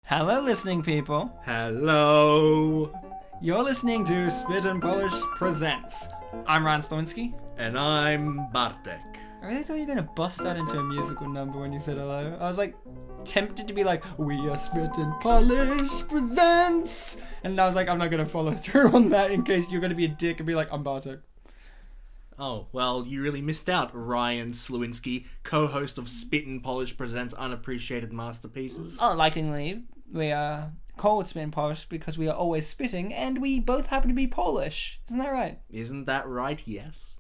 Hello, listening people. Hello. You're listening to Spit and Polish Presents. I'm Ryan Sliwinski. And I'm Bartek. I really thought you were going to bust out into a musical number when you said hello. I was like tempted to be like, we are Spit and Polish Presents. And I was like, I'm not going to follow through on that in case you're going to be a dick and be like, I'm Bartek. Oh, well, you really missed out, Ryan Sliwinski, co-host of Spit and Polish Presents Unappreciated Masterpieces. Unlikely, we are called Spit and Polish because we are always spitting and we both happen to be Polish. Isn't that right? Isn't that right? Yes.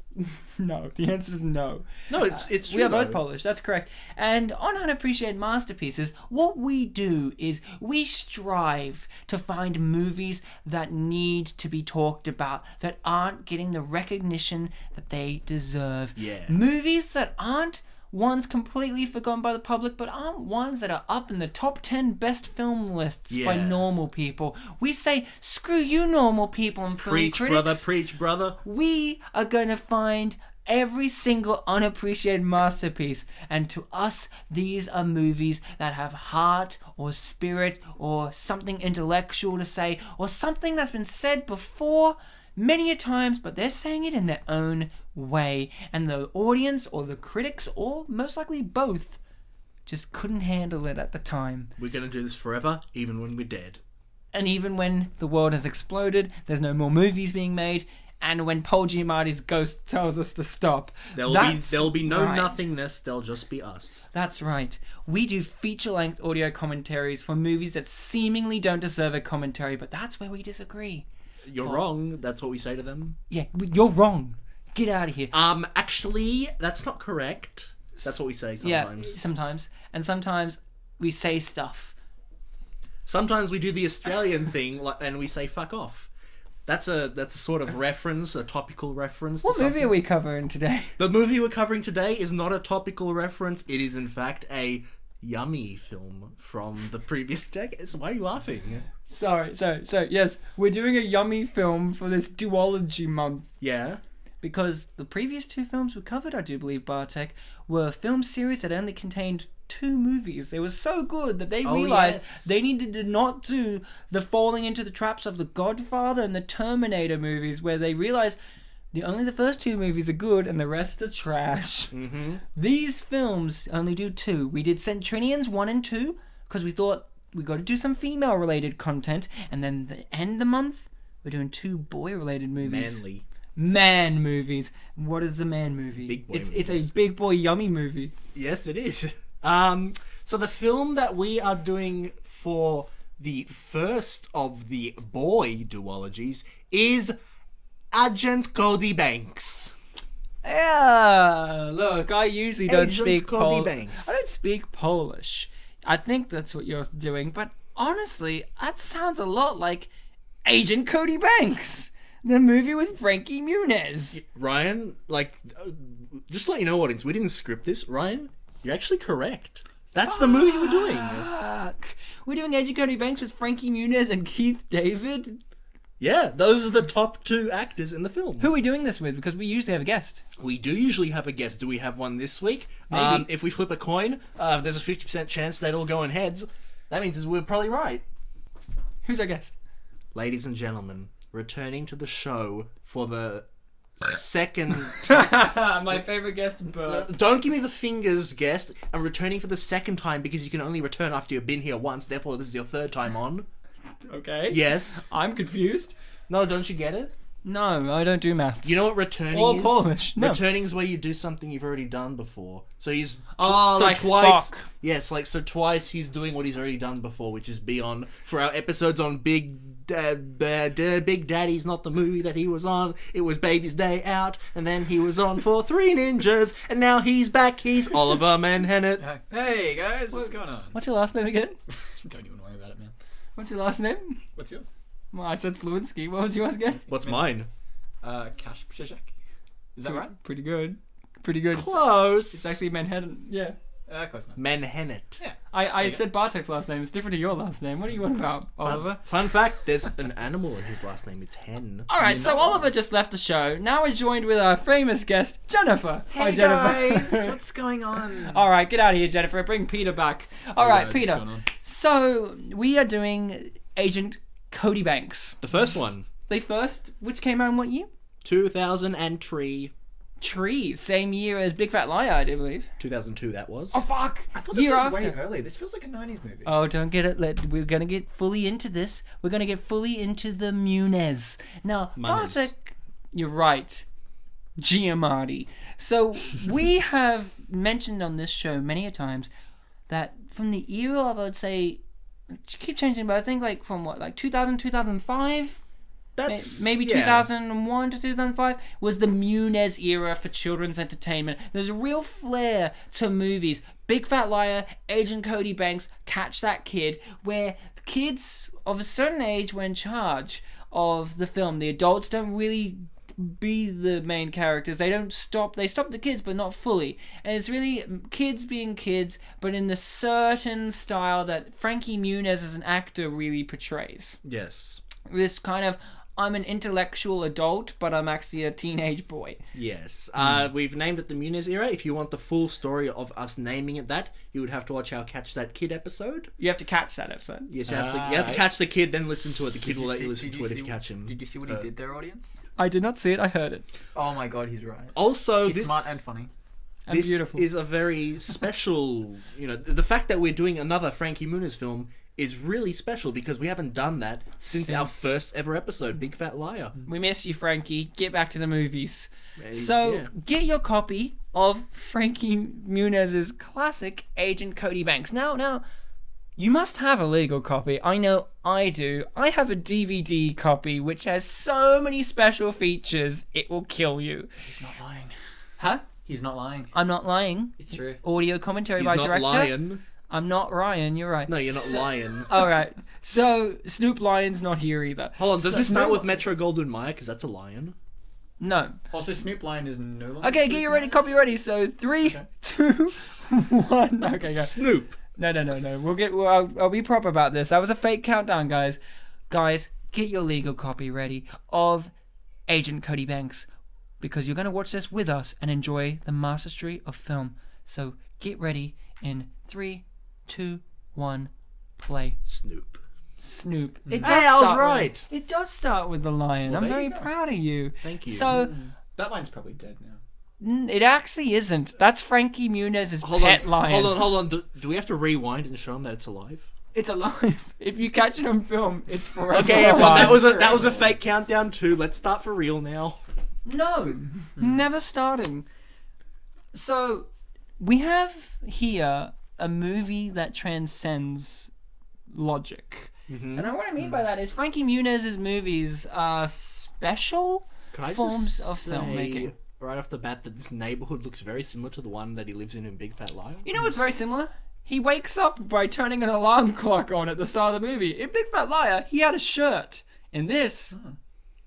No, the answer is no. No, it's true. We are both though. Polish, that's correct. And on Unappreciated Masterpieces, what we do is we strive to find movies that need to be talked about, that aren't getting the recognition that they deserve. Yeah. Movies that aren't ones completely forgotten by the public, but aren't ones that are up in the top 10 best film lists by normal people. We say, screw you normal people and film Preach, critics. brother, preach, brother. We are going to find every single unappreciated masterpiece, and to us, these are movies that have heart or spirit or something intellectual to say or something that's been said before many a times, but they're saying it in their own way, and the audience or the critics, or most likely both, just couldn't handle it at the time. We're going to do this forever, even when we're dead. And even when the world has exploded, there's no more movies being made, and when Paul Giamatti's ghost tells us to stop, There'll be no right. nothingness, there'll just be us. That's right. We do feature-length audio commentaries for movies that seemingly don't deserve a commentary, but that's where we disagree. You're wrong, that's what we say to them. Yeah, you're wrong. Get out of here. Actually, that's not correct. That's what we say sometimes. Yeah, sometimes. And sometimes we say stuff. Sometimes we do the Australian thing and we say fuck off. That's a sort of reference, a topical reference. What movie are we covering today? The movie we're covering today is not a topical reference. It is, in fact, a yummy film from the previous decade. Why are you laughing? Sorry, yes, we're doing a yummy film for this duology month. Yeah. Because the previous two films we covered, I do believe, Bartek, were film series that only contained 2 movies. They were so good that they realized they needed to not do the falling into the traps of the Godfather and the Terminator movies, where they realized only the first 2 movies are good and the rest are trash. Mm-hmm. These films only do 2. We did Centurions 1 and 2 because we thought we got to do some female-related content, and then the end of the month we're doing 2 boy-related movies. Manly. Man movies. What is a man movie? Big boy it's movies. a big boy yummy movie. Yes, it is. So the film that we are doing for the first of the boy duologies is Agent Cody Banks. Yeah, look, I usually don't Agent speak Cody Polish. Banks. I don't speak Polish. I think that's what you're doing, but honestly, that sounds a lot like Agent Cody Banks, the movie with Frankie Muniz. Ryan, just to let you know, audience, we didn't script this. Ryan, you're actually correct. That's the movie we're doing. Fuck. We're doing Agent Cody Banks with Frankie Muniz and Keith David. Yeah, those are the top 2 actors in the film. Who are we doing this with? Because we usually have a guest. We do usually have a guest. Do we have one this week? Maybe. If we flip a coin, there's a 50% chance they'd all go in heads. That means we're probably right. Who's our guest? Ladies and gentlemen, returning to the show for the second time. My favorite guest, Bert. Don't give me the fingers, guest. I'm returning for the second time because you can only return after you've been here once. Therefore, this is your 3rd time on. Okay. Yes. I'm confused. No, don't you get it? No, I don't do maths. You know what returning Or is? Polish. No. Returning is where you do something you've already done before. So he's like twice. Spock. Yes, twice he's doing what he's already done before, which is be on for our episodes on Big Daddy's not the movie that he was on. It was Baby's Day Out, and then he was on for 3 Ninjas, and now he's back. He's Oliver Menhennitt. Hey guys, what's going on? What's your last name again? Don't even worry about it, man. What's your last name? What's yours? Well, I said Sliwinski. What was yours again? What's mine? Kasprzyszak. Is that right? Pretty good. Pretty good. Close. It's actually Manhattan. Yeah. Close enough. Menhennitt. Yeah. I said Bartek's last name. It's different to your last name. What are you on about, Oliver? Fun fact, there's an animal in his last name. It's hen. All right, so Oliver just left the show. Now we're joined with our famous guest, Jennifer. Hi, Jennifer. Guys, what's going on? All right, get out of here, Jennifer. Bring Peter back. All right, guys, Peter. what's going on? So we are doing Agent Cody Banks. The first one. The first, which came out in what year? 2003. Tree, same year as Big Fat Liar, I do believe. 2002 that was. Oh fuck! I thought this year was after. way earlier. This feels like a 90s movie. Oh, don't get it. We're gonna get fully into this. We're gonna get fully into the Muniz. Now, Muniz. Bartek, you're right. Giamatti. So we have mentioned on this show many a times that from the era of, I would say, keep changing, but I think like from what, like 2000, 2005? That's Maybe 2001 to 2005 was the Muniz era for children's entertainment. There's a real flair to movies. Big Fat Liar, Agent Cody Banks, Catch That Kid, where kids of a certain age were in charge of the film. The adults don't really be the main characters. They stop the kids, but not fully. And it's really kids being kids, but in the certain style that Frankie Muniz as an actor really portrays. Yes. This kind of, I'm an intellectual adult, but I'm actually a teenage boy. Yes. We've named it the Muniz era. If you want the full story of us naming it that, you would have to watch our Catch That Kid episode. You have to catch that episode. Yes, you have to catch the kid, then listen to it. The kid will let you listen to it if you catch him. Did you see what he did there, audience? I did not see it, I heard it. Oh my god, he's right. Also, He's this smart and funny. And this beautiful. is a very special, the fact that we're doing another Frankie Muniz film is really special because we haven't done that since our first ever episode, Big Fat Liar. We miss you, Frankie. Get back to the movies. Yeah. Get your copy of Frankie Muniz's classic Agent Cody Banks. Now, you must have a legal copy. I know I do. I have a DVD copy which has so many special features, it will kill you. He's not lying. Huh? He's not lying. I'm not lying. It's true. Audio commentary He's by not director. lying. I'm not Ryan, you're right. No, you're not lying. Alright, so Snoop Lion's not here either. Hold on, does So- this start with Metro Goldwyn Mayer? Because that's a lion. No. Also, Snoop Lion is no longer. Okay, get your ready, copy ready. So 3, 2, 1. Okay, go. Snoop. No. I'll be proper about this. That was a fake countdown, guys. Guys, get your legal copy ready of Agent Cody Banks, because you're going to watch this with us and enjoy the mastery of film. So get ready in 3, 2, 1, play. Snoop. Snoop. Hey, I was right. It does start with the lion. Well, I'm there very you go. proud of you. Thank you. So That line's probably dead now. it actually isn't. That's Frankie Muniz's hold pet lion. on. Do we have to rewind and show him that it's alive? It's alive. If you catch it on film, it's forever. Okay, everyone, alive. that was a fake countdown too. Let's start for real now. No, never starting. So, we have here a movie that transcends logic. Mm-hmm. And what I mean by that is Frankie Muniz's movies are special Can I forms just of say filmmaking. right off the bat that this neighborhood looks very similar to the one that he lives in Big Fat Liar? You know what's very similar? He wakes up by turning an alarm clock on at the start of the movie. In Big Fat Liar, he had a shirt. In this,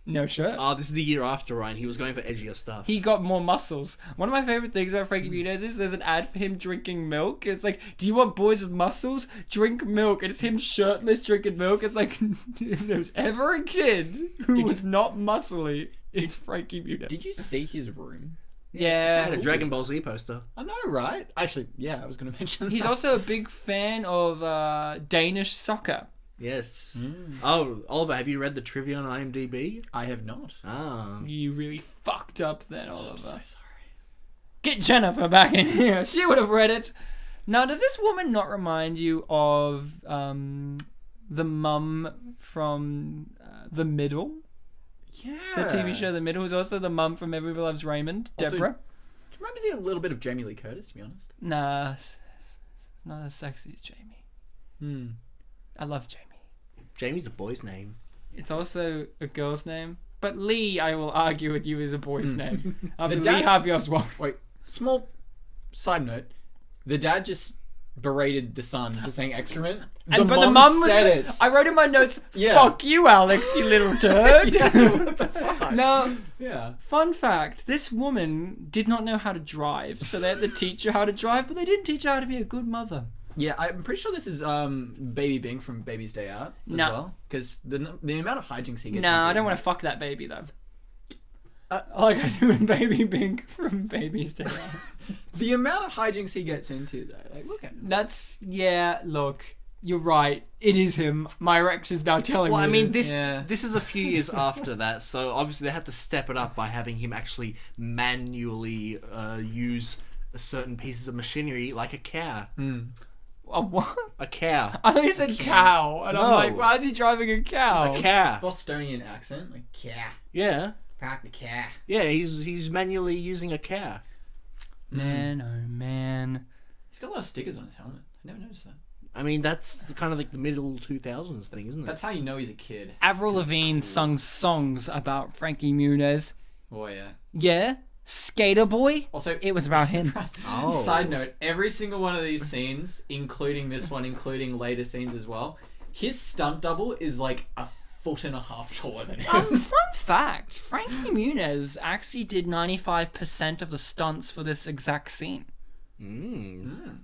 no shirt. Oh, this is the year after, Ryan. He was going for edgier stuff. He got more muscles. One of my favorite things about Frankie Muniz is there's an ad for him drinking milk. It's like, do you want boys with muscles? Drink milk. And it's him shirtless drinking milk. It's like, if there's ever a kid who was not muscly, it's Frankie Muniz. Did you see his room? Yeah. He had a Dragon Ball Z poster. I know, right? Actually, yeah, I was going to mention He's that. also a big fan of Danish soccer. Yes. Oh, Oliver, have you read the trivia on IMDb? I have not. Ah. You really fucked up then, Oliver. I'm so sorry. Get Jennifer back in here. She would have read it. Now, does this woman not remind you of the mum from The Middle? Yeah. The TV show The Middle is also the mum from Everybody Loves Raymond, Also- Deborah. Reminds me a little bit of Jamie Lee Curtis, to be honest. Nah, not as sexy as Jamie. I love Jamie. Jamie's a boy's name. It's also a girl's name. But Lee, I will argue with you, is a boy's name. After The Lee dad- Harvey Oswald. Wait, small side note. The dad just berated the son for saying excrement. But the mum said it. I wrote in my notes, Yeah. fuck you, Alex, you little turd. What the fuck? No, Yeah. fun fact, this woman did not know how to drive, so they had to teach her how to drive, but they didn't teach her how to be a good mother. Yeah, I'm pretty sure this is Baby Bing from Baby's Day Out as No. well. Because the amount of hijinks he gets No, into. I don't want to fuck that baby, though. Uh, Like I do in Baby Bink from Baby's Day Out. The amount of hijinks he gets into, though. Like, look at him. Look, you're right. It is him. My Rex is now telling Well, me. I mean, this. this is a few years after that, so obviously they had to step it up by having him actually manually use certain pieces of machinery, like a cow. A what? A cow. I thought you said cow, and I'm No. like, why is he driving a cow? It's a cow. Bostonian accent. Like, yeah. Yeah. Park the car. Yeah, he's manually using a cow. Man, oh man. He's got a lot of stickers on his helmet. I never noticed that. I mean, that's kind of like the middle 2000s thing, isn't it? That's how you know he's a kid. Avril Lavigne sung songs about Frankie Muniz. Oh, yeah. Yeah? Skater Boy? Also, It was about him. Oh. Side note, every single one of these scenes, including this one, including later scenes as well, his stunt double is like a 1.5 feet taller than him. Fun fact, Frankie Muniz actually did 95% of the stunts for this exact scene.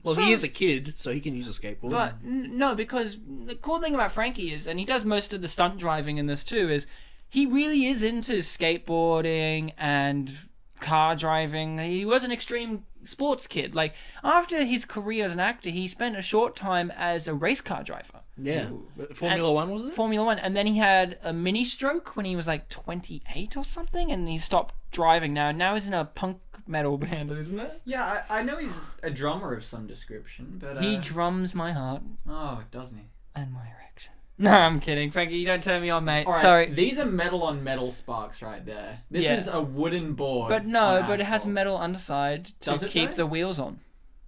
Well, So- he is a kid, so he can use a skateboard. But no, because the cool thing about Frankie is, and he does most of the stunt driving in this too, is he really is into skateboarding and car driving. He was an extreme sports kid. Like, after his career as an actor, he spent a short time as a race car driver. yeah. Formula One, was it? Formula One, and then he had a mini stroke when he was like 28 or something, and he stopped driving. Now he's in a punk metal band, isn't it? Yeah, I know he's a drummer of some description, but... He drums my heart Oh, doesn't he? and my erection. No, I'm kidding, Frankie. You don't turn me on, mate. Alright, Sorry, these are metal on metal sparks right there. This Yeah. is a wooden board. but no, on but it has asphalt. metal underside to Does it keep though? the wheels on,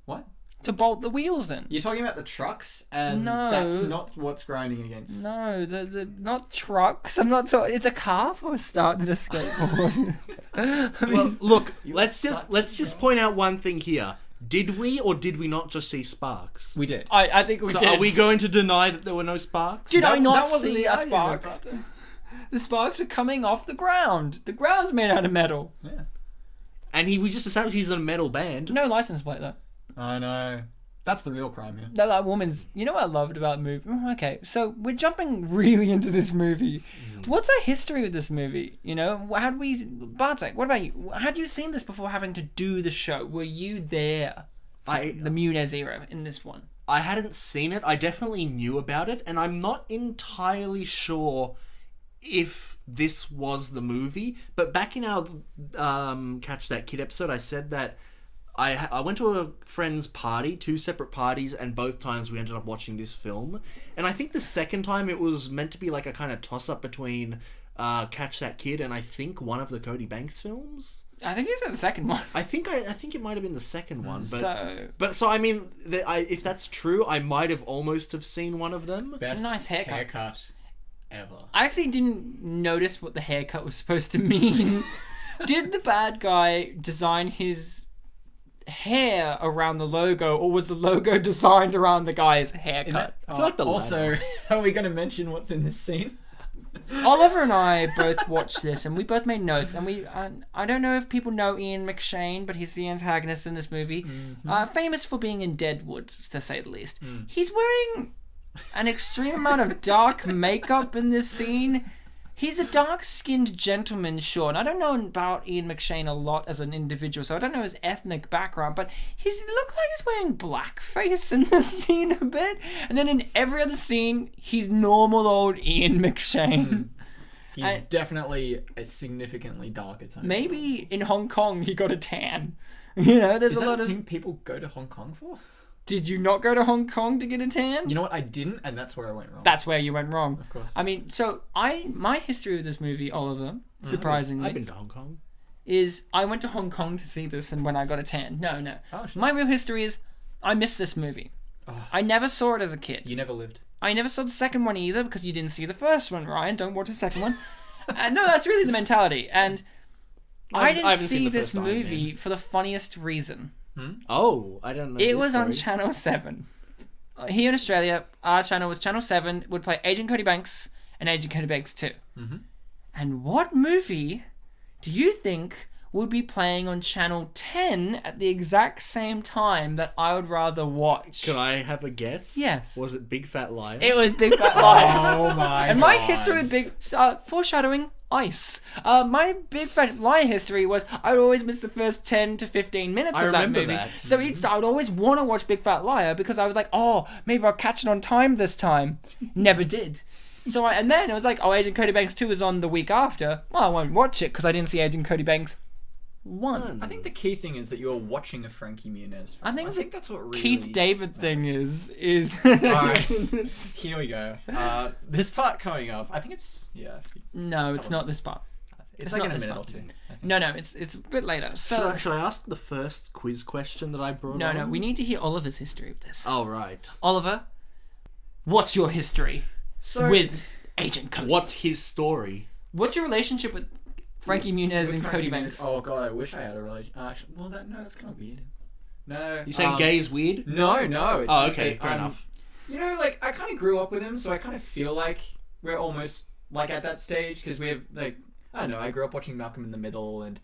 What? to bolt the wheels in. You're talking about the trucks, and No. that's not what's grinding against. No, the not trucks. I'm not so. It's a car for a start and a skateboard. Well, look, You let's suck, just point out one thing here. Did we or did we not just see sparks? We did. I think we So did. are we going to deny that there were no sparks? Did I That- not that wasn't see the a argument, spark? but- The sparks are coming off the ground. The ground's made out of metal. Yeah. And we just established he's in a metal band. No license plate though. I know. That's the real crime here. That woman's. You know what I loved about the movie? Okay, so we're jumping really into this movie. What's our history with this movie? You know, how do we? Bartek, what about you? Had you seen this before having to do the show? Were you there? For the Muniz era in this one. I hadn't seen it. I definitely knew about it, and I'm not entirely sure if this was the movie. But back in our Catch That Kid episode, I said that I went to a friend's party, 2 separate parties, and both times we ended up watching this film. And I think the second time it was meant to be like a kind of toss-up between Catch That Kid and I think one of the Cody Banks films. I think it's the second one. I think it might have been the second one, So so I mean, if that's true, I might have almost have seen one of them. Best Nice haircut. haircut ever. I actually didn't notice what the haircut was supposed to mean. Did the bad guy design his hair around the logo, or was the logo designed around the guy's haircut? I feel like the Also, latter. are we going to mention what's in this scene? Oliver and I both watched this, and we both made notes. And I don't know if people know Ian McShane, but he's the antagonist in this movie. Famous for being in Deadwood, to say the least. He's wearing an extreme amount of dark makeup in this scene. He's a dark-skinned gentleman, sure. And I don't know about Ian McShane a lot as an individual, so I don't know his ethnic background, but he looked like he's wearing blackface in this scene a bit. And then in every other scene, he's normal old Ian McShane. He's definitely a significantly darker tone. Maybe in Hong Kong he got a tan. You know, there's Is a that lot a of... thing people go to Hong Kong for? Did you not go to Hong Kong to get a tan? You know what? I didn't, and that's where I went wrong. That's where you went wrong. Of course. I mean, so my history with this movie, Oliver, surprisingly, I've been to Hong Kong. is I went to Hong Kong to see this, and when I got a tan. No. Oh, shit. My real history is I missed this movie. Oh. I never saw it as a kid. You never lived. I never saw the second one either because you didn't see the first one, Ryan. Don't watch the second one. No, that's really the mentality. And I didn't haven't seen see the this first Iron movie for the funniest reason. Oh, I don't know. It this was on story. Channel 7. here in Australia, our channel was Channel 7, would play Agent Cody Banks and Agent Cody Banks 2. Mm-hmm. And what movie do you think would be playing on Channel 10 at the exact same time that I would rather watch? Can I have a guess? Yes. Was it Big Fat Liar? It was Big Fat Liar. Oh my And my God. history with foreshadowing, ice. My Big Fat Liar history was I would always miss the first 10 to 15 minutes I of that remember movie. that. So each time I would always want to watch Big Fat Liar because I was like, oh, maybe I'll catch it on time this time. Never did. And then it was like, oh, Agent Cody Banks 2 is on the week after. Well, I won't watch it because I didn't see Agent Cody Banks 1. I think the key thing is that you're watching a Frankie Muniz film. I think that's what really... Keith David thing is Alright, here we go. This part coming up, I think it's... Yeah. No, it's not this part. It's not like in a this minute part. or two. I think. No, it's a bit later. So Should I ask the first quiz question that I brought no, on? we need to hear Oliver's history with this. Oh, right. Oliver, what's your history with Agent Cody? What's his story? What's your relationship with Frankie Muniz With and Frankie Cody Banks? Muniz- Oh god, I wish I had a relation. Well, that's kind of weird. No. You saying gay is weird? No. It's Oh, just okay, that, fair enough. You know, like I kind of grew up with him, so I kind of feel like we're almost like at that stage because we have like I don't know. I grew up watching Malcolm in the Middle, and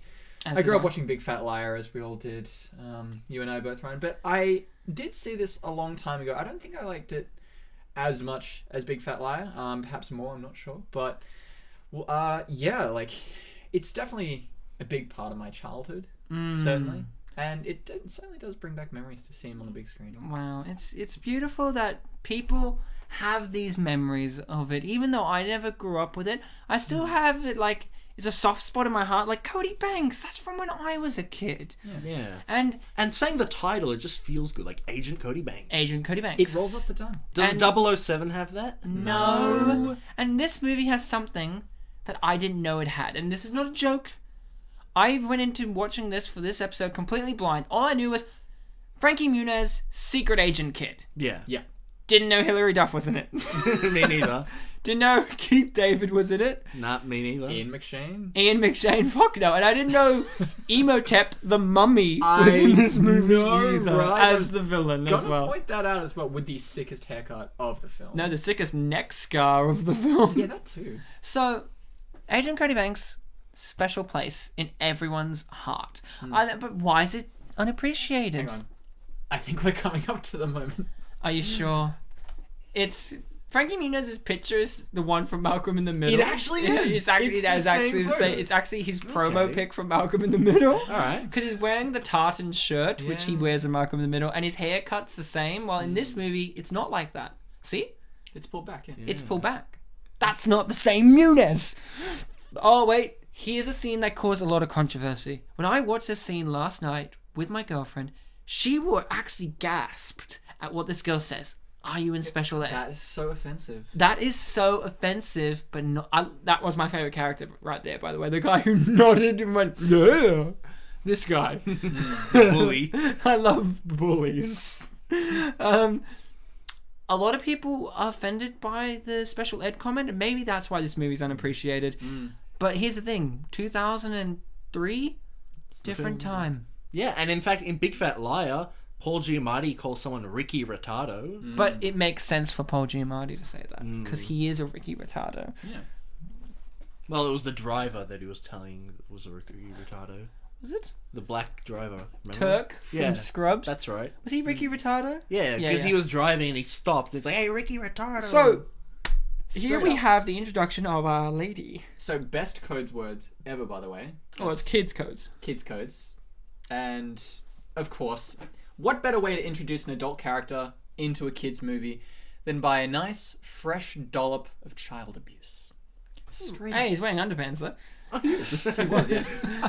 As I grew up did watching Big Fat Liar, as we all did. You and I both, Ryan. But I did see this a long time ago. I don't think I liked it as much as Big Fat Liar. Perhaps more. I'm not sure. But yeah, like it's definitely a big part of my childhood, certainly. And it certainly does bring back memories to see him on the big screen. Wow, it's beautiful that people have these memories of it. Even though I never grew up with it, I still have it. Like it's a soft spot in my heart. Like Cody Banks, that's from when I was a kid. Yeah. And saying the title, it just feels good. Like Agent Cody Banks. Agent Cody Banks. It rolls off the tongue. Does and- 007 have that? No. And this movie has something that I didn't know it had. And this is not a joke. I went into watching this for this episode completely blind. All I knew was Frankie Muniz, secret agent kid. Yeah. Yeah. Didn't know Hilary Duff was in it. Me neither. Didn't know Keith David was in it. Not me neither. Ian McShane. Ian McShane, fuck no. And I didn't know Emotep the Mummy was in this movie either, right? as the villain as Gotta well. point that out as well with the sickest haircut of the film. No, the sickest neck scar of the film. Yeah, that too. So, Agent Cody Banks, special place in everyone's heart. But why is it unappreciated? Hang on. I think we're coming up to the moment. Are you sure? It's Frankie Muniz's picture is the one from Malcolm in the Middle. It actually is. It's actually his promo Okay. pic from Malcolm in the Middle. All right. Because he's wearing the tartan shirt, which he Yeah. wears in Malcolm in the Middle, and his haircut's the same. While in this movie, it's not like that. See? It's pulled back in. It's pulled back. That's not the same Muniz. Oh, wait. Here's a scene that caused a lot of controversy. When I watched this scene last night with my girlfriend, she actually gasped at what this girl says. Are you in special ed? That is so offensive. That is so offensive, but that was my favorite character right there, by the way. The guy who nodded and went, yeah. This guy. Bully. I love bullies. A lot of people are offended by the special ed comment, and maybe that's why this movie's unappreciated. But here's the thing, 2003, different time. Yeah, and in fact, in Big Fat Liar, Paul Giamatti calls someone Ricky Retardo. But it makes sense for Paul Giamatti to say that, because he is a Ricky Retardo. Yeah. Well, it was the driver that he was telling was a Ricky Retardo. Was it? The black driver. Remember? Turk from Yeah, Scrubs? That's right. Was he Ricky Retardo? Yeah, because he was driving and he stopped. And it's like, hey, Ricky Retardo. So, here Straight we up. have the introduction of Our Lady. So best codes words ever, by the way. Oh, it's kids' codes. Kids codes. And of course, what better way to introduce an adult character into a kids movie than by a nice fresh dollop of child abuse? Straight Hey, he's wearing underpants though. He was, yeah.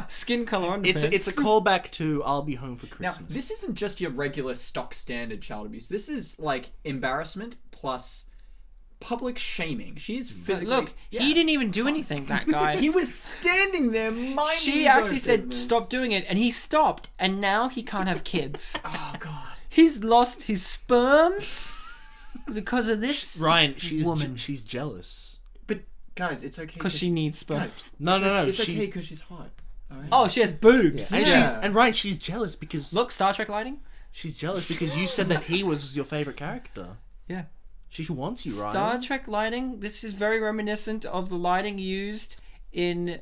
Skin color underpants. it's a callback to I'll Be Home for Now, Christmas. this isn't just your regular stock standard child abuse. This is like embarrassment plus public shaming. She is But physically... look, Yeah. he didn't even do anything, that guy. He was standing there minding She his actually own said, business. stop doing it, and he stopped, and now he can't have kids. Oh, God. He's lost his sperms because of this Ryan, she's woman. she's jealous. But, guys, it's okay. Because she needs sperms. Guys, No, It's okay she's... because she's hot. All right? Oh, she has boobs. And, Yeah. and Ryan, she's jealous because... Look, Star Trek lighting. She's jealous because you said that he was your favorite character. Yeah. She wants you, Ryan. Star Trek lighting. This is very reminiscent of the lighting used in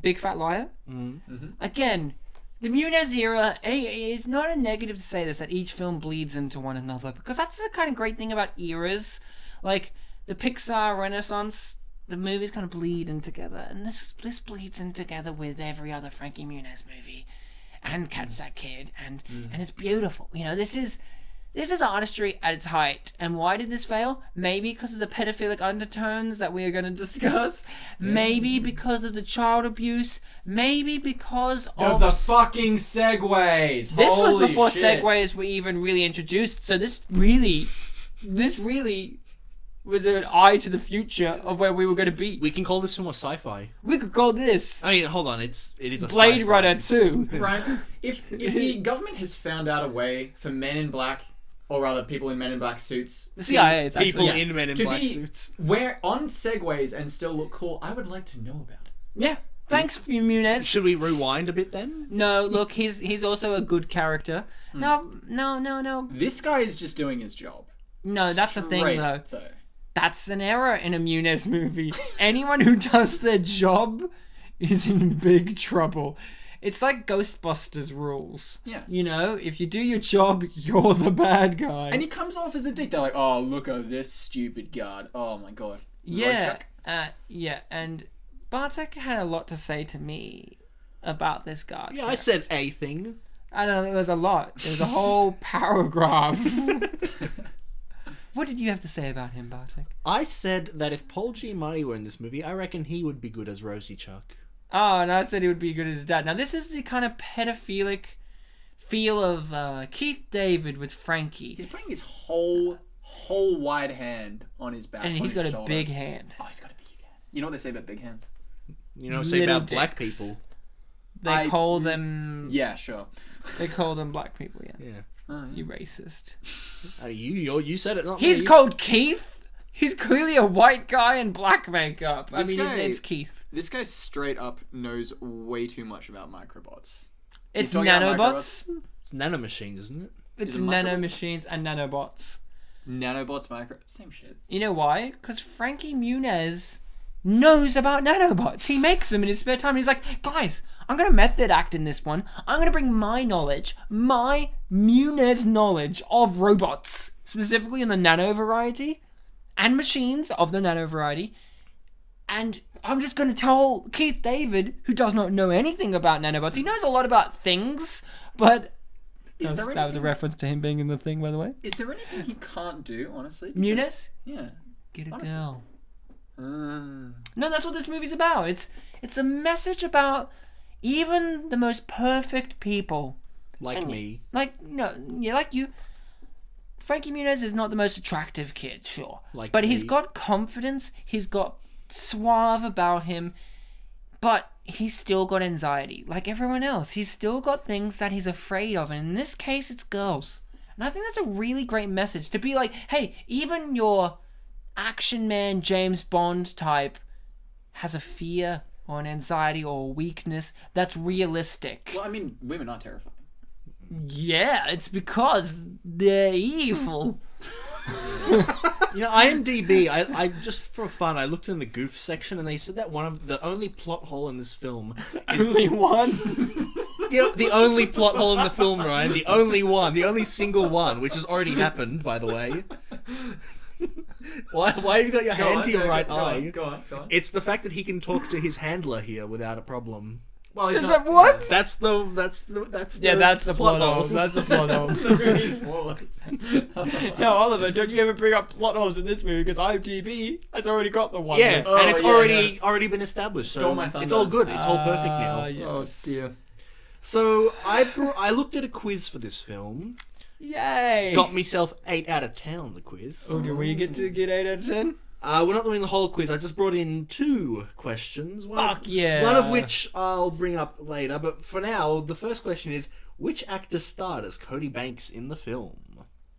Big Fat Liar. Mm-hmm. Again, the Muniz era, it's not a negative to say this, that each film bleeds into one another, because that's the kind of great thing about eras. Like, the Pixar Renaissance, the movies kind of bleed in together, and this bleeds in together with every other Frankie Muniz movie, and Catch That Kid, and it's beautiful. You know, this is artistry at its height. And why did this fail? Maybe because of the pedophilic undertones that we are going to discuss. Maybe because of the child abuse. Maybe because of the fucking segues. This was Holy before shit. segues were even really introduced. So this really was an eye to the future of where we were going to be. We can call this film a sci-fi. We could call this I mean, hold on, it is a Blade sci-fi. Runner 2. Right? If the government has found out a way for Men in Black, or rather people in Men in Black suits, The CIA is actually... People Yeah. in Men in to Black be suits. where on segways and still look cool, I would like to know about it. Yeah. Thanks, Muniz. Should we rewind a bit then? No, look, he's also a good character. No. This guy is just doing his job. No, that's the thing, Straight though. up, That's an error in a Muniz movie. Anyone who does their job is in big trouble. It's like Ghostbusters rules. Yeah. You know, if you do your job, you're the bad guy. And he comes off as a dick. They're like, oh, look at this stupid guard. Oh my god. Yeah. Rorschach. Yeah, and Bartek had a lot to say to me about this guard. Yeah, I said a thing. I know, there was a lot. There was a whole paragraph. What did you have to say about him, Bartek? I said that if Paul Giamatti were in this movie, I reckon he would be good as Rosie Chuck. Oh, and I said he would be good as his dad. Now, this is the kind of pedophilic feel of Keith David with Frankie. He's putting his whole wide hand on his back. And on he's his got a shoulder. big hand. Oh, he's got a big hand. You know what they say about big hands? You know, say Little about black dicks. people. They call them... Yeah, sure. They call them black people, yeah. Yeah. You racist. You said it, not He's me. called Keith? He's clearly a white guy in black makeup. I This mean, his guy- name's Keith. This guy straight up knows way too much about microbots. It's talking about nanobots. It's nanomachines, isn't it? It's Is it nano microbots? machines and nanobots. Nanobots, same shit. You know why? Because Frankie Muniz knows about nanobots. He makes them in his spare time. He's like, guys, I'm going to method act in this one. I'm going to bring my knowledge, my Muniz knowledge of robots, specifically in the nano variety, and machines of the nano variety, and I'm just going to tell Keith David, who does not know anything about nanobots. He knows a lot about things, but... Is That there was a anything- reference to him being in the thing, by the way. Is there anything he can't do, honestly? Muniz? Yeah. Get a Honestly. girl. Uh, No, that's what this movie's about. It's a message about even the most perfect people. Like And- me. Like, no, yeah, like you. Frankie Muniz is not the most attractive kid, sure. Like but he's me. got confidence, he's got suave about him, but he's still got anxiety. Like everyone else, he's still got things that he's afraid of. And in this case, it's girls. And I think that's a really great message to be like, hey, even your action man James Bond type has a fear or an anxiety or a weakness that's realistic. well, I mean, women are terrifying. Yeah, it's because they're evil. You know, IMDb, I just for fun, I looked in the goof section and they said that one of the only plot hole in this film is Only one. the only plot hole in the film, Ryan. The only one. The only single one, which has already happened, by the way. Why have you got your hand to your right eye? Go on. It's the fact that he can talk to his handler here without a problem. Well, he's Is not. that what? That's the Yeah, that's the plot hole. That's the plot hole. He's flawless. No, Oliver, don't you ever bring up plot holes in this movie because IMDb has already got the one. Yeah, Oh, and it's yeah, already been established. So Stole my thunder. it's all good. It's all perfect now. Yes. dear. So I looked at a quiz for this film. Yay! Got myself 8 out of 10 on the quiz. Oh, do we get to get 8 out of 10? We're not doing the whole quiz. I just brought in 2 questions. Fuck yeah. One of which I'll bring up later. But for now, the first question is, which actor starred as Cody Banks in the film?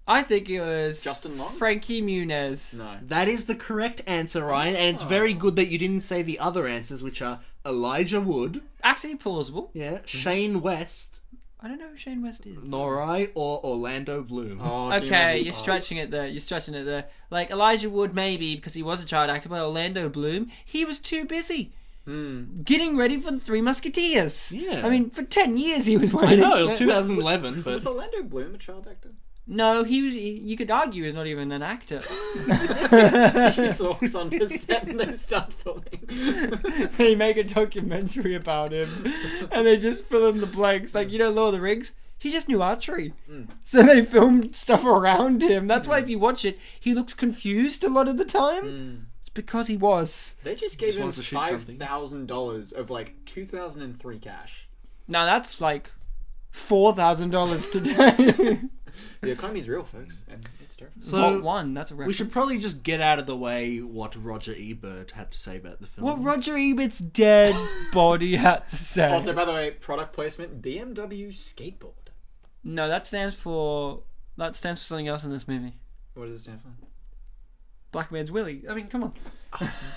I think it was Justin Long? Frankie Muniz. No. That is the correct answer, Ryan. And it's very good that you didn't say the other answers, which are Elijah Wood, Actually plausible. Shane West, I don't know who Shane West is. Nor I or Orlando Bloom. Oh, can you Okay, imagine- you're stretching it there. You're stretching it there. Like Elijah Wood, maybe because he was a child actor, but Orlando Bloom, he was too busy getting ready for the Three Musketeers. Yeah. I mean, for 10 years he was I waiting. know, it was 2011, but Was Orlando Bloom a child actor? No, he was. You could argue he's not even an actor. He walks onto set and they start filming. They make a documentary about him, and they just fill in the blanks. Like, you know, Lord of the Rings, he just knew archery, so they filmed stuff around him. That's why if you watch it, he looks confused a lot of the time. It's because he was. They just gave him wants to shoot something. $5,000 of like 2003 cash. Now that's like $4,000 today. The economy's real, folks, and it's terrible. So Vault 1, that's a reference. we should probably just get out of the way what Roger Ebert had to say about the film. What Roger Ebert's dead body had to say. Also, by the way, product placement: BMW skateboard. No, that stands for something else in this movie. What does it stand for? Black Man's Willie. I mean, come on.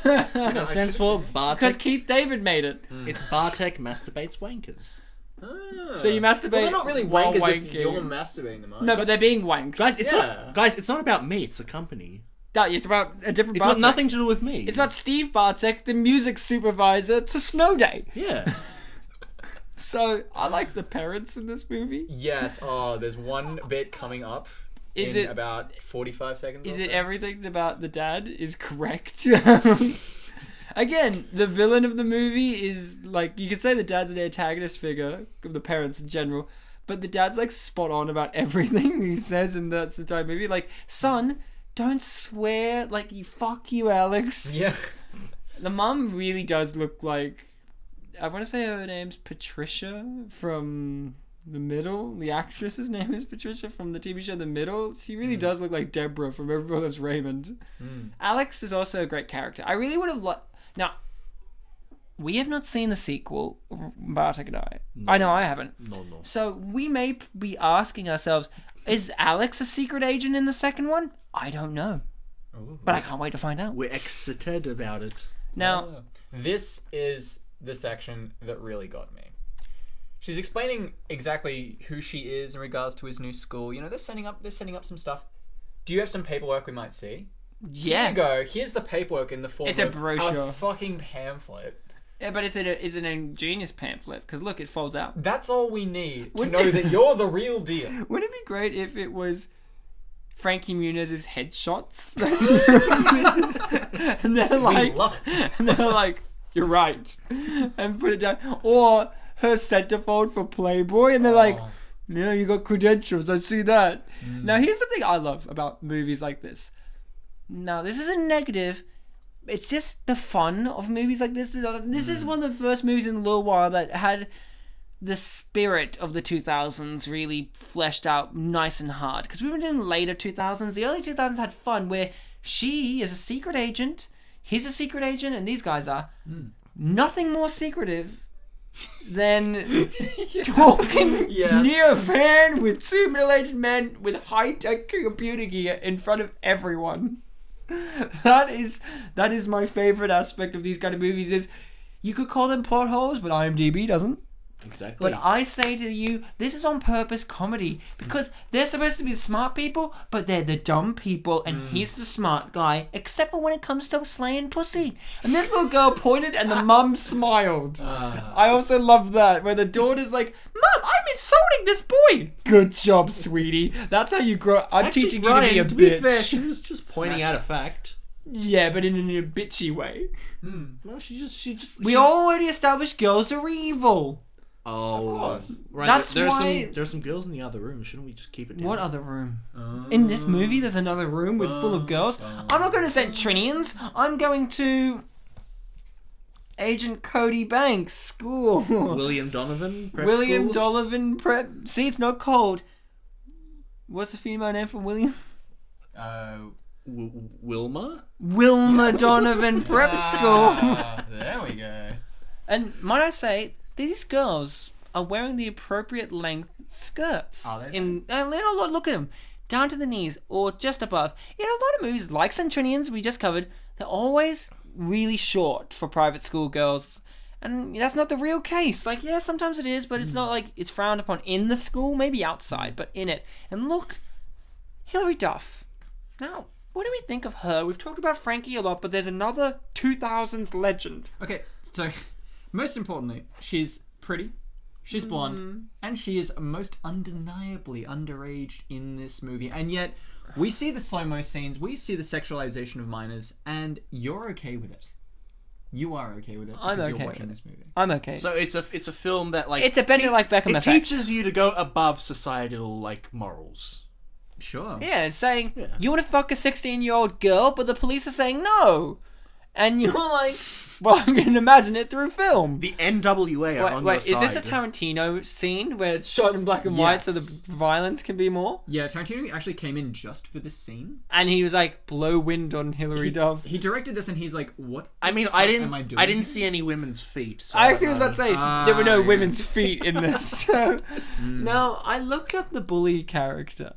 That stands for Because Bartek. Keith David made it. It's Bartek masturbates wankers. Ah. So you masturbate Well, they're not really while wankers if wanking. you're masturbating them, are No, but they're being wanked. Guys, it's Yeah. not about me. It's the company. It's about a different It's Bartek. got nothing to do with me. It's about Steve Bartek, the music supervisor to Snow Day. Yeah. So, I like the parents in this movie. Yes. Oh, there's one bit coming up. Is in it- about 45 seconds? Is or it so. everything about the dad is correct? Again, the villain of the movie is, like, you could say the dad's an antagonist figure of the parents in general, but the dad's, like, spot on about everything he says in the entire movie. Like, son, don't swear, like, fuck you, Alex. Yeah. The mum really does look like, I want to say her name's Patricia from The Middle. The actress's name is Patricia from the TV show The Middle. She really does look like Deborah from Everybody Loves Raymond. Alex is also a great character. I really would have liked... Now, we have not seen the sequel, Bartek and I. I know I haven't. No. So we may be asking ourselves, is Alex a secret agent in the second one? I don't know. But I can't wait to find out. We're excited about it. Now, This is the section that really got me. She's explaining exactly who she is in regards to his new school. You know, they're setting up some stuff. Do you have some paperwork we might see? Here yeah. you go. Here's the paperwork in the form It's a of brochure. a fucking pamphlet. Yeah, but it's an ingenious pamphlet, because look, it folds out. That's all we need to Wouldn't know it- that you're the real deal. Wouldn't it be great if it was Frankie Muniz's headshots? And they're like, love it. and they're like, you're right, and put it down. Or her centerfold for Playboy, and they're like, yeah, you got credentials. I see that. Now, here's the thing I love about movies like this. Now, this isn't negative. It's just the fun of movies like this. This is one of the first movies in a little while that had the spirit of the 2000s really fleshed out nice and hard. Because we've been doing later 2000s. The early 2000s had fun where she is a secret agent, he's a secret agent, and these guys are nothing more secretive than talking Yes. near a van with two middle-aged men with high-tech computer gear in front of everyone. That is my favorite aspect of these kind of movies. Is you could call them plot holes, but IMDb doesn't. Exactly. But I say to you, this is on purpose comedy, because they're supposed to be the smart people, but they're the dumb people, and he's the smart guy, except for when it comes to slaying pussy. And this little girl pointed, and the mum smiled. I also love that, where the daughter's like, Mum, I'm insulting this boy. Good job, sweetie. That's how you grow. I'm Actually, teaching Ryan, you to to be a be bitch. fair, she was just pointing out a fact. Yeah, but in a bitchy way. No, she just. We already established girls are evil. Oh, right. That's there's why- there's some girls in the other room. Shouldn't we just keep it down? What other room? In this movie, there's another room with full of girls. I'm not going to Centrinians. I'm going to Agent Cody Banks school. William Donovan. Prep William school? Donovan prep. See, it's not cold. What's the female name for William? Wilma. Wilma Donovan prep school. There we go. And might I say, these girls are wearing the appropriate length skirts. Are they? And look at them. Down to the knees or just above. In a lot of movies, like Centrinians, we just covered, they're always really short for private school girls. And that's not the real case. Like, yeah, sometimes it is, but it's not like it's frowned upon in the school, maybe outside, but in it. And look, Hilary Duff. Now, what do we think of her? We've talked about Frankie a lot, but there's another 2000s legend. Okay, so most importantly, she's pretty, she's blonde, and she is most undeniably underage in this movie. And yet, we see the slow-mo scenes, we see the sexualization of minors, and you're okay with it. You are okay with it because I'm okay you're watching with this movie. I'm okay. So it's a film that like It's a Bend It Like Beckham It effect. teaches you to go above societal like morals. Sure. Yeah, it's saying, you want to fuck a 16-year-old girl, but the police are saying no. And you're like, well, I'm going to imagine it through film. The NWA are on your side. Is this a Tarantino scene where it's shot in black and white so the violence can be more? Yeah, Tarantino actually came in just for this scene. And he was like, blow wind on Hilary Duff. He directed this and he's like, what? I mean, I didn't see any women's feet. So I actually was about to say, there were no yeah. women's feet in this. So, now, I looked up the bully character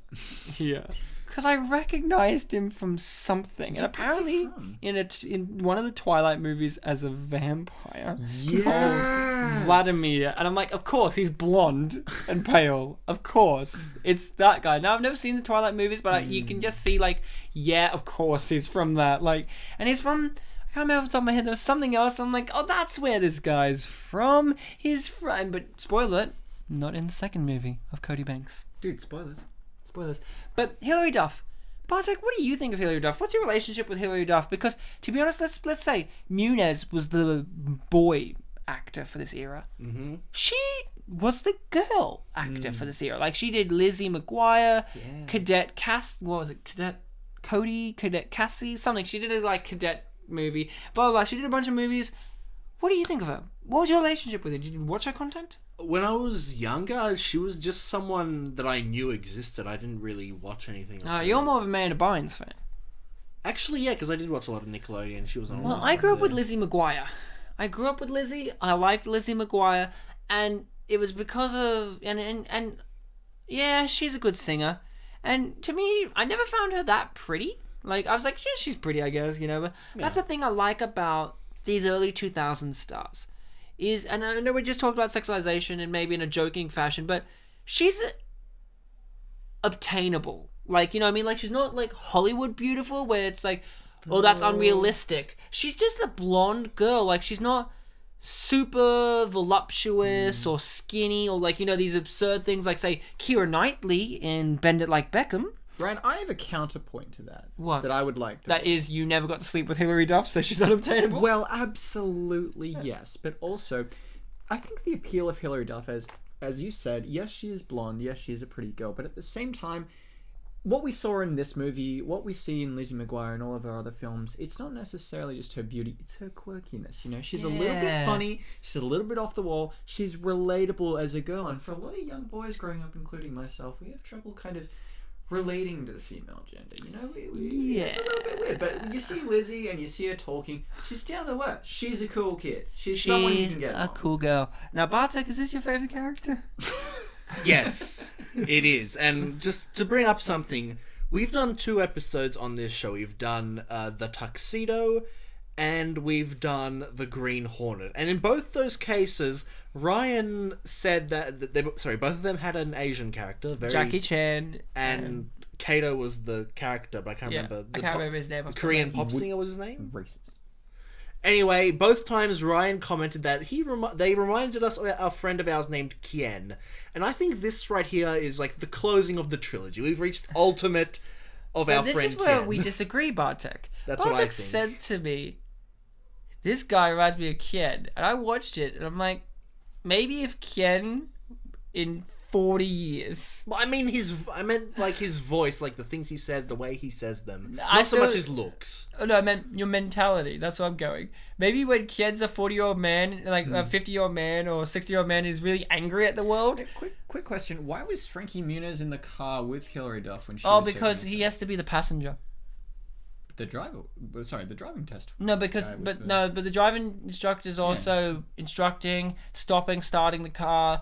here. Because I recognized him from something. And apparently in one of the Twilight movies as a vampire called Vladimir. And I'm like, of course, he's blonde and pale. Of course. It's that guy. Now, I've never seen the Twilight movies, but you can just see, like, yeah, of course, he's from that. Like, and he's from... I can't remember off the top of my head. There was something else. I'm like, oh, that's where this guy's from. He's from... But, spoiler alert, not in the second movie of Cody Banks. Dude, spoilers. But Hilary Duff, Bartek, what do you think of Hilary Duff? What's your relationship with Hilary Duff? Because to be honest, let's say Muniz was the boy actor for this era. Mm-hmm. She was the girl actor for this era. Like she did Lizzie McGuire, Cadet Cassie, something. She did a like cadet movie. Blah blah blah. She did a bunch of movies. What do you think of her? What was your relationship with her? Did you watch her content? When I was younger, she was just someone that I knew existed. I didn't really watch anything. You're more of a Amanda Bynes fan. Actually, yeah, because I did watch a lot of Nickelodeon. She was on. Well, I grew up with Lizzie McGuire. I grew up with Lizzie. I liked Lizzie McGuire, and it was because of and yeah, she's a good singer. And to me, I never found her that pretty. Like I was like, yeah, she's pretty, I guess, you know. But that's the thing I like about these early 2000s stars. And I know we just talked about sexualization and maybe in a joking fashion, but she's obtainable. Like, you know what I mean? Like, she's not, like, Hollywood beautiful, where it's like, oh, that's unrealistic. She's just a blonde girl. Like, she's not super voluptuous or skinny or, like, you know, these absurd things like, say, Keira Knightley in Bend It Like Beckham. Ryan, I have a counterpoint to that. What? That I would like to... That is, you never got to sleep with Hilary Duff, so she's not obtainable? Well, absolutely yes. But also, I think the appeal of Hilary Duff, as you said, yes, she is blonde, yes, she is a pretty girl, but at the same time, what we saw in this movie, what we see in Lizzie McGuire and all of her other films, it's not necessarily just her beauty, it's her quirkiness, you know? She's a little bit funny, she's a little bit off the wall, she's relatable as a girl, and for a lot of young boys growing up, including myself, we have trouble kind of relating to the female gender, you know? It's a little bit weird, but you see Lizzie and you see her talking, she's down to earth. She's a cool kid. She's someone you can get along. A cool girl. Now, Bartek, is this your favorite character? Yes, it is. And just to bring up something, we've done 2 episodes on this show. We've done The Tuxedo and we've done The Green Hornet. And in both those cases, Ryan said that both of them had an Asian character. Jackie Chan. And Kato was the character, but I can't remember. I can't remember his name. The Korean pop singer was his name? Racist. Anyway, both times Ryan commented that they reminded us of a friend of ours named Kien. And I think this right here is like the closing of the trilogy. We've reached ultimate of our friend Kien. This is where we disagree, Bartek. That's what I think. Said to me, this guy reminds me of Kien. And I watched it, and I'm like, maybe if Kien in 40 years. Well, I meant like his voice, like the things he says, the way he says them. Not so much his looks. Oh, no, I meant your mentality. That's where I'm going. Maybe when Kien's a 40-year-old man, like a 50-year-old man or 60-year-old man is really angry at the world. Quick question. Why was Frankie Muniz in the car with Hilary Duff when she was because he has to be the passenger. The driving test. No, but the driving instructor is also instructing, stopping, starting the car.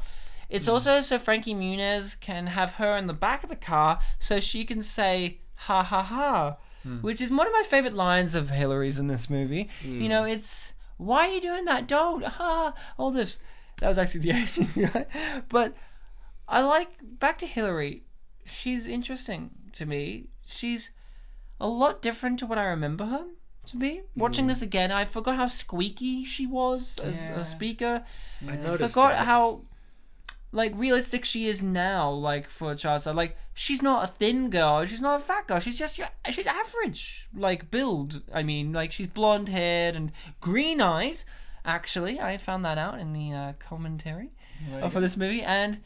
It's also so Frankie Muniz can have her in the back of the car so she can say ha ha ha, which is one of my favorite lines of Hilary's in this movie. You know, it's why are you doing that? Don't, all this. That was actually the Asian guy. But I like, back to Hilary, she's interesting to me. She's a lot different to what I remember her to be. Watching this again, I forgot how squeaky she was as a speaker. I noticed Forgot that. how like realistic she is now, like for a child star. Like she's not a thin girl, she's not a fat girl, she's average, like build. I mean, like she's blonde haired and green eyed. Actually, I found that out in the commentary for this movie, and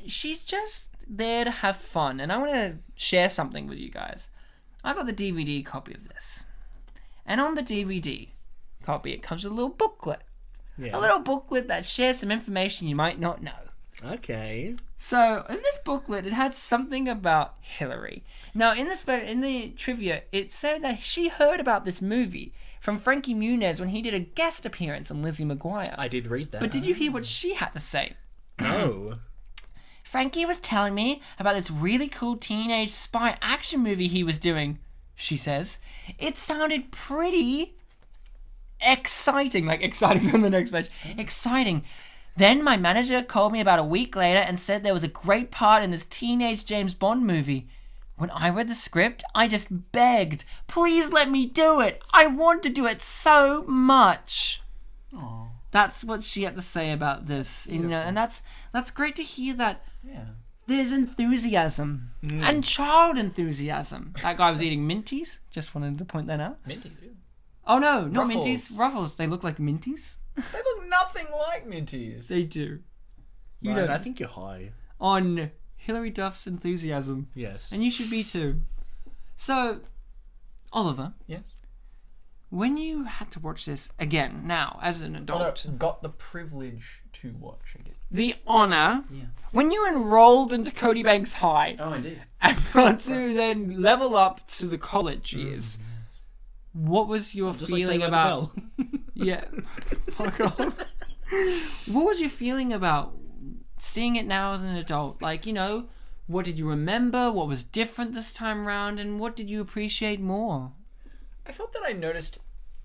she's just there to have fun. And I want to share something with you guys. I got the DVD copy of this, and on the DVD copy, it comes with a little booklet. Yeah. A little booklet that shares some information you might not know. Okay. So, in this booklet, it had something about Hilary. Now, in the trivia, it said that she heard about this movie from Frankie Muniz when he did a guest appearance on Lizzie McGuire. I did read that. But did you hear what she had to say? No. Frankie was telling me about this really cool teenage spy action movie he was doing, she says. It sounded pretty exciting. Like, exciting on the next page. Exciting. Then my manager called me about a week later and said there was a great part in this teenage James Bond movie. When I read the script, I just begged, please let me do it. I want to do it so much. Aww. That's what she had to say about this. You know, and that's great to hear that there's enthusiasm and child enthusiasm. That guy was eating Minties. Just wanted to point that out. Minty, dude. Oh no, not Ruffles. Minties. Ruffles. They look like Minties. They look nothing like Minties. They do. You Ryan, know, I think you're high. on Hilary Duff's enthusiasm. Yes. And you should be too. So, Oliver, Yes. when you had to watch this again, now, as an adult, Got the privilege to watch again. the honour, Yeah. when you enrolled into Cody Banks High, Oh, indeed. and got to then level up to the college years, what was your Just like feeling Saved by the about... Bell. Yeah. Fuck off. What was your feeling about seeing it now as an adult? Like, you know, what did you remember? What was different this time around? And what did you appreciate more? I felt that I noticed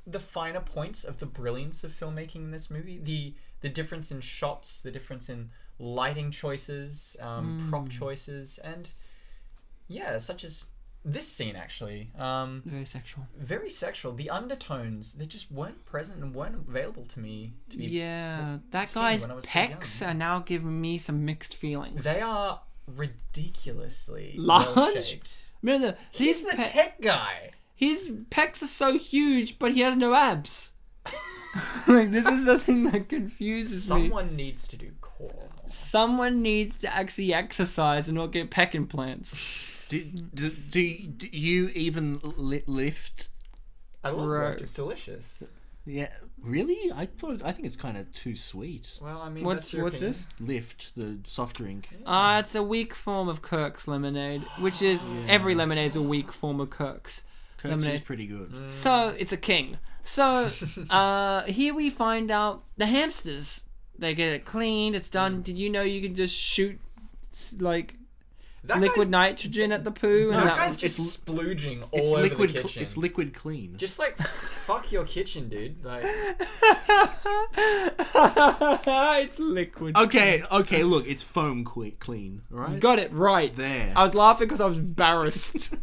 the finer points of the brilliance of filmmaking in this movie. The difference in shots, the difference in lighting choices, prop choices, and yeah, such as this scene actually. Very sexual. Very sexual. The undertones, they just weren't present and weren't available to me to be. Yeah, that seen guy's when I was so pecs young. are now giving me some mixed feelings. They are ridiculously Large? well-shaped. Remember, He's the tech guy. his pecs are so huge, but he has no abs. Like, this is the thing that confuses me. Someone needs to do core more. Someone needs to actually exercise and not get pec implants. Do you even lift? I love Gross. lift. It's delicious. Yeah, really? I think it's kind of too sweet. Well, I mean, What's that's your opinion. this? Lift, the soft drink. It's a weak form of Kirk's lemonade, which is every lemonade's a weak form of Kirk's. Kirk's Lemonade. is pretty good. So it's a king. So here we find out the hamsters. They get it cleaned. It's done. Did you know you can just shoot like That liquid guy's, nitrogene at the poo? that And guy's that, just splooging all It's over liquid. the kitchen. It's liquid clean. Just like fuck your kitchen, dude. Like it's liquid. Okay. Look, it's foam clean. Right. Got it right. There. I was laughing because I was embarrassed.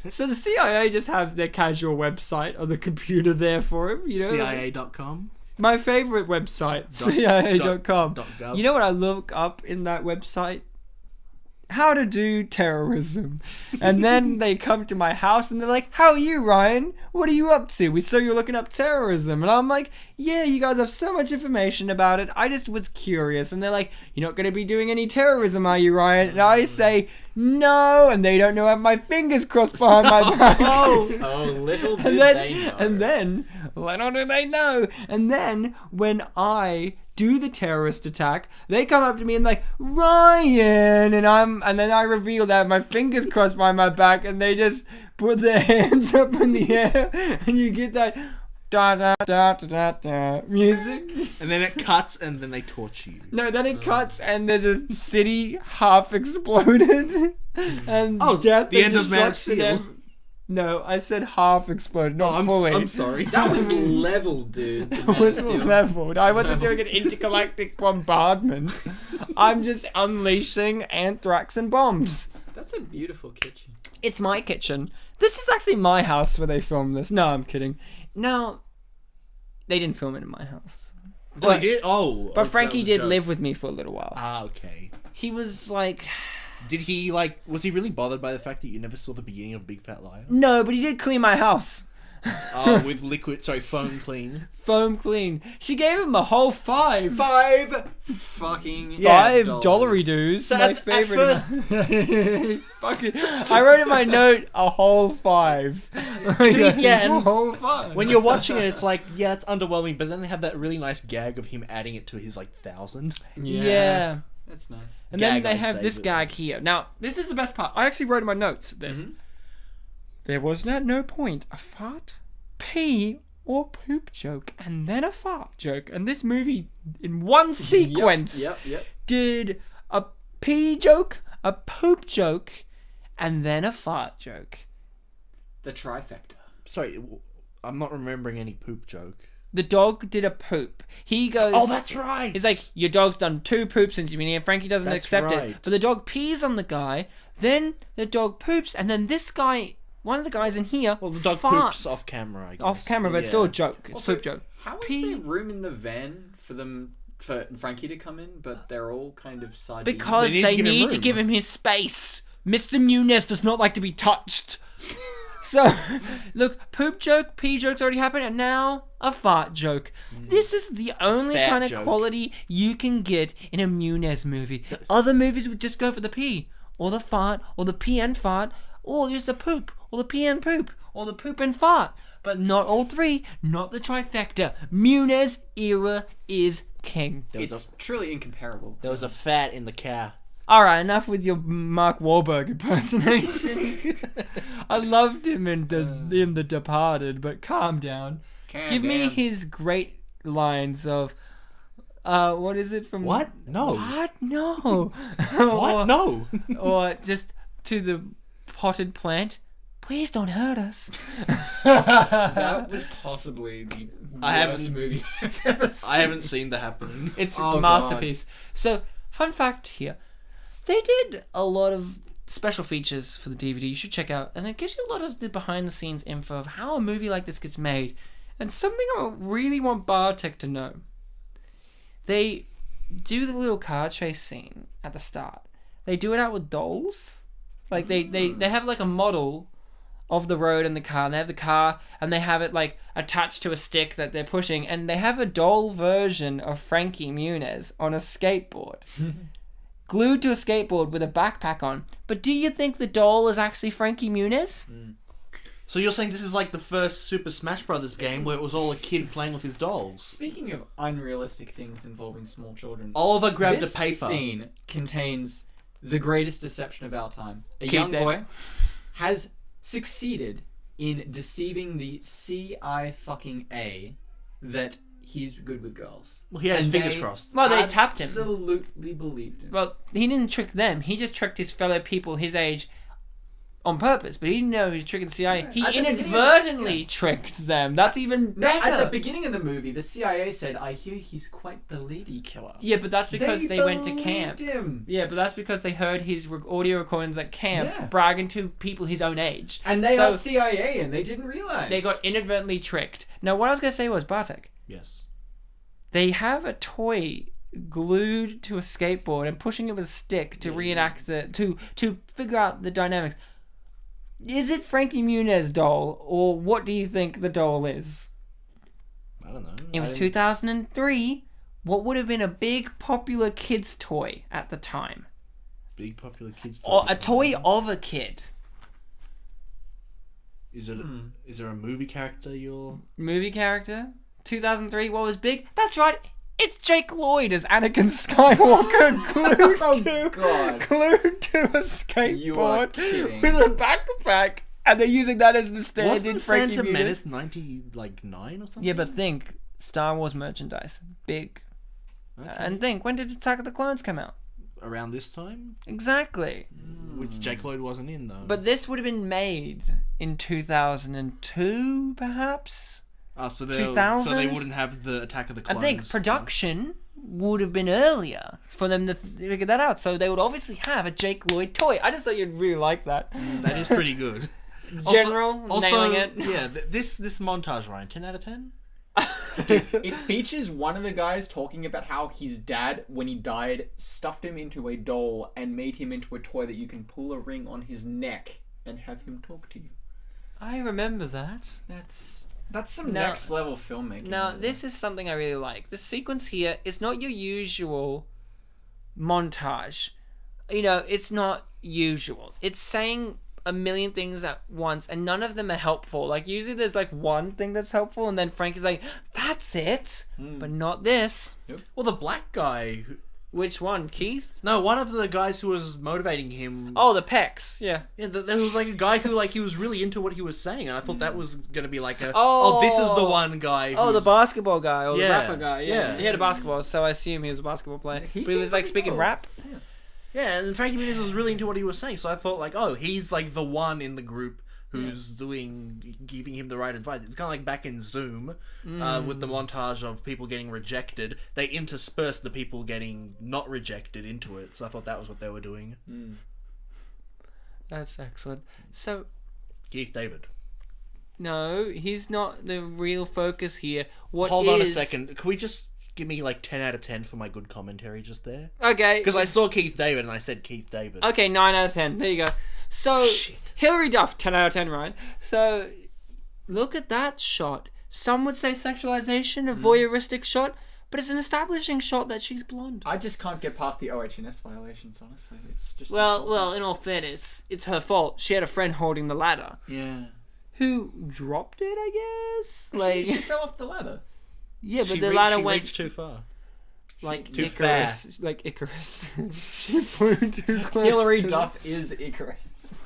So the CIA just have their casual website on the computer there for him. You know, CIA.com. my favorite website, CIA.com. .gov. You know what I look up in that website? How to do terrorism. And then they come to my house and they're like, how are you, Ryan? What are you up to? We saw you looking up terrorism. And I'm like, yeah, you guys have so much information about it. I just was curious. And they're like, you're not going to be doing any terrorism, are you, Ryan? And I say, no. And they don't know I have my fingers crossed behind my back. oh, little did they know. And then, little do they know. And then, when I do the terrorist attack, they come up to me and like, Ryan, and then I reveal that my fingers crossed behind my back, and they just put their hands up in the air, and you get that da da da da da da music. And then it cuts, and then they torture you. No, then it cuts, and there's a city half exploded, and death the and end of Man of destruction Steel. No, I said half exploded, not I'm fully. I'm sorry. That was leveled, dude. It was leveled. I wasn't doing an intergalactic bombardment. I'm just unleashing anthrax and bombs. That's a beautiful kitchen. It's my kitchen. This is actually my house where they filmed this. No, I'm kidding. No, they didn't film it in my house. Oh, you did? Oh. But so Frankie that was a did joke. live with me for a little while. Ah, okay. He was like... Did he, was he really bothered by the fact that you never saw the beginning of Big Fat Liar? No, but he did clean my house. With foam clean. Foam clean. She gave him a whole $5. Fucking $5 dues. So my at favorite. first- Fuck it. I wrote in my note a whole $5. Yeah, a and whole $5. When you're watching it, it's like, yeah, it's underwhelming, but then they have that really nice gag of him adding it to his, 1,000. Yeah. That's nice. And then Gag, they I have say, this but- gag here. Now, this is the best part. I actually wrote in my notes this. Mhm. There was at no point a fart, pee, or poop joke, and then a fart joke. And this movie, in one sequence, Yep. did a pee joke, a poop joke, and then a fart joke. The trifecta. Sorry, I'm not remembering any poop joke. The dog did a poop. He goes... Oh, that's right! He's like, your dog's done 2 poops since you've been here. Frankie doesn't That's accept it. right. But the dog pees on the guy. Then the dog poops. And then this guy, one of the guys in here, Well, the dog farts. poops off camera, I guess. Off camera, but it's still a joke. It's a poop joke. How is Pee- there room in the van for Frankie to come in, but they're all kind of side Because They they need to give him need to room. give him his space. Mr. Muniz does not like to be touched. So, look, poop joke, pee joke's already happened, and now a fart joke. This is the only Fat kind of joke. quality you can get in a Muniz movie. Other movies would just go for the pee, or the fart, or the pee and fart, or just the poop, or the pee and poop, or the poop and fart. But not all 3, not the trifecta. Muniz era is king. It's truly incomparable. There was a fat in the car. Alright, enough with your Mark Wahlberg impersonation. I loved him in The Departed, but calm down. Give me his great lines of, what is it from... What? No. What? No. What? No. Or just to the potted plant, please don't hurt us. That was possibly the I worst haven't- movie I've ever seen. I haven't seen The Happening. It's Oh, a masterpiece. So, fun fact here. They did a lot of special features for the DVD you should check out, and it gives you a lot of the behind-the-scenes info of how a movie like this gets made. And something I really want Bartek to know. They do the little car chase scene at the start. They do it out with dolls. Like, they have, like, a model of the road and the car, and they have the car, and they have it, like, attached to a stick that they're pushing, and they have a doll version of Frankie Muniz on a skateboard. Glued to a skateboard with a backpack on. But do you think the doll is actually Frankie Muniz? So you're saying this is like the first Super Smash Brothers game where it was all a kid playing with his dolls? Speaking of unrealistic things involving small children, Oliver grabbed this a paper. scene contains the greatest deception of our time. A Keep young that. boy has succeeded in deceiving the CIA that he's good with girls. Well, he had his And fingers they crossed. Well, they tapped him. Absolutely believed him. Well, he didn't trick them. He just tricked his fellow people his age on purpose. But he didn't know he was tricking the CIA. He At the beginning of inadvertently yeah. tricked them. That's even No, better. at the beginning of the movie, the CIA said, "I hear he's quite the lady killer." Yeah, but that's because they went to camp. believed him. Yeah, but that's because they heard his audio recordings at camp Yeah. bragging to people his own age. And they So are CIA, and they didn't realize. they got inadvertently tricked. Now, what I was going to say was, Bartek, Yes. they have a toy glued to a skateboard and pushing it with a stick to reenact to figure out the dynamics. Is it Frankie Muniz doll, or what do you think the doll is? I don't know. It was 2003. What would have been a big popular kids toy at the time? Big popular kids. Or a toy of a kid. Is there a movie character you're... Movie character? 2003, what was big? That's right, it's Jake Lloyd as Anakin Skywalker glued to a You are skateboard kidding. with a backpack, and they're using that as the stand-in Wasn't Frankie Phantom Muniz. Menace 99 or something? Yeah, but think, Star Wars merchandise, big. And think, when did Attack of the Clones come out? around this time, Exactly. which Jake Lloyd wasn't in though. But this would have been made in 2002, perhaps. so 2000? they wouldn't have the Attack of the I Clones. think production would have been earlier for them to figure that out. So they would obviously have a Jake Lloyd toy. I just thought you'd really like that. That is pretty good. General, nailing it. Yeah, this montage, Ryan, 10 out of 10. It features one of the guys talking about how his dad, when he died, stuffed him into a doll and made him into a toy that you can pull a ring on his neck and have him talk to you. I remember that. That's some Now- next level filmmaking. Now, really. this is something I really like. The sequence here is not your usual montage. You know, it's not usual. It's saying a million things at once, and none of them are helpful. Like, usually there's, like, one thing that's helpful, and then Frank is like, that's it! But not this. Well, the black guy... Which one? Keith? No, one of the guys who was motivating him... Oh, the pecs. Yeah. Yeah, there was like a guy who like he was really into what he was saying, and I thought that was gonna be like a Oh. this is the one guy. Oh, the who's- basketball guy, or the Yeah, rapper guy. Yeah. yeah. He had a basketball, so I assume he was a basketball player. He But he was, seemed like, pretty speaking cool. rap. Yeah, and Frankie Muniz was really into what he was saying, so I thought like, oh, he's like the one in the group who's giving him the right advice. It's kind of like back in Zoom with the montage of people getting rejected. They interspersed the people getting not rejected into it, so I thought that was what they were doing. That's excellent. So, Keith David. no, he's not the real focus here. Hold on a second. Can we just give me like 10 out of 10 for my good commentary just there? Okay. Because I saw Keith David and I said Keith David. Okay, 9 out of 10. There you go. So, Shit. Hilary Duff, 10 out of 10, Ryan. So, look at that shot. Some would say sexualization, a voyeuristic shot, but it's an establishing shot that she's blonde. I just can't get past the OH&S violations, honestly. It's just Well, in all fairness, it's her fault. She had a friend holding the ladder yeah. who dropped it, I guess. She fell off the ladder. Yeah, but She the re- ladder she went reached too far. like too Icarus. Like Icarus. She flew too close. Hilary to Duff it. is Icarus.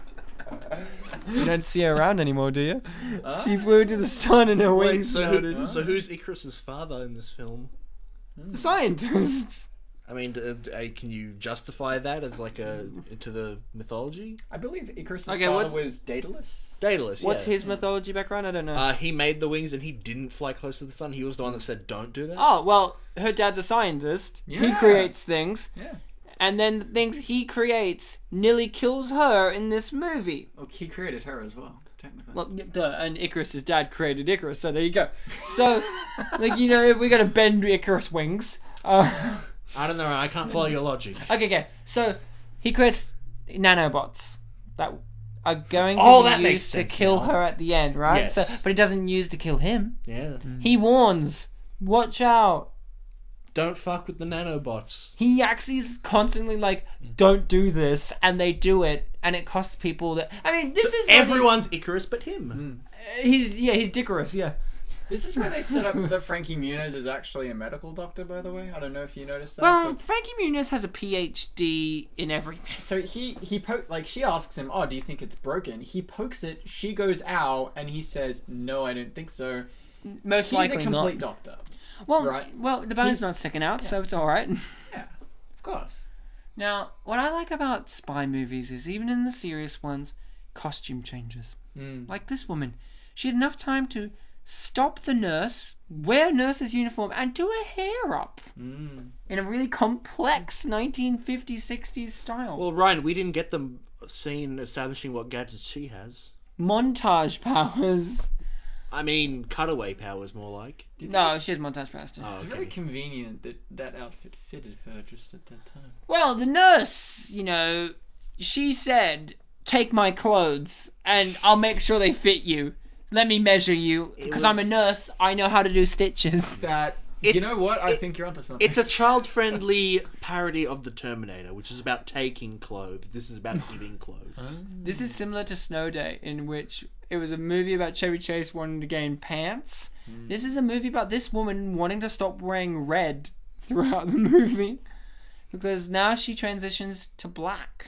You don't see her around anymore, do you? She flew to the sun and her Wait, wings so, started. so who's Icarus's father in this film? Scientist. I mean, can you justify that as like into the mythology? I believe Icarus's Okay, father what's- was Daedalus. Daedalus, What's yeah. his mythology background? I don't know. He made the wings and he didn't fly close to the sun. He was the one that said, don't do that. Oh, well, her dad's a scientist. He Yeah. creates things. Yeah. And then the things he creates nearly kills her in this movie. Well, he created her as well, technically. Well, duh, and Icarus's dad created Icarus, so there you go. So, like, you know, if we gotta bend Icarus wings. I don't know, I can't follow your logic. Okay. So, he creates nanobots that are going Oh, to that be makes used to sense kill now. her at the end, right? Yes. So, but he doesn't use to kill him. Yeah. He warns, watch out. Don't fuck with the nanobots. He actually is constantly like, don't do this, and they do it, and it costs people that. I mean, this is when Everyone's Icarus but him. he's Dickarus, yeah. This is where they set up that Frankie Muniz is actually a medical doctor, by the way. I don't know if you noticed that. Well, but- Frankie Muniz has a PhD in everything. So he like she asks him, "Oh, do you think it's broken?" He pokes it. She goes, "Ow," and he says, "No, I don't think so." Most He's a likely complete not. doctor. Well, right. well, the bone's He's- not sticking out, so it's all right. Yeah, of course. Now, what I like about spy movies is even in the serious ones, costume changes. Like this woman, she had enough time to stop the nurse, wear a nurse's uniform, and do her hair up in a really complex 1950s, 60s style. Well, Ryan, we didn't get the scene establishing what gadgets she has. Montage powers. I mean, cutaway powers more like. No, she has montage powers too. Oh, It's okay. very convenient that that outfit fitted her just at that time. Well, the nurse, you know, she said, take my clothes and I'll make sure they fit you. Let me measure you. Because I'm a nurse, I know how to do stitches. That you know what? I think you're onto something. It's a child-friendly parody of The Terminator, which is about taking clothes. This is about giving clothes. This is similar to Snow Day, in which it was a movie about Chevy Chase wanting to gain pants. This is a movie about this woman wanting to stop wearing red throughout the movie. Because now she transitions to black.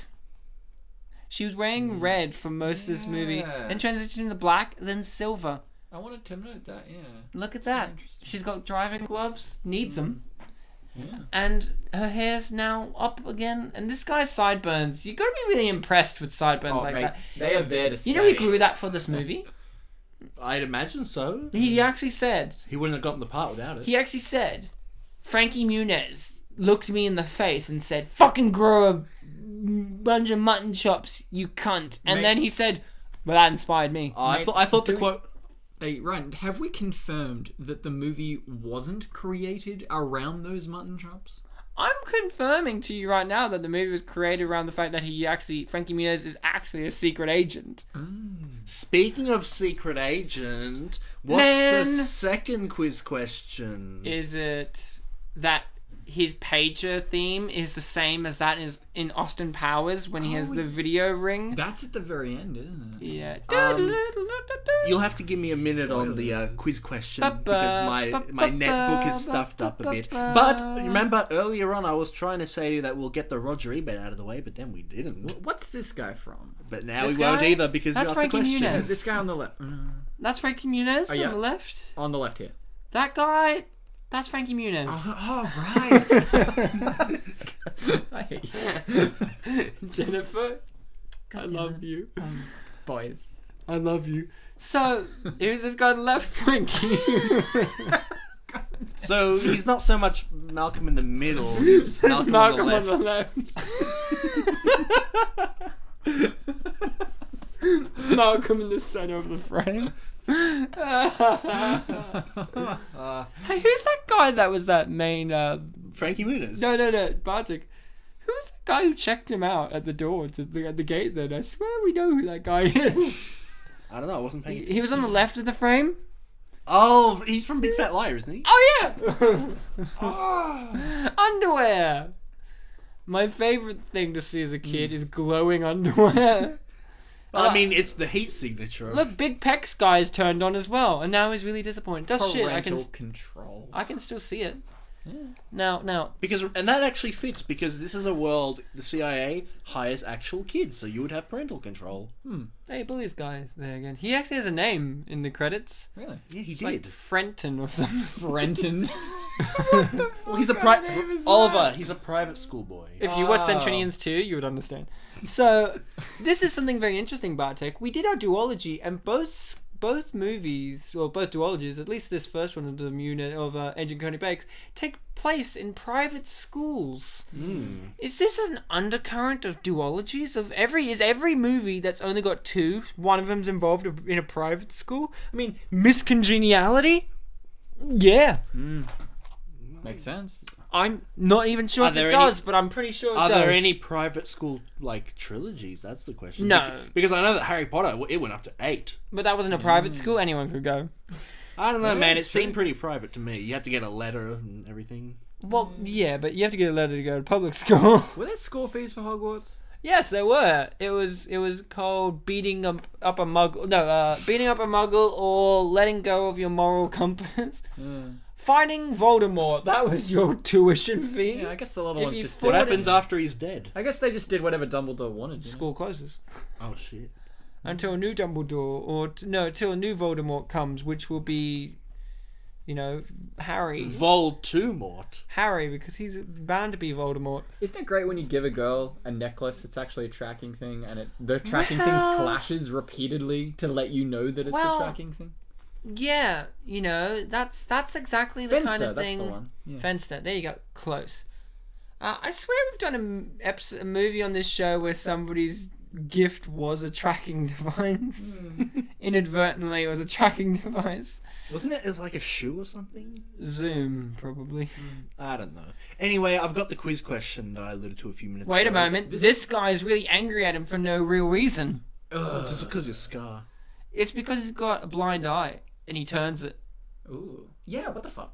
She was wearing red for most of this movie, Yeah. then transitioned to black, then silver. I wanted to note that. Yeah. Look at that. Interesting. She's got driving gloves. Needs them. and her hair's now up again. And this guy's sideburns, you got to be really impressed with sideburns like mate, that. they are there to stay. You know he grew that for this movie? I'd imagine so. He actually said, He wouldn't have gotten the part without it. he actually said, Frankie Muniz looked me in the face and said, fucking grow a bunch of mutton chops, you cunt. And Mate. then he said, well, that inspired me. I thought the quote... Hey, Ryan, have we confirmed that the movie wasn't created around those mutton chops? I'm confirming to you right now that the movie was created around the fact that Frankie Muniz is actually a secret agent. Speaking of secret agent, what's Man. the second quiz question? Is it that his pager theme is the same as that in Austin Powers when he has the video ring? That's at the very end, isn't it? Yeah. You'll have to give me a minute on the quiz question because my netbook is stuffed up a bit. But remember, earlier on I was trying to say that we'll get the Roger Ebert out of the way, but then we didn't. What's this guy from? But now This we won't guy? either because That's you asked the Frankie question. Muniz. This guy on the left. That's Frankie Muniz yeah. on the left. On the left here. That guy, that's Frankie Muniz. Oh, right. I hate you. Jennifer, I love you. Boys. I love you. So, here's this guy on the left, Frankie. So he's not so much Malcolm in the middle, he's Malcolm, Malcolm on the left. Malcolm in the center of the frame. Hey, who's that guy that was that main... Frankie Muniz. No, Bartek. Who's the guy who checked him out at the door, at the gate then? I swear we know who that guy is. I don't know, I wasn't paying He was on the left of the frame. Oh, he's from Big Fat Liar, isn't he? Oh, yeah! Underwear! My favourite thing to see as a kid is glowing underwear. I mean, it's the heat signature. Look, Big Pecs guy's turned on as well, and now he's really disappointed. Does shit, Parental control. I can still see it. Now, And that actually fits because this is a world the CIA hires actual kids, so you would have parental control. hey, Bully's guy there again. He actually has a name in the credits. Really? Yeah, he It's did. like Frenton or something. Brenton. Well, he's a name is Oliver. He's a private school boy. If you watch Centurions 2, you would understand. So, this is something very interesting, Bartek. We did our duology, and both movies, well, both duologies, at least this first one of the Agent Cody Banks, take place in private schools. Is this an undercurrent of duologies? Is every movie that's only got two, one of them's involved in a private school? I mean, miscongeniality? Yeah. Makes sense. I'm not even sure Are if there it any- does, but I'm pretty sure it Are does. there any private school trilogies? That's the question. No. Because I know that Harry Potter it went up to 8. But that wasn't a private school. Anyone could go. I don't know, Yeah, man. It it's true. seemed pretty private to me. You had to get a letter and everything. Well, yeah, but you have to get a letter to go to public school. Were there school fees for Hogwarts? Yes, there were. It was called beating up a muggle. No, beating up a muggle or letting go of your moral compass. Fighting Voldemort. That was your tuition fee. Yeah, I guess the little If ones you just fought What did. Ordered- happens after he's dead? I guess they just did whatever Dumbledore wanted. You know? School closes Oh shit. until a new Dumbledore until a new Voldemort comes, which will be, Harry. Voldemort. Harry, because he's bound to be Voldemort. Isn't it great when you give a girl a necklace? It's actually a tracking thing, and the tracking thing Well- flashes repeatedly to let you know that it's Well, a tracking thing. Yeah, that's exactly the Fenster, kind of that's thing. the one. Yeah. Fenster, there you go, close. I swear we've done a movie on this show where somebody's gift was a tracking device. Inadvertently, it was a tracking device. Wasn't it like a shoe or something? Zoom, probably. I don't know. Anyway, I've got the quiz question that I alluded to a few minutes Wait a ago. moment, this guy's really angry at him for no real reason. Just because of his scar. It's because he's got a blind eye and he turns it. Ooh. Yeah, what the fuck?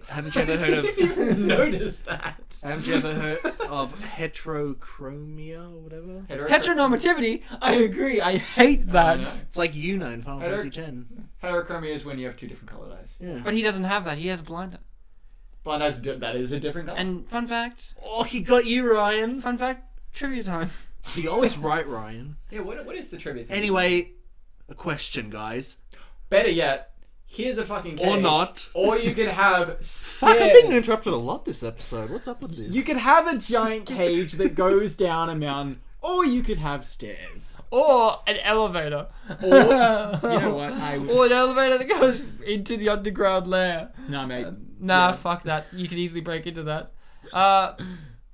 Haven't you ever heard of? you notice that? Haven't you ever heard of heterochromia or whatever? Heteronormativity, I agree, I hate that. know. It's like in Final Fantasy X. Heterochromia is when you have two different color eyes. Yeah. But he doesn't have that, he has a blind eye. Blind eyes, that is a different color. And fun fact, Oh, he got you, Ryan. trivia time. You always right, Ryan. Yeah, what is the trivia thing? Anyway, a question, guys. Better yet, here's a fucking cage. Or not. Or you could have Fuck, I'm being stairs. interrupted a lot this episode. What's up with this? You could have a giant cage that goes down a mountain, or you could have stairs. Or an elevator. Or, you know what? Or an elevator that goes into the underground lair. No, mate. Nah, Yeah. fuck that. You could easily break into that.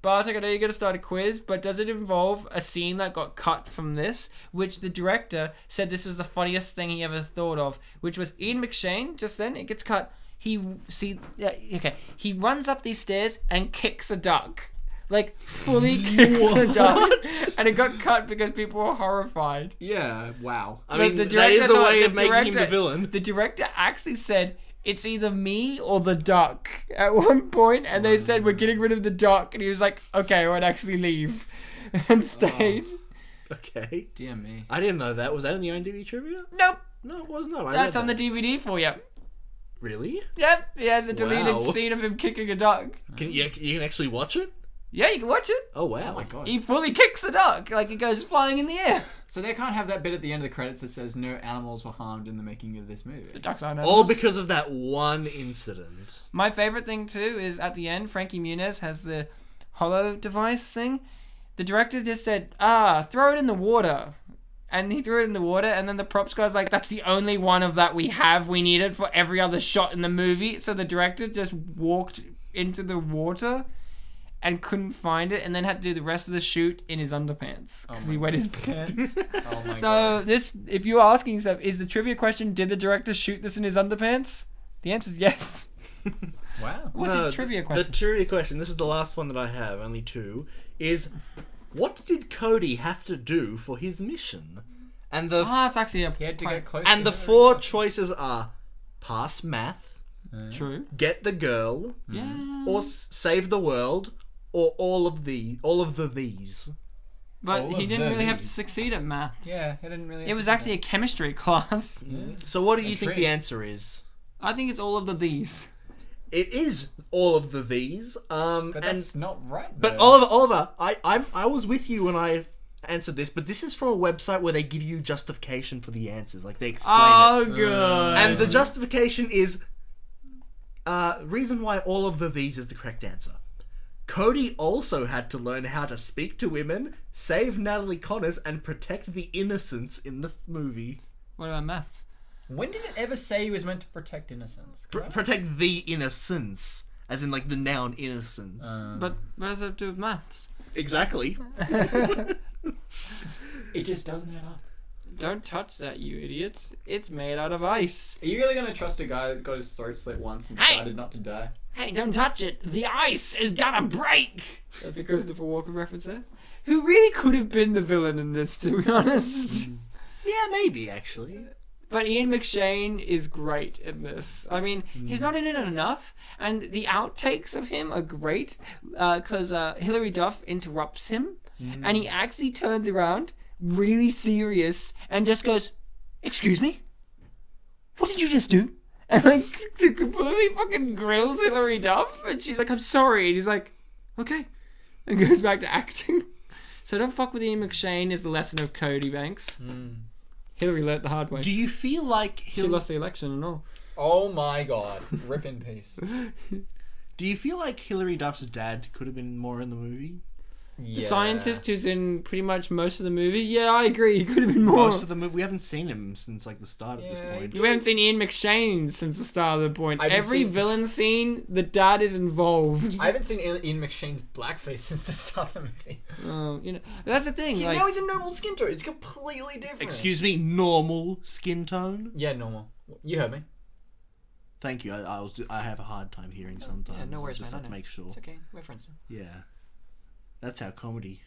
Bartek, I know you're going to start a quiz, but does it involve a scene that got cut from this, which the director said this was the funniest thing he ever thought of, which was Ian McShane, just then, it gets cut. He runs up these stairs and kicks a duck. Like, fully kicks a duck. And it got cut because people were horrified. Yeah, wow. I But mean, the that is director- a way the of making him the director- villain. The director actually said, it's either me or the duck at one point, and they said, we're getting rid of the duck, and he was like, okay, I won't actually leave, and stayed. Okay. Dear me. I didn't know that. Was that in the IMDb trivia? Nope, No, it was not. that's on the DVD for you. Really? Yep, he has a deleted Wow. scene of him kicking a duck. You can actually watch it? Yeah, you can watch it. Oh, wow. Oh my god. He fully kicks the duck, like it goes flying in the air. So they can't have that bit at the end of the credits that says no animals were harmed in the making of this movie. The ducks aren't All animals. because of that one incident. My favorite thing too is at the end, Frankie Muniz has the hollow device thing. The director just said, throw it in the water. And he threw it in the water, and then the props guy's like, that's the only one of that we have. We need it for every other shot in the movie. So the director just walked into the water and couldn't find it, and then had to do the rest of the shoot in his underpants because he wet his pants. Oh my So god. this, if you're asking yourself, is the trivia question, did the director shoot this in his underpants? The answer is yes. Wow. What's No, your trivia The question? trivia question, this is the last one that I have, only two, is what did Cody have to do for his mission? And the It's actually a He had to point. get close and to the her. four choices are pass math, True. get the girl, Yeah. or save the world, or all of the these. But all he of didn't really have to these. succeed at maths. Yeah, he didn't really. It was actually a chemistry class. So what do you And think trade. the answer is? I think it's all of the these. It is all of the these. But And that's not right. but though. Oliver, I was with you when I answered this, but this is from a website where they give you justification for the answers, like they explain it. Oh, good. And the justification is reason why all of the these is the correct answer. Cody also had to learn how to speak to women, save Natalie Connors, and protect the innocents in the movie. What about maths? When did it ever say he was meant to protect innocence? Protect the innocence, as in like the noun innocence. But what does that have to do with maths? Exactly. It just doesn't add up. Don't touch that, you idiot. It's made out of ice. Are you really gonna trust a guy that got his throat slit once and Hey! decided not to die? Hey, don't touch it. The ice is gonna break. That's a Christopher Walken reference there. Who really could have been the villain in this, to be honest. Yeah, maybe actually. But Ian McShane is great in this. I mean, he's not in it enough, and the outtakes of him are great because Hilary Duff interrupts him, and he actually turns around, really serious, and just goes, "Excuse me? What did you just do?" And like completely fucking grills Hilary Duff, and she's like, "I'm sorry," and he's like, "Okay," and goes back to acting. So don't fuck with Ian McShane is the lesson of Cody Banks. Hillary learnt the hard way. Do you feel like She lost the election and all. Oh my god. Rip in peace. Do you feel like Hilary Duff's dad could have been more in the movie? The scientist who's in pretty much most of the movie. Yeah, I agree. He could have been more. Most of the movie, we haven't seen him since like the start at this Yeah, point. You haven't seen Ian McShane since the start of the point. I haven't Every seen- villain scene, the dad is involved. I haven't seen Ian McShane's blackface since the start of the movie. You know, that's the thing. Like, Now he's a normal skin tone. It's completely different. Excuse me, normal skin tone. Yeah, normal. You heard me. Thank you. I have a hard time hearing sometimes. Yeah, no worries, Just man. have to make sure. It's okay. We're friends. Yeah, that's how comedy.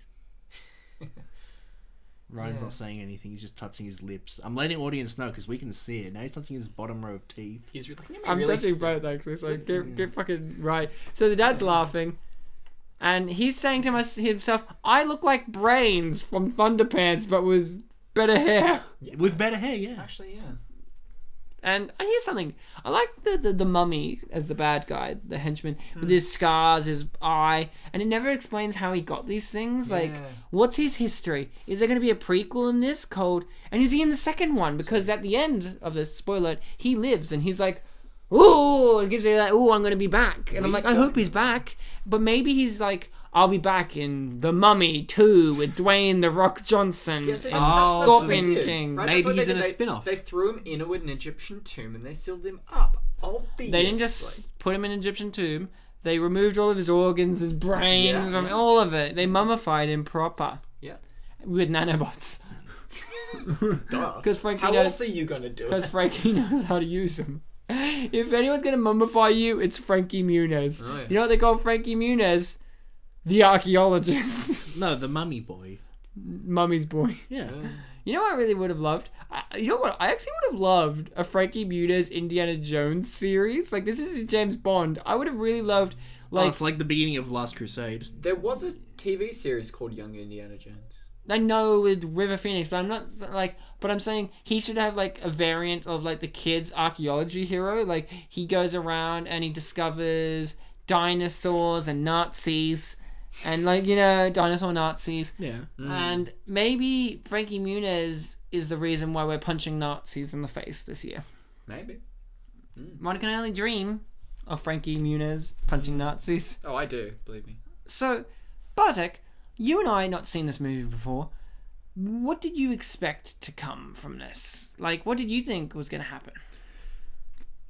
Ryan's Yeah. not saying anything. He's just touching his lips. I'm letting audience know because we can see it. Now he's touching his bottom row of teeth. He's really, I'm touching both actually, so get fucking right. So the dad's laughing, and he's saying to himself, "I look like Brains from Thunderpants, but with better hair." With better hair, yeah. Actually, yeah. And here's something. I like the mummy as the bad guy, the henchman, with his scars, his eye, and it never explains how he got these things. Like, what's his history? Is there going to be a prequel in this called... And is he in the second one? Because at the end of the spoiler, he lives, and he's like, ooh, it gives you that, ooh, I'm going to be back. And I'm like, I hope he's back. But maybe he's like... I'll be back in The Mummy 2 with Dwayne The Rock Johnson and Scorpion King. Right? Maybe he's in a spin-off. They threw him into an Egyptian tomb and they sealed him up. Obviously. They didn't just put him in an Egyptian tomb. They removed all of his organs, his brain, all of it. They mummified him proper. Yeah. With nanobots. Because Frankie How knows, else are you going to do it? Because Frankie knows how to use them. If anyone's going to mummify you, it's Frankie Muniz. Oh, yeah. You know what they call Frankie Muniz? The archaeologist. No, the mummy boy. Mummy's boy. Yeah. You know what I really would have loved? You know what? I actually would have loved a Frankie Muniz Indiana Jones series. Like, this is James Bond. I would have really loved... Like, it's like the beginning of Last Crusade. There was a TV series called Young Indiana Jones. I know with River Phoenix, but I'm not like... But I'm saying he should have, like, a variant of, like, the kid's archaeology hero. Like, he goes around and he discovers dinosaurs and Nazis... And, like, you know, dinosaur Nazis. Yeah. And maybe Frankie Muniz is the reason why we're punching Nazis in the face this year. Maybe. One can only dream of Frankie Muniz punching Nazis. Oh, I do. Believe me. So, Bartek, you and I not seen this movie before. What did you expect to come from this? Like, what did you think was going to happen?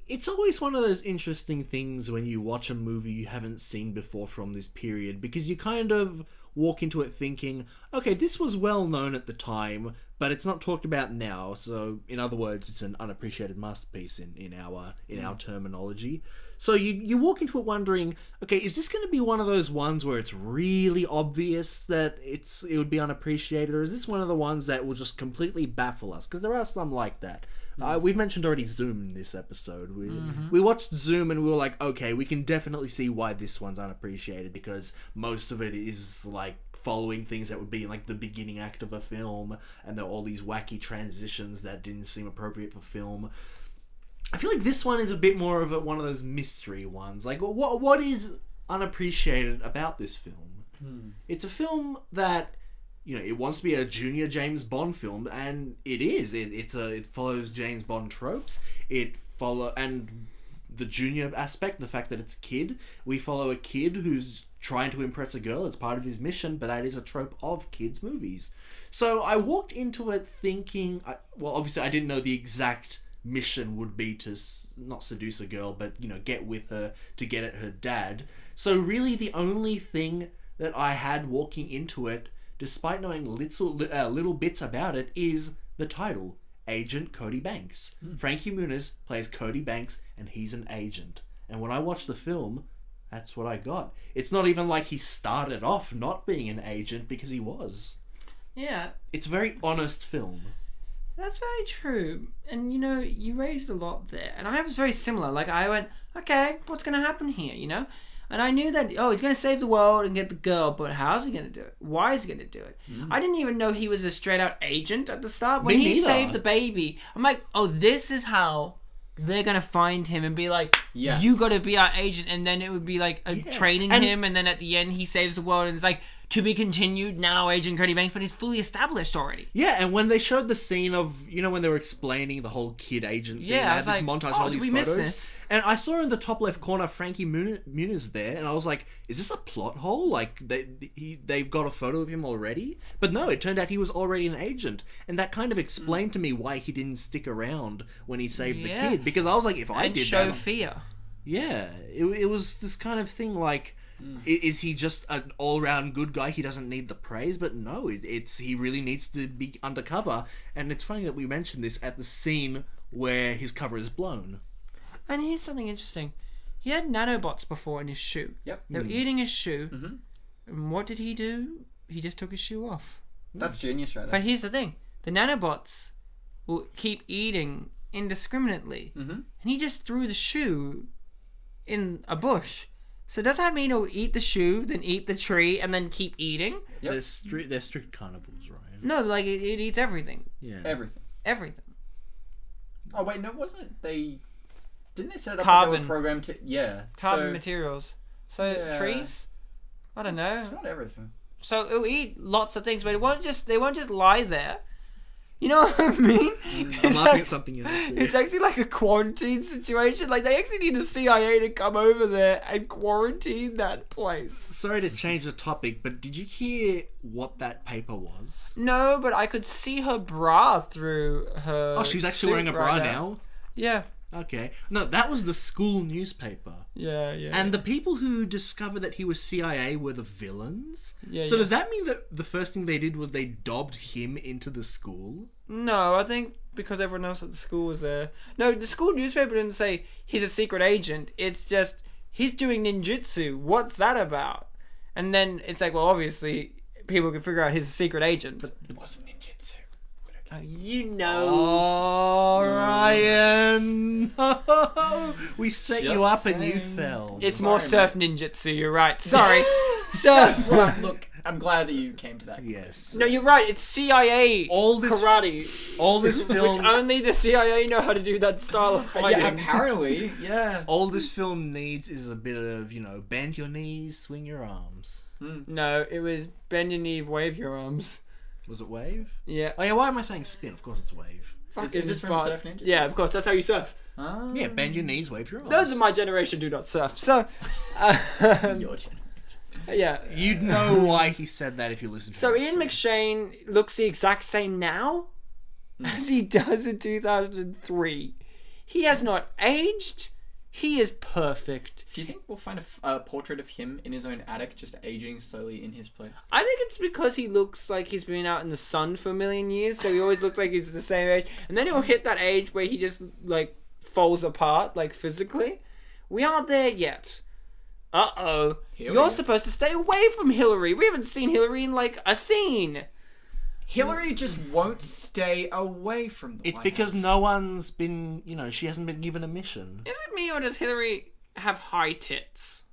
It's always one of those interesting things when you watch a movie you haven't seen before from this period, because you kind of walk into it thinking, okay, this was well known at the time, but it's not talked about now. So, in other words, it's an unappreciated masterpiece in our terminology. So you walk into it wondering, okay, is this going to be one of those ones where it's really obvious that it would be unappreciated, or is this one of the ones that will just completely baffle us? Because there are some like that. We've mentioned already Zoom in this episode. We watched Zoom and we were like, okay, we can definitely see why this one's unappreciated, because most of it is like following things that would be in like the beginning act of a film, and there are all these wacky transitions that didn't seem appropriate for film. I feel like this one is a bit more of one of those mystery ones. Like, what is unappreciated about this film? It's a film that, you know, it wants to be a junior James Bond film, and it is. It follows James Bond tropes. And the junior aspect, the fact that it's a kid. We follow a kid who's trying to impress a girl. It's part of his mission, but that is a trope of kids' movies. So I walked into it thinking, well, obviously I didn't know the exact mission would be to not seduce a girl, but, you know, get with her to get at her dad. So really the only thing that I had walking into it, despite knowing little bits about it, is the title, Agent Cody Banks. Frankie Muniz plays Cody Banks, and he's an agent. And when I watched the film, that's what I got. It's not even like he started off not being an agent, because he was. Yeah. It's a very honest film. That's very true. And, you know, you raised a lot there. And I was very similar. Like, I went, okay, what's going to happen here, you know? And I knew that, he's going to save the world and get the girl, but how's he going to do it? Why is he going to do it? I didn't even know he was a straight-out agent at the start. When he saved the baby, I'm like, this is how they're going to find him and be like, yes, you got to be our agent. And then it would be like training him, and then at the end he saves the world, and it's like, to be continued now, Agent Cody Banks, but he's fully established already. Yeah, and when they showed the scene of, you know, when they were explaining the whole kid agent thing, they had this montage of all these photos. And I saw in the top left corner Frankie Muniz there, and I was like, is this a plot hole? Like, they've got a photo of him already? But no, it turned out he was already an agent. And that kind of explained to me why he didn't stick around when he saved the kid. Because I was like, if I did that... And show fear. Yeah, it was this kind of thing like... Is he just an all-round good guy? He doesn't need the praise, but no, he really needs to be undercover. And it's funny that we mentioned this at the scene where his cover is blown. And here's something interesting. He had nanobots before in his shoe. Yep. They were eating his shoe. And what did he do? He just took his shoe off. That's genius right there. But here's the thing. The nanobots will keep eating indiscriminately. And he just threw the shoe in a bush. So does that mean he'll eat the shoe, then eat the tree, and then keep eating? Yep. They're strict carnivores, Ryan. No, like it eats everything. Yeah. Everything. Oh wait, no, wasn't it? Didn't they set it up Carbon. They were programmed to Carbon so, materials. So Yeah. trees? I don't know. It's not everything. So it'll eat lots of things, but they won't just lie there. You know what I mean? I'm laughing at something else. It's actually like a quarantine situation. Like they actually need the CIA to come over there and quarantine that place. Sorry to change the topic, but did you hear what that paper was? No, but I could see her bra through her. Oh, she's actually suit wearing a bra right now? Yeah. Okay. No, that was the school newspaper. Yeah, yeah. And the people who discovered that he was CIA were the villains? Yeah, So yeah. does that mean that the first thing they did was they dobbed him into the school? No, I think because everyone else at the school was there. No, the school newspaper didn't say he's a secret agent. It's just he's doing ninjutsu. What's that about? And then it's like, well, obviously people can figure out he's a secret agent. But It wasn't ninjutsu. you know. Oh, Ryan! We set Just you up and you saying. fell. It's Sorry, more mate. surf ninjutsu. You're right. Sorry. That's Surf. right. Look, I'm glad that you came to that. Yes. No, you're right. It's CIA All this karate, all this which film only the CIA know how to do that style of fighting. Yeah, apparently, yeah. all this film needs is a bit of, bend your knees, swing your arms. No, it was bend your knee, wave your arms. Was it wave? Yeah. Oh yeah, why am I saying spin? Of course it's wave. Is this from but- Surf Ninja? Yeah, of course. That's how you surf. Yeah, bend your knees, wave your arms. Those of my generation do not surf. So, Your generation. yeah. You'd know why he said that if you listen to So it. Ian McShane looks the exact same now as he does in 2003. He has not aged. He is perfect. Do you think we'll find a portrait of him in his own attic, just aging slowly in his place? I think it's because he looks like he's been out in the sun for a million years, so he always looks like he's the same age. And then he'll hit that age where he just, like, falls apart, like, physically. We aren't there yet. Uh-oh. Here we You're go. supposed to stay away from Hilary. We haven't seen Hilary in, like, a scene. Hilary just won't stay away from the It's White because House. no one's been, she hasn't been given a mission. Is it me or does Hilary have high tits?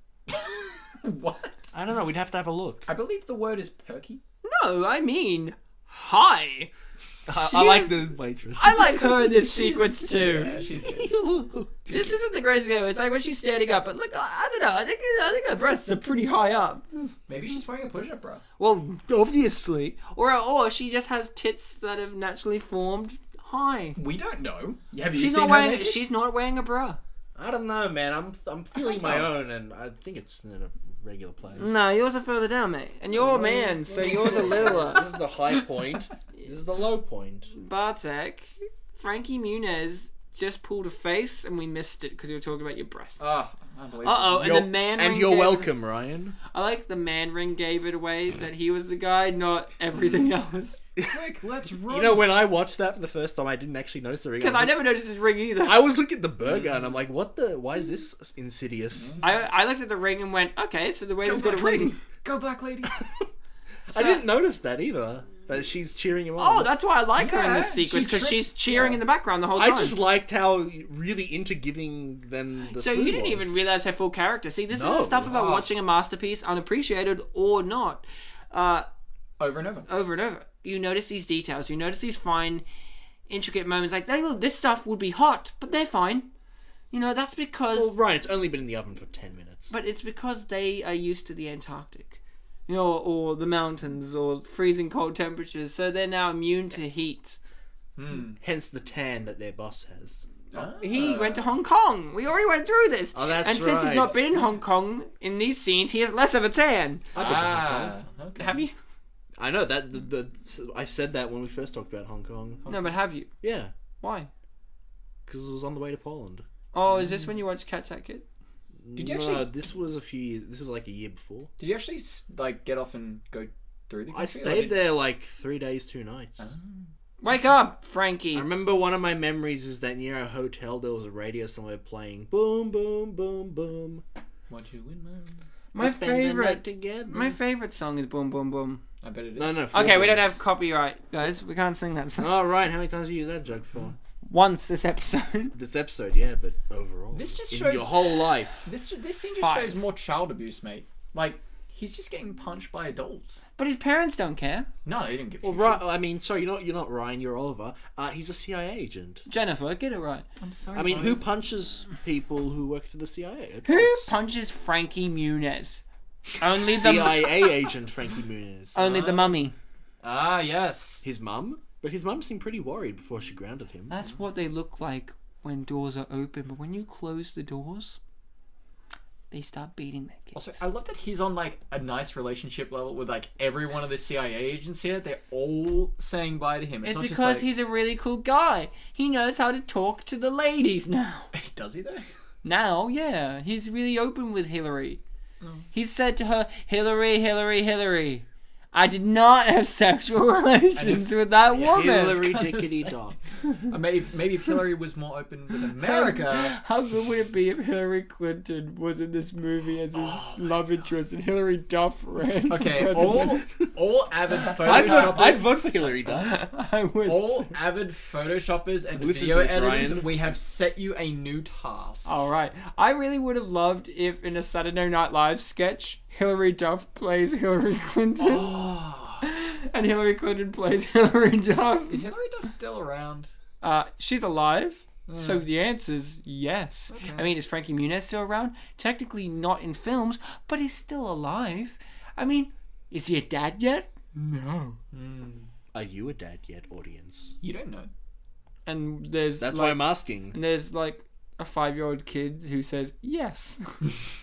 What? I don't know, we'd have to have a look. I believe the word is perky. No, I mean, high. I like the waitress. I like her in this sequence too. Yeah, she's good. This isn't the greatest game. It's like when she's standing up, but look, I don't know. I think her breasts are pretty high up. Maybe she's wearing a push-up bra. Well, obviously, or she just has tits that have naturally formed high. We don't know. Have you She's seen not her wearing. naked? She's not wearing a bra. I don't know, man. I'm feeling can't my tell. own, and I think it's in a regular place. No, yours are further down, mate. And you're a man, so yours are littler. This is the high point. This is the low point. Bartek, Frankie Muniz just pulled a face, and we missed it because you were talking about your breasts. Oh, unbelievable. Uh-oh, and the man ring And you're gave- welcome, Ryan. I like the man ring gave it away that he was the guy, not everything else. Quick, let's run. You know, when I watched that for the first time, I didn't actually notice the ring. Because I never noticed his ring either. I was looking at the burger, and I'm like, why is this insidious? I looked at the ring and went, okay, so the Go waiter's got a black lady. ring. Go black lady. I didn't notice that either. That she's cheering him on. Oh, that's why I like her in Yeah, this sequence, she because tricked- she's cheering yeah. in the background the whole I time. just liked how really into giving them the So food you didn't was. even realize her full character. See, this is No. the stuff about Oh. watching a masterpiece, unappreciated or not, Over and over. over and over. You notice these details. You notice these fine, intricate moments. Like, this stuff would be hot, but they're fine. You know, that's because... Well, right, it's only been in the oven for 10 minutes. But it's because they are used to the Antarctic. You know, or the mountains, or freezing cold temperatures, so they're now immune to heat. Hence the tan that their boss has. He went to Hong Kong. We already went through this. Oh, that's and since he's not right. been in Hong Kong in these scenes, he has less of a tan. I've been to Hong Kong. Okay. Have you? I know that I said that when we first talked about Hong Kong. No, but have you? Yeah, Why? because it was on the way to Poland. Oh, is this when you watched Catch That Kid? Did you No, actually- this was a few years. This was like a year before. Did you actually get off and go through the country? I stayed there like 3 days, 2 nights. Wake up, Frankie. I remember one of my memories is that near a hotel there was a radio somewhere playing boom, boom, boom, boom. What you win, man? My We spend the night favorite. together. My favorite song is Boom Boom Boom. I bet it is. No, Okay, we don't Four have Boys. copyright, guys. We can't sing that song. Oh, Ryan, how many times have you used that joke for? Once this episode. This episode, yeah, but overall. This just in shows- your whole life. This scene just 5. shows more child abuse, mate. Like He's just getting punched by adults. But his parents don't care. No, he didn't give. Well, right. I mean, sorry, you're not Ryan. You're Oliver. He's a CIA agent. Jennifer, get it right. I'm sorry. I mean, who guys. punches people who work for the CIA? Who Adults. punches Frankie Muniz? Only the CIA agent Frankie Muniz. only the mummy. Ah, yes. His mum? But his mum seemed pretty worried before she grounded him. That's what they look like when doors are open, but when you close the doors, they start beating their kids. Also, I love that he's on like a nice relationship level with like every one of the CIA agents here. They're all saying bye to him. It's not because just like, he's a really cool guy. He knows how to talk to the ladies now. Does he though? Now, yeah, he's really open with Hilary. He said to her, Hilary, Hilary, Hilary, I did not have sexual relations with that woman. Hilary gonna Dickety say. Dock. Maybe if Hillary was more open with America. How good would it be if Hillary Clinton was in this movie as his love interest and Hilary Duff ran for Okay, president? all avid photoshoppers. I'd vote for Hilary Duff. I would. All avid photoshoppers and Listen video to this, editors, Ryan. we have set you a new task. All right. I really would have loved if in a Saturday Night Live sketch, Hilary Duff plays Hillary Clinton. And Hillary Clinton plays Hilary Duff. Is Hillary Duff still around? She's alive. So the answer's yes. Okay. I mean, is Frankie Muniz still around? Technically not in films, but he's still alive. I mean, is he a dad yet? No. Are you a dad yet, audience? You don't know. And there's That's like, why I'm asking. and there's like a 5-year-old kid who says yes.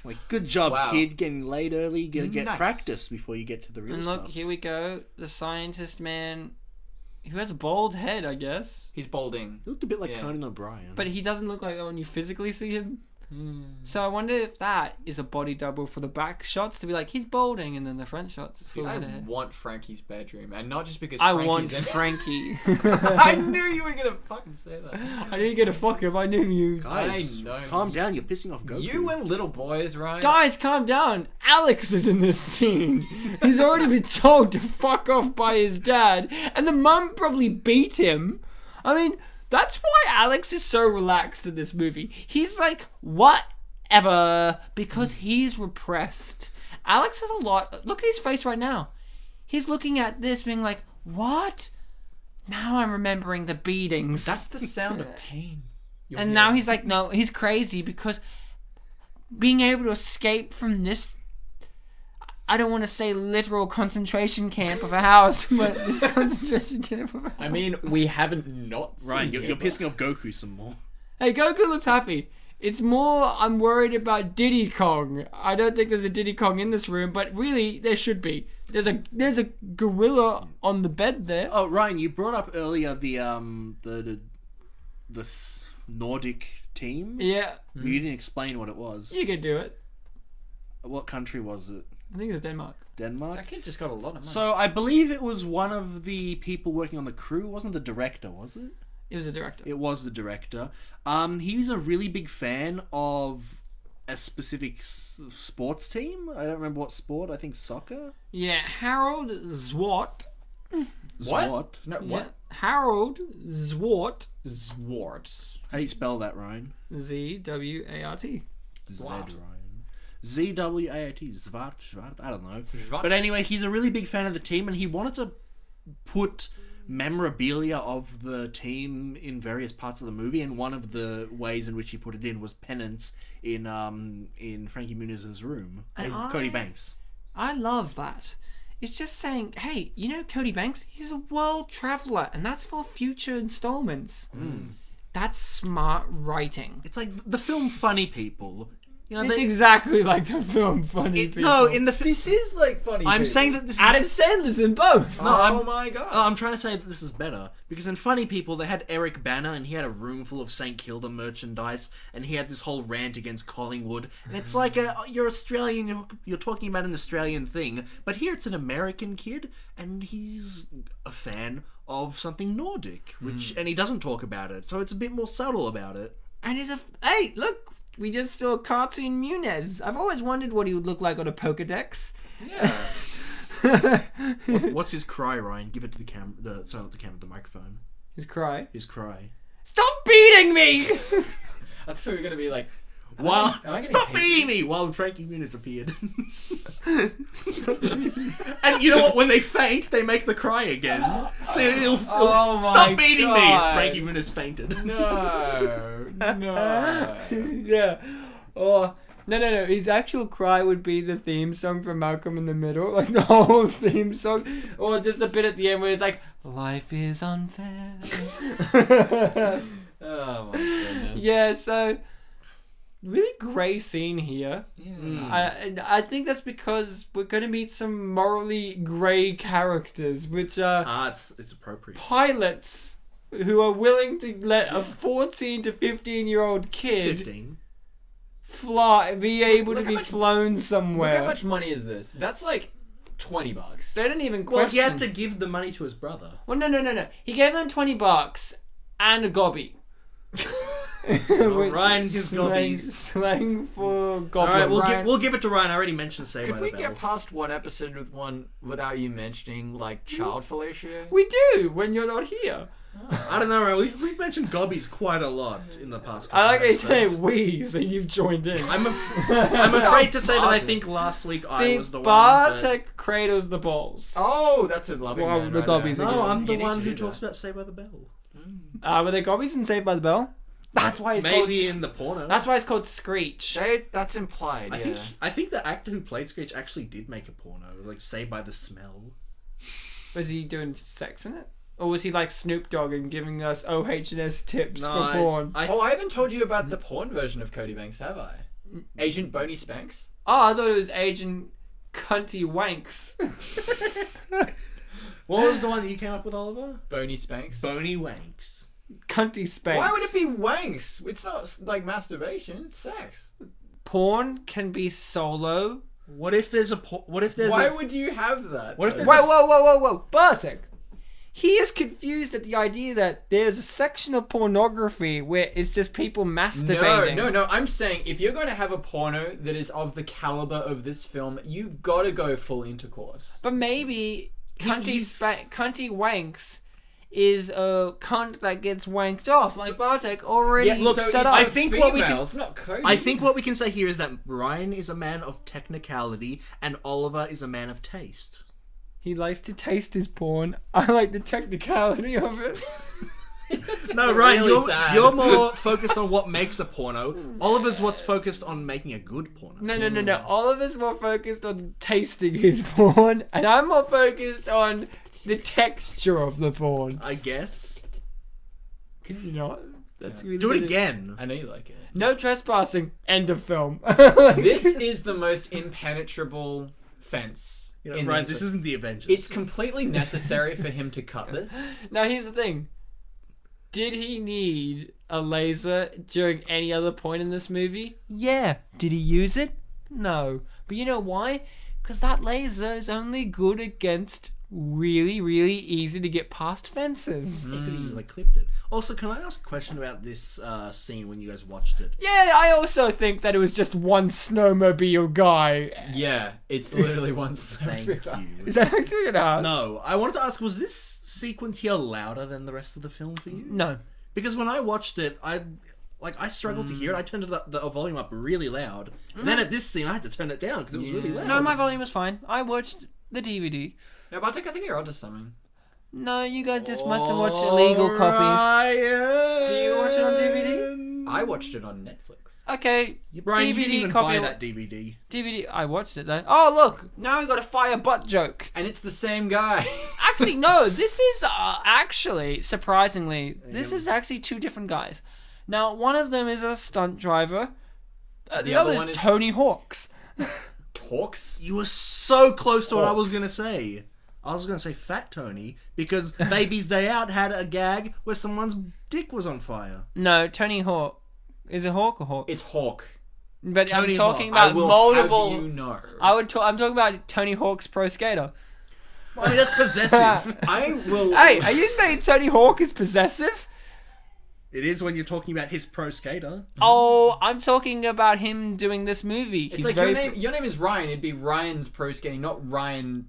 Like, good job, Wow. kid, getting laid early. You gotta get Nice. practice before you get to the real And stuff. look, here we go. The scientist man who has a bald head, I guess. He's balding. He looked a bit like Yeah. Conan O'Brien. But he doesn't look like that when you physically see him. So I wonder if that is a body double for the back shots to be like, he's balding, and then the front shots full I of hair. want Frankie's bedroom, and not just because I Frankie's want in Frankie. I knew you were gonna fucking say that. I didn't get to fuck him. I knew you. Guys, I know. calm down. You're pissing off Goku. You and little boys, right? Guys, calm down. Alex is in this scene. He's already been told to fuck off by his dad, and the mum probably beat him. I mean, that's why Alex is so relaxed in this movie. He's like, whatever, because he's repressed. Alex has a lot. Look at his face right now. He's looking at this, being like, what? Now I'm remembering the beatings. That's the sound of pain. And now he's like, no, he's crazy because being able to escape from this, I don't want to say literal concentration camp of a house, but this concentration camp of a house. I mean, we haven't not seen Ryan, you're it. pissing off Goku some more. Hey, Goku looks happy. It's more I'm worried about Diddy Kong. I don't think there's a Diddy Kong in this room, but really there should be. There's a gorilla on the bed there. Oh, Ryan, you brought up earlier the Nordic team. Yeah, You didn't explain what it was. you could do it. What country was it? I think it was Denmark. Denmark? That kid just got a lot of money. So I believe it was one of the people working on the crew. It wasn't the director, was it? It was a director. It was the director. He's a really big fan of a specific sports team. I don't remember what sport. I think soccer. Yeah, Harold Zwart. What? Zwart. No, Yeah, what? Harold Zwart. Zwart. How do you spell that, Ryan? Zwart. Z, Zwart. Ryan. ZWAT. Zwart. I don't know. Zwart. But anyway, he's a really big fan of the team, and he wanted to put memorabilia of the team in various parts of the movie, and one of the ways in which he put it in was pennants in Frankie Muniz's room. And Cody Banks. I love that. It's just saying, hey, you know Cody Banks? He's a world traveler, and that's for future installments. That's smart writing. It's like the film Funny People. You know, It's exactly like the film Funny People. no, in the This is like funny. I'm People. saying that this is Adam Sandler's in both. Oh my god. I'm trying to say that this is better because in Funny People they had Eric Bana and he had a room full of St Kilda merchandise and he had this whole rant against Collingwood and it's like you're Australian, you're talking about an Australian thing, but here it's an American kid and he's a fan of something Nordic, which and he doesn't talk about it, so it's a bit more subtle about it. And he's hey, look, we just saw cartoon Muniz. I've always wondered what he would look like on a Pokedex. Yeah. What's his cry, Ryan? Give it to the camera. Sorry, not the camera, the microphone. His cry. His cry. Stop beating me! I thought we were gonna be like, While am I gonna stop hate beating me! While Frankie Muniz appeared. And you know what? When they faint, they make the cry again. So he'll Oh stop my beating God. me. Frankie Muniz fainted. No. Yeah. Or no. His actual cry would be the theme song from Malcolm in the Middle, like the whole theme song, or just a bit at the end where it's like, "Life is unfair." Oh my goodness. Yeah. So really grey scene here. I think that's because we're going to meet some morally grey characters, which are It's appropriate. pilots who are willing to let a 14 to 15-year-old It's kid 15. be able to Look be how much- flown Look somewhere. how much money is this? That's like $20. They don't even Well, question. he had to give the money to his brother. Well, no. He gave them $20 and a gobby. Well, Ryan gives gobbies. Slang for All goblin. right, Ryan- we'll give it to Ryan. I already mentioned Saved by Could the we Bell. get past one episode with one without you mentioning like child fellatio? We do when you're not here. I don't know, Ryan. We've mentioned gobbies quite a lot in the past. I like couple how you say episodes. we, so you've joined in. I'm afraid to say that I think last week I See, was the one. Bartek cradles the balls. Oh, that's a loving Well, man the right gobbies there. are No, just- I'm the You need one to who do talks that. about Saved by the Bell. Were there gobbies in Saved by the Bell? That's why it's Maybe called. in the porno. That's why it's called Screech. That's implied. I Yeah. think the actor who played Screech actually did make a porno, like Saved by the Smell. Was he doing sex in it, or was he like Snoop Dogg and giving us OH&S tips No, for porn? I Oh, I haven't told you about the porn version of Cody Banks, have I? Agent Boney Spanks? Oh, I thought it was Agent Cunty Wanks. What was the one that you came up with, Oliver? Boney Spanks? Boney Wanks. Cunty Spanks. Why would it be wanks? It's not like masturbation, it's sex. Porn can be solo. What if there's Why would you have that? What if there's Whoa, Bartek. He is confused at the idea that there's a section of pornography where it's just people masturbating. No. I'm saying if you're going to have a porno that is of the caliber of this film, you gotta go full intercourse. But maybe He's- Cunty Wanks is a cunt that gets wanked off, like Bartek already Yeah, look, set it's up. I think what we female, can- it's not Cody. I think what we can say here is that Ryan is a man of technicality and Oliver is a man of taste. He likes to taste his porn. I like the technicality of it. No, Ryan, really sad. you're more focused on what makes a porno. Oliver's what's focused on making a good porno. No. Oliver's more focused on tasting his porn, and I'm more focused on the texture of the porn. I guess. Can you not? That's really Do it good. again. I know you like it. No trespassing. End of film. This is the most impenetrable fence. You know, in Ryan, these- this isn't the Avengers. It's completely necessary for him to cut this. Now here's the thing. Did he need a laser during any other point in this movie? Yeah. Did he use it? No. But you know why? Because that laser is only good against really, really easy to get past fences. He could have easily clipped it. Also, can I ask a question about this scene when you guys watched it? Yeah, I also think that it was just one snowmobile guy. Yeah, it's literally one Thank smoke. you. Is that actually an ass? No, I wanted to ask, was this sequence here louder than the rest of the film for you? No. Because when I watched it, I struggled to hear it. I turned the volume up really loud. And then at this scene, I had to turn it down because it was really loud. No, my volume was fine. I watched the DVD. Yeah, Bartek, I think you're onto something. No, you guys just must have watched illegal copies. Ryan. Do you watch it on DVD? I watched it on Netflix. Okay, Brian, you DVD didn't even copy. buy that DVD. DVD. I watched it then. Oh look, now we got a fire butt joke. And it's the same guy. Actually, no. This is actually surprisingly, this is actually two different guys. Now, one of them is a stunt driver. The other other one is is- Tony Hawks. Talks? You were so close to what I was going to say. I was going to say Fat Tony because Baby's Day Out had a gag where someone's dick was on fire. No, Tony Hawk. Is it Hawk or Hawk? It's Hawk. But Tony I'm talking Hawk. I about will multiple. have you know. I'm talking about Tony Hawk's Pro Skater. I mean, that's possessive. I will... Hey, are you saying Tony Hawk is possessive? It is when you're talking about his Pro Skater. Oh, I'm talking about him doing this movie. It's He's like very your name is Ryan. It'd be Ryan's pro skating, not Ryan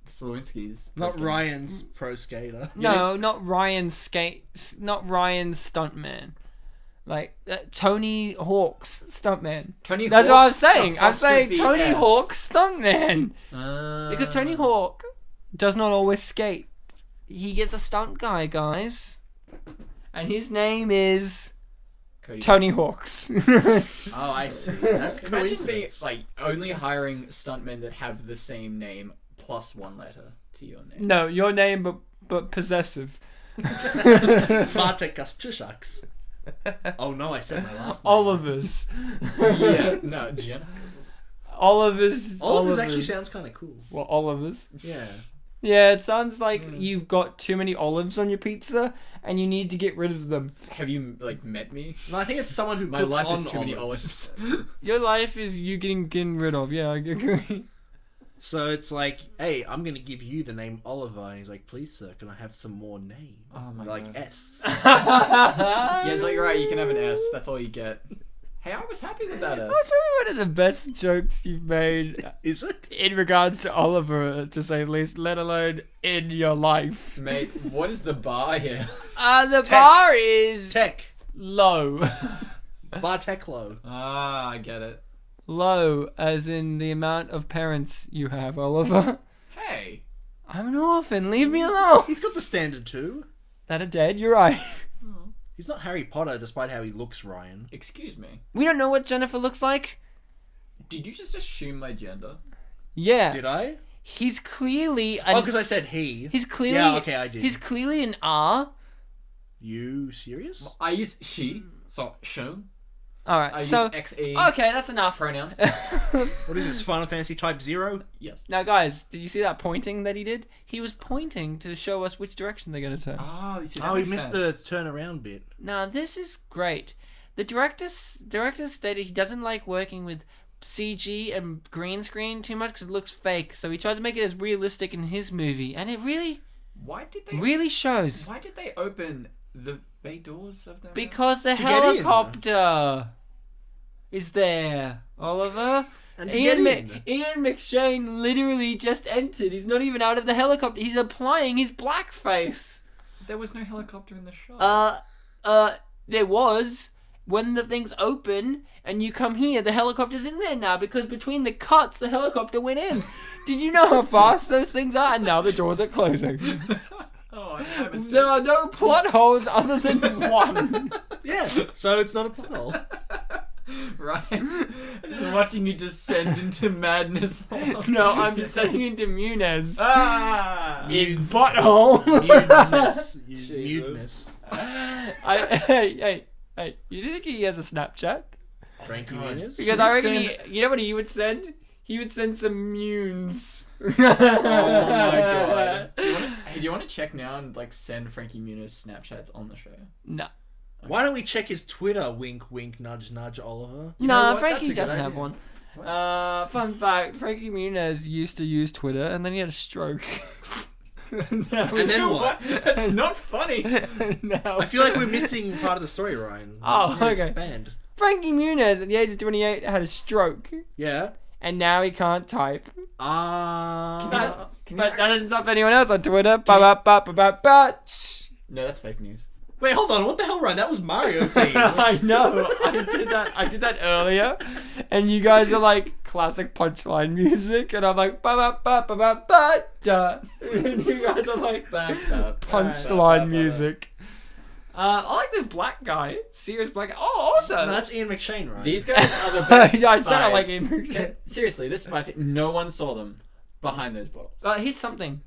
Sliwinski's. pro Not skating. Ryan's Pro Skater. No, not Ryan skate, not Ryan stuntman. Like Tony Hawk's stuntman. Tony That's Hawk? what I'm saying. I'm saying Apostrophe Tony S. Hawk's stuntman. Because Ah. Tony Hawk does not always skate. He gets a stunt guy, guys. And his name is Cody Tony Hawk's. Oh, I see. That's Imagine being coincidence. like only hiring stuntmen that have the same name plus one letter to your name. No, your name, but possessive. Bartek Kasprzyszak. Oh no, I said my last name. Oliver's. Yeah, no, Jennifer. Oliver's. Oliver's actually sounds kind of cool. Well, Oliver's. Yeah. Yeah, it sounds like you've got too many olives on your pizza and you need to get rid of them. Have you like met me? No, I think it's someone who My puts life on is too many olives. Your life is you getting rid of. Yeah, I agree. So it's like, hey, I'm gonna give you the name Oliver, and he's like, please, sir, can I have some more name? Oh my like God. S. Yeah, it's like you're right. You can have an S. That's all you get. Hey, I was happy with that S. That's probably one of the best jokes you've made Is it? in regards to Oliver, to say the least, let alone in your life. Mate, what is the bar here? The Tech. bar is Tech. low. Barteklo. Ah, I get it. Low, as in the amount of parents you have, Oliver. Hey. I'm an orphan, leave me alone. He's got the standard too. That are dead, you're right. He's not Harry Potter, despite how he looks, Ryan. Excuse me. We don't know what Jennifer looks like. Did you just assume my gender? Yeah. Did I? He's clearly Oh, because I said he. He's clearly Yeah, okay, I did. He's clearly an R. You serious? I use she, so she. Alright, I so use XE okay, that's enough. pronouns. What is this, Final Fantasy Type 0? Yes. Now guys, did you see that pointing that he did? He was pointing to show us which direction they're gonna turn. Oh, you see, that Oh, he makes missed sense. the turnaround bit. Now this is great. The director stated he doesn't like working with CG and green screen too much because it looks fake. So he tried to make it as realistic in his movie, and it really Why shows. Why did they open the bay doors of them? Because the To get in. helicopter is there, Oliver. And to get in. Ian McShane literally just entered. He's not even out of the helicopter. He's applying his blackface. There was no helicopter in the shot. There was. When the thing's open and you come here, the helicopter's in there now because between the cuts, the helicopter went in. Did you know how fast those things are? And now the doors are closing. Oh, I missed There are no plot holes other than one. Yeah, so it's not a plot hole. Right. Just watching you descend into madness. No, I'm just sending into Muniz. Ah! His butthole. Muteness. Jesus. Muteness. Hey, you think he has a Snapchat? Frankie God. Muniz? Because I reckon you know what he would send? He would send some munes. Oh my god. Do you want to check now and like send Frankie Muniz Snapchats on the show? No. Why don't we check his Twitter? Wink, wink, nudge, nudge, Oliver. You know Nah, what? Frankie That's a good doesn't have idea. one. What? Fun fact, Frankie Muniz used to use Twitter and then he had a stroke. And then what? That's not funny. Now, I feel like we're missing part of the story, Ryan. Oh, We need to okay. Expand. Frankie Muniz at the age of 28 had a stroke Yeah. and now he can't type. Ah. Can But you- that doesn't stop anyone else on Twitter. No, that's fake news. Wait, hold on. What the hell, Ryan? That was Mario theme. I know. I did that earlier, and you guys are like classic punchline music, and I'm like ba da, and you guys are like punchline music. I like this black guy, serious black guy. Oh, also, No, that's Ian McShane, right? These guys are the best yeah, I said I spies. like him. Okay, seriously, this spice. No one saw them behind those bottles. Here's something.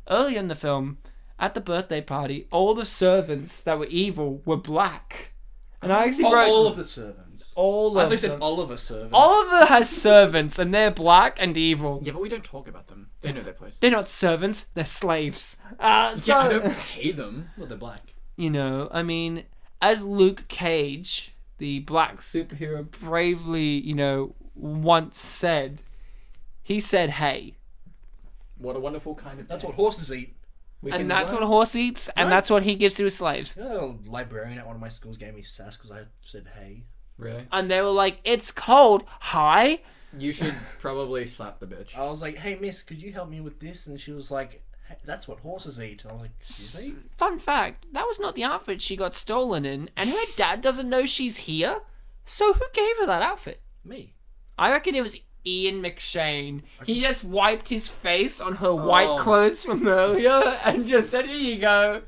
Early in the film, at the birthday party, all the servants that were evil were black, and I actually wrote all of the servants. all I of thought you said them. Oliver servants. Oliver has servants, and they're black and evil. Yeah, but we don't talk about them. They know their place. They're not servants, they're slaves. So, Yeah, I don't pay them. Well, they're black. you know, I mean, as Luke Cage, the black superhero, bravely, once said, he said, hey. What a wonderful kind of. That's day. what horses eat. We can And that's work. what a horse eats, and Right. that's what he gives to his slaves. You know, the librarian at one of my schools gave me sass because I said hey. Really? And they were like, it's cold. Hi. You should probably slap the bitch. I was like, hey, miss, could you help me with this? And she was like, that's what horses eat. And I was like, excuse me? Fun fact, that was not the outfit she got stolen in, and her dad doesn't know she's here. So who gave her that outfit? Me. I reckon it was Ian McShane. He just wiped his face on her white clothes from earlier and just said, "Here you go."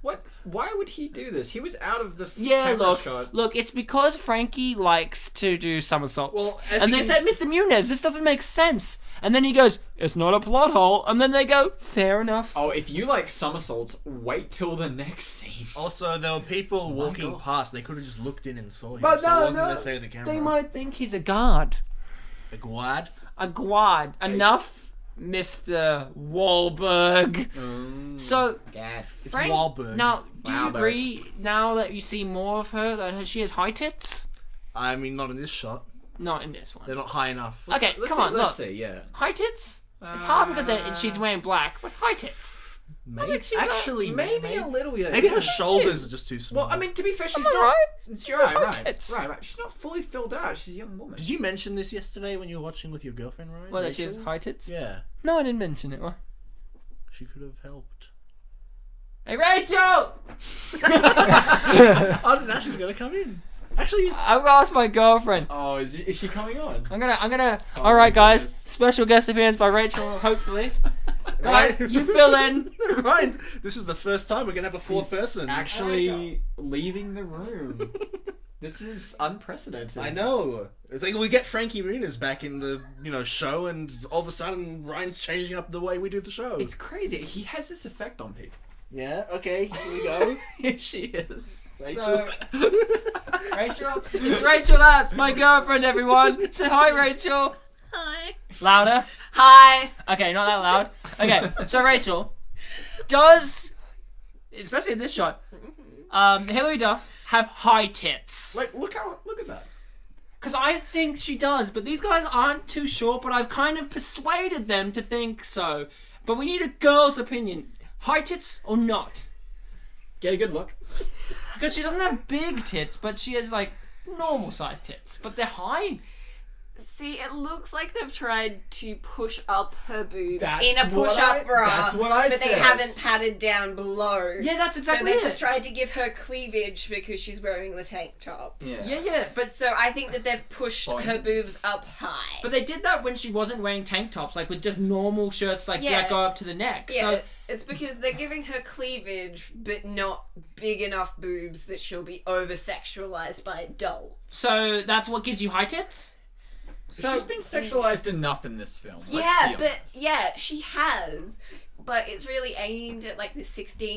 What? Why would he do this? He was out of the Yeah, shot. look, it's because Frankie likes to do somersaults. Well, and they said, "Mr. Muniz, this doesn't make sense." And then he goes, "It's not a plot hole." And then they go, "Fair enough." Oh, if you like somersaults, wait till the next scene. Also, there were people walking past. They could have just looked in and saw him. But so it wasn't necessarily the camera. They might think he's a guard. A guard? A guard. Enough, Mr. Wahlberg. So, Frank, Wahlberg. now, do you Wahlberg. agree, now that you see more of her, that she has high tits? I mean, not in this shot. Not in this one. They're not high enough. Okay, come on, let's look. see, yeah. High tits? It's hard because she's wearing black, but high tits. Maybe. think she's Actually, Maybe a little, yeah. Maybe her shoulders are just too small. Well, I mean, to be fair, she's Am I not... right? She's got high tits. Right. She's not fully filled out. She's a young woman. Did you mention this yesterday when you were watching with your girlfriend, Ryan? Well, that she Rachel? has high tits? Yeah. No, I didn't mention it. What? She could have helped. Hey, Rachel! I don't know. She's gonna come in. Actually, I'm gonna ask my girlfriend. Oh, is she coming on? I'm gonna. Oh, All right, guys. goodness. Special guest appearance by Rachel, hopefully. Guys, you fill in. Ryan, this is the first time we're gonna have a fourth person. Actually leaving the room. This is unprecedented. I know. It's like we get Frankie Muniz back in the show, and all of a sudden Ryan's changing up the way we do the show. It's crazy. He has this effect on people. Yeah. Okay. Here we go. Here she is. Rachel. Rachel, it's Rachel. That's my girlfriend. Everyone, say hi, Rachel. Hi. Louder. Hi. Okay, not that loud. Okay, so Rachel, does, especially in this shot, Hilary Duff have high tits? Like, look at that. Because I think she does, but these guys aren't too sure, but I've kind of persuaded them to think so. But we need a girl's opinion. High tits or not? Get a good look. Because she doesn't have big tits, but she has, like, normal sized tits. But they're high. See, it looks like they've tried to push up her boobs That's in a what push-up bra, that's what I but said. they haven't patted down below. Yeah, that's exactly so it. they just tried to give her cleavage because she's wearing the tank top. Yeah, but So I think that they've pushed Fine. her boobs up high. But they did that when she wasn't wearing tank tops, like with just normal shirts, like Yeah. that go up to the neck. yeah, So it's because they're giving her cleavage, but not big enough boobs that she'll be over-sexualized by adults. So that's what gives you high tits? So she's been sexualized enough in this film. Yeah, but she has. But it's really aimed at like the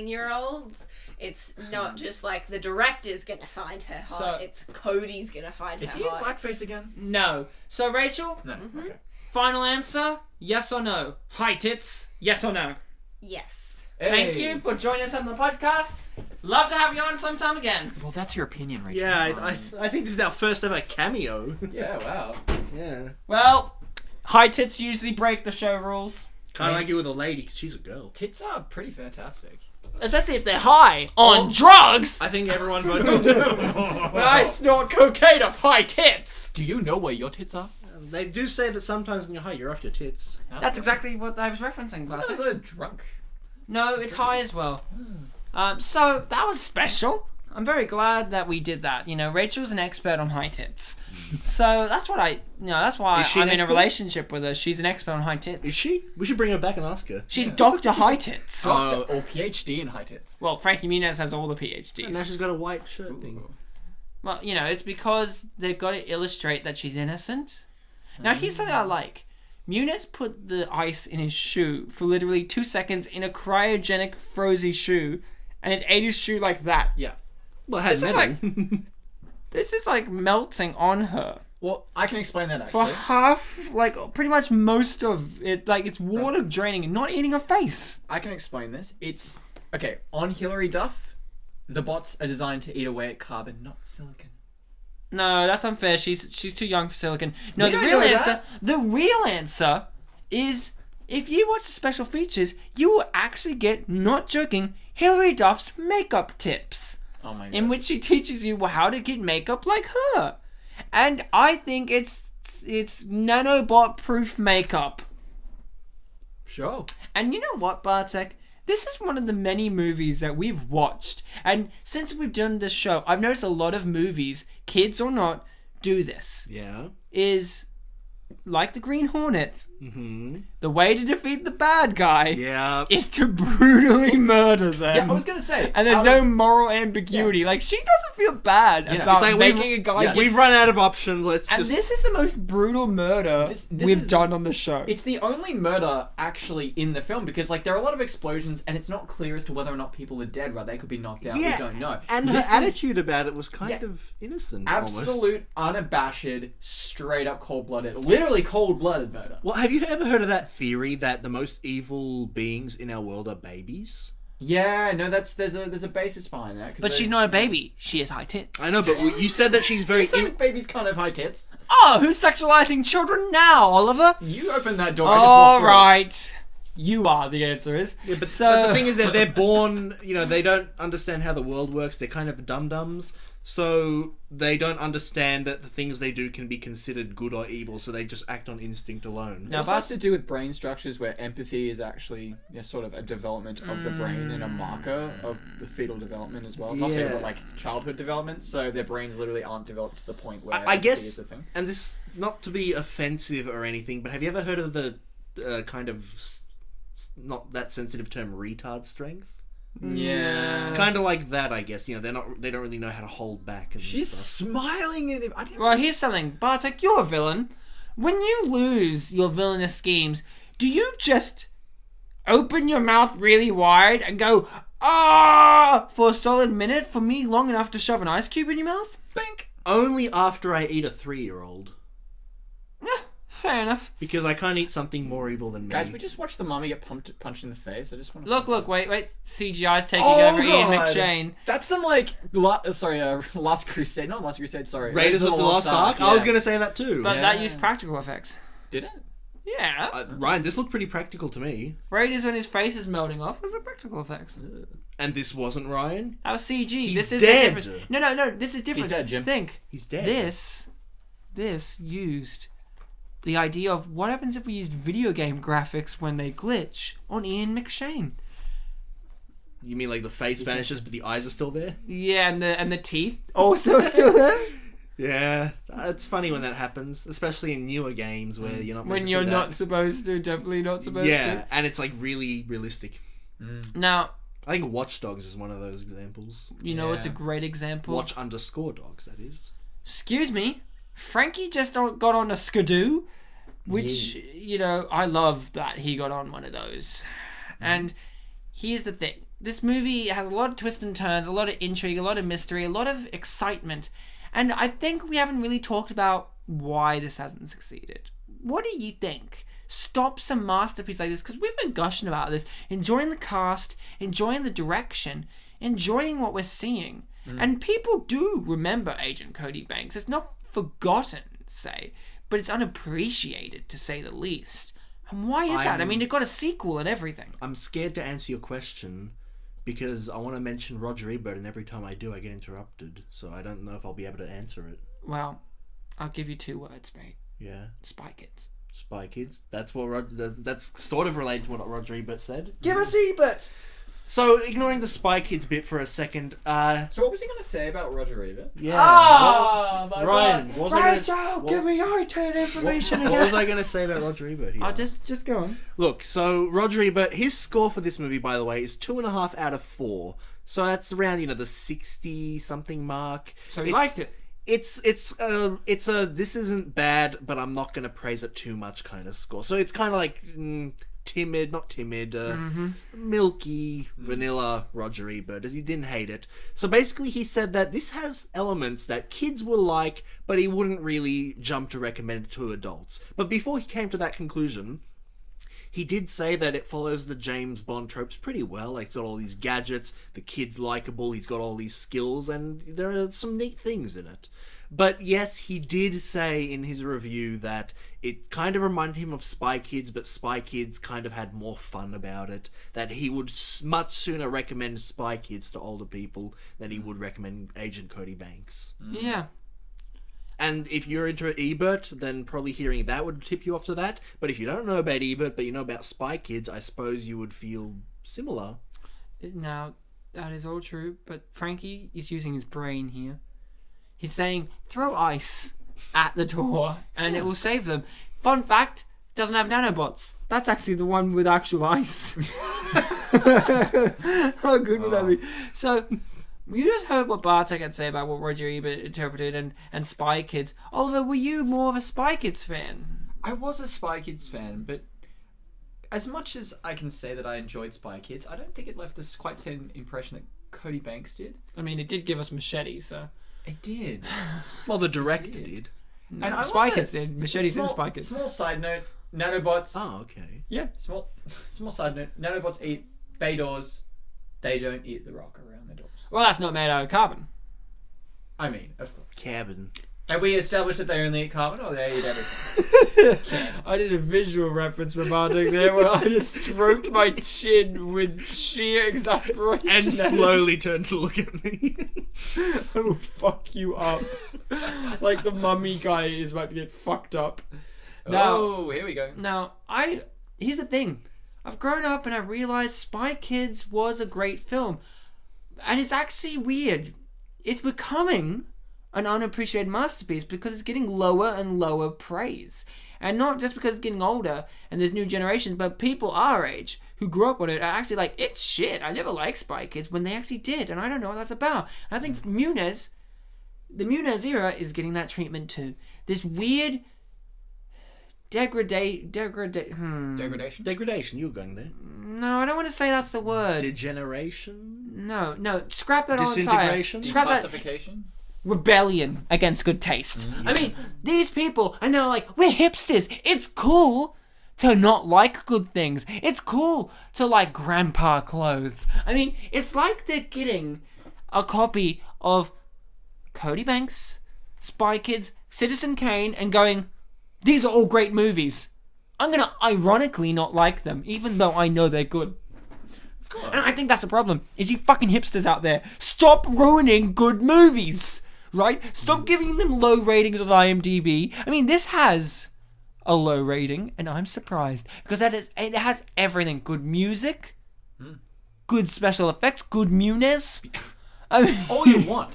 16-year-olds. It's not just like the director's gonna find her hot. So- It's Cody's gonna find Is her he in hot. blackface again? No. So Rachel, No. Okay. final answer, yes or no? High tits, yes or no? Yes. Thank Hey. you for joining us on the podcast. Love to have you on sometime again. Well, that's your opinion, Rachel. Yeah, I think this is our first ever cameo. Yeah. Wow. Yeah. Well, high tits usually break the show rules. Can't argue with a lady because she's a girl. Tits are pretty fantastic. Especially if they're high on drugs. I think everyone votes on two. When I snort cocaine of high tits. Do you know where your tits are? They do say that sometimes when you're high, you're off your tits. That's exactly what I was referencing. That was a drunk. No, it's high as well. So that was special. I'm very glad that we did that. Rachel's an expert on high tits. So that's what that's why Is she I'm an in a expert? relationship with her. She's an expert on high tits. Is she? We should bring her back and ask her. She's Dr. High Tits. Or PhD in high tits. Well, Frankie Muniz has all the And now PhDs. she's got a white shirt thing. Well, it's because they've got to illustrate that she's innocent. Now, here's something I like. Muniz put the ice in his shoe for literally 2 seconds in a cryogenic frozen shoe, and it ate his shoe like that. Yeah. Well, it had This is metal. This is like melting on her. Well, I can explain that For actually. half, like pretty much most of it, like it's water draining and not eating her face. I can explain this. It's okay. On Hilary Duff, the bots are designed to eat away at carbon, not silicon. No, that's unfair. She's too young for silicon. No, We the don't real know answer. that. The real answer is if you watch the special features, you will actually get, not joking, Hilary Duff's makeup tips, Oh my god. in which she teaches you how to get makeup like her. And I think it's nanobot proof makeup. Sure. And you know what, Bartek? This is one of the many movies that we've watched. And since we've done this show, I've noticed a lot of movies, kids or not, do this. Yeah. Is like the Green Hornet. The way to defeat the bad guy Yeah. is to brutally murder them. Yeah, I was gonna say. And there's no moral ambiguity. Like, she doesn't feel bad about It's like making a guy we've run out of options. Let's And just. this is the most brutal murder This we've is- done on the show. It's the only murder actually in the film because like there are a lot of explosions and it's not clear as to whether or not people are dead. Right? They could be knocked out. Yeah, We don't know. and her This is attitude about it was kind of innocent. Almost. absolute, unabashed, straight up cold-blooded, literally cold-blooded murder. Well, have you ever heard of that theory that the most evil beings in our world are babies? Yeah, no, there's a basis behind that. But she's not a baby. She has high tits. I know, but you said that she's very. Babies can't have high tits. Oh, who's sexualizing children now, Oliver? You opened that door. I just All walked through. right. You are, the answer is. Yeah, but so, the thing is that they're born, they don't understand how the world works. They're kind of dum-dums. So they don't understand that the things they do can be considered good or evil, so they just act on instinct alone. It also has to do with brain structures where empathy is actually sort of a development of the brain and a marker of the fetal development as well. Not fetal, but like childhood development. So their brains literally aren't developed to the point where I empathy guess, is a thing. and this, not to be offensive or anything, but have you ever heard of the kind of not that sensitive term retard strength? Yeah. It's kind of like that, I guess. They don't really know how to hold back and She's stuff. smiling at him. I didn't... well, here's something. Bartek, you're a villain. When you lose your villainous schemes, do you just open your mouth really wide and go, ah, for a solid minute? For me, long enough to shove an ice cube in your mouth? Think. Only after I eat a 3-year-old. Yeah, fair enough. Because I can't eat something more evil than me. Guys, we just watched the mummy get punched in the face. I just want to... Look, wait. CGI's taking Oh, over Ian God. McShane. That's some like... Last Crusade. Not Last Crusade, sorry. Raiders of the Lost Ark? I was going to say that too. But Yeah. that used practical effects. Did it? Yeah. Ryan, this looked pretty practical to me. Raiders when his face is melting off, those are practical effects. And this wasn't Ryan? That was CG. He's this is dead. Different. No, this is different. He's dead, Jim. Think. He's dead. This used the idea of what happens if we used video game graphics when they glitch on Ian McShane. You mean like the face vanishes but the eyes are still there? Yeah, and the teeth also still there. Yeah, it's funny when that happens, especially in newer games where you're not meant When to you're see that. not supposed to, definitely not supposed Yeah, and it's like really realistic. to. Now, I think Watch Dogs is one of those examples. you know what's a Yeah. great example? Watch_dogs, that is. Excuse me, Frankie just got on a skidoo, which, I love that he got on one of those. And here's the thing. This movie has a lot of twists and turns, a lot of intrigue, a lot of mystery, a lot of excitement. And I think we haven't really talked about why this hasn't succeeded. What do you think stops a masterpiece like this? Because we've been gushing about this, enjoying the cast, enjoying the direction, enjoying what we're seeing. And people do remember Agent Cody Banks. It's not forgotten, say, but it's unappreciated, to say the least. And why is that? I mean, it got a sequel and everything. I'm scared to answer your question because I want to mention Roger Ebert, and every time I do, I get interrupted. So I don't know if I'll be able to answer it. Well, I'll give you 2 words, mate. Yeah. Spy Kids. Spy Kids. That's what that's sort of related to what Roger Ebert said. Give us Ebert! So, ignoring the Spy Kids bit for a second, So what was he going to say about Roger Ebert? yeah. My Ryan, what was I Rachel, gonna, give me your information what again. was I going to say about Roger Ebert here? Oh, just go on. Look, so Roger Ebert, his score for this movie, by the way, is 2.5 out of 4. So that's around, the 60-something mark. So he liked it. It's a this isn't bad, but I'm not going to praise it too much kind of score. So it's kind of like not timid, milky, vanilla Roger Ebert. He didn't hate it. So basically he said that this has elements that kids will like, but he wouldn't really jump to recommend it to adults. But before he came to that conclusion, he did say that it follows the James Bond tropes pretty well. Like, it's got all these gadgets, the kid's likable, he's got all these skills, and there are some neat things in it. But yes, he did say in his review that it kind of reminded him of Spy Kids, but Spy Kids kind of had more fun about it. That he would much sooner recommend Spy Kids to older people than he would recommend Agent Cody Banks. Yeah. And if you're into Ebert, then probably hearing that would tip you off to that. But if you don't know about Ebert, but you know about Spy Kids, I suppose you would feel similar. Now, that is all true, but Frankie is using his brain here. He's saying, throw ice at the door, and it will save them. Fun fact, doesn't have nanobots. That's actually the one with actual ice. How good would that be? So, you just heard what Bartek had to say about what Roger Ebert interpreted and Spy Kids. Oliver, were you more of a Spy Kids fan? I was a Spy Kids fan, but as much as I can say that I enjoyed Spy Kids, I don't think it left this quite the same impression that Cody Banks did. I mean, it did give us Machete, so... It did. Well, the director did. No, And I Spy love Kids it. did. Machete's in Spy Kids. Small side note, nanobots. Oh, okay. Yeah. Small side note, nanobots eat bay doors. They don't eat the rock around the doors. Well, that's not made out of carbon. I mean, of course. Cabin. Have we established that they only eat carbon or they eat everything? I did a visual reference for Bartek there where I just stroked my chin with sheer exasperation. And slowly turned to look at me. I will fuck you up. Like the mummy guy is about to get fucked up. Oh, here we go. Now, here's the thing. I've grown up and I realized Spy Kids was a great film. And it's actually weird. It's becoming an unappreciated masterpiece because it's getting lower and lower praise. And not just because it's getting older and there's new generations, but people our age who grew up on it are actually like, it's shit. I never liked Spy Kids when they actually did. And I don't know what that's about. And I think the Muniz era is getting that treatment too. This weird degradation. Degradation, you were going there. No, I don't want to say that's the word. Degeneration? No, scrap that all entire. Disintegration? Scrap that. Classification? Rebellion against good taste. I mean, these people are now like, we're hipsters. It's cool to not like good things. It's cool to like grandpa clothes. I mean, it's like they're getting a copy of Cody Banks, Spy Kids, Citizen Kane, and going, these are all great movies. I'm gonna ironically not like them, even though I know they're good. Of course. And I think that's the problem, is you fucking hipsters out there, stop ruining good movies, right? Stop giving them low ratings on IMDb. I mean, this has a low rating, and I'm surprised, because it has everything. Good music, good special effects, good Muniz. I mean, All you want.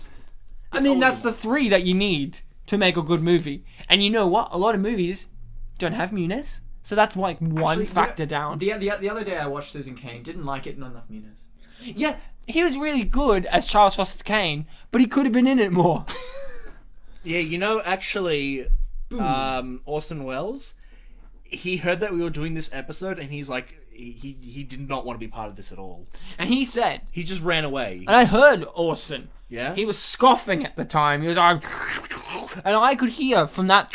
I mean, that's the three that you need to make a good movie. And you know what? A lot of movies don't have Muniz. So that's like one Actually, factor down. The other day I watched Citizen Kane. Didn't like it, not enough Muniz. Yeah, he was really good as Charles Foster Kane, but he could have been in it more. Yeah, you know, actually, Orson Welles, he heard that we were doing this episode, and he's like, he did not want to be part of this at all. And he said, He just ran away. and I heard Orson. Yeah? He was scoffing at the time. He was like, and I could hear from that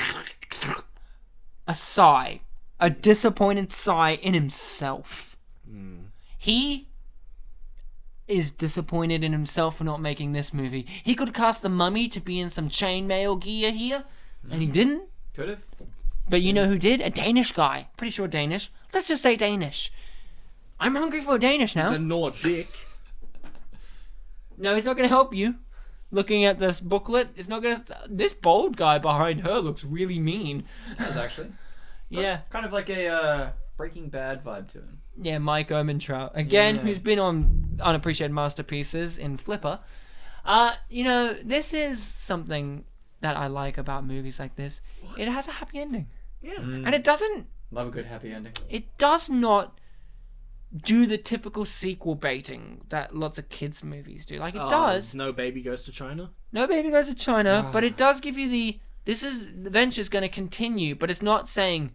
a sigh, a disappointed sigh in himself. He is disappointed in himself for not making this movie. He could cast the Mummy to be in some chainmail gear here, and he didn't. Could have. But you know who did? A Danish guy. Pretty sure Danish. Let's just say Danish. I'm hungry for a Danish now. He's a Nordic. No, he's not going to help you. Looking at this booklet, it's not going to... This bold guy behind her looks really mean. Does actually. Yeah. Kind of like a Breaking Bad vibe to him. Yeah, Mike Ehrmantraut. Again, Yeah. who's been on Unappreciated Masterpieces in Flipper. You know, this is something that I like about movies like this. It has a happy ending. Yeah. And it doesn't... Love a good happy ending. It does not do the typical sequel baiting that lots of kids' movies do. Like, it does. No Baby Goes to China? No Baby Goes to China, but it does give you the adventure's going to continue, but it's not saying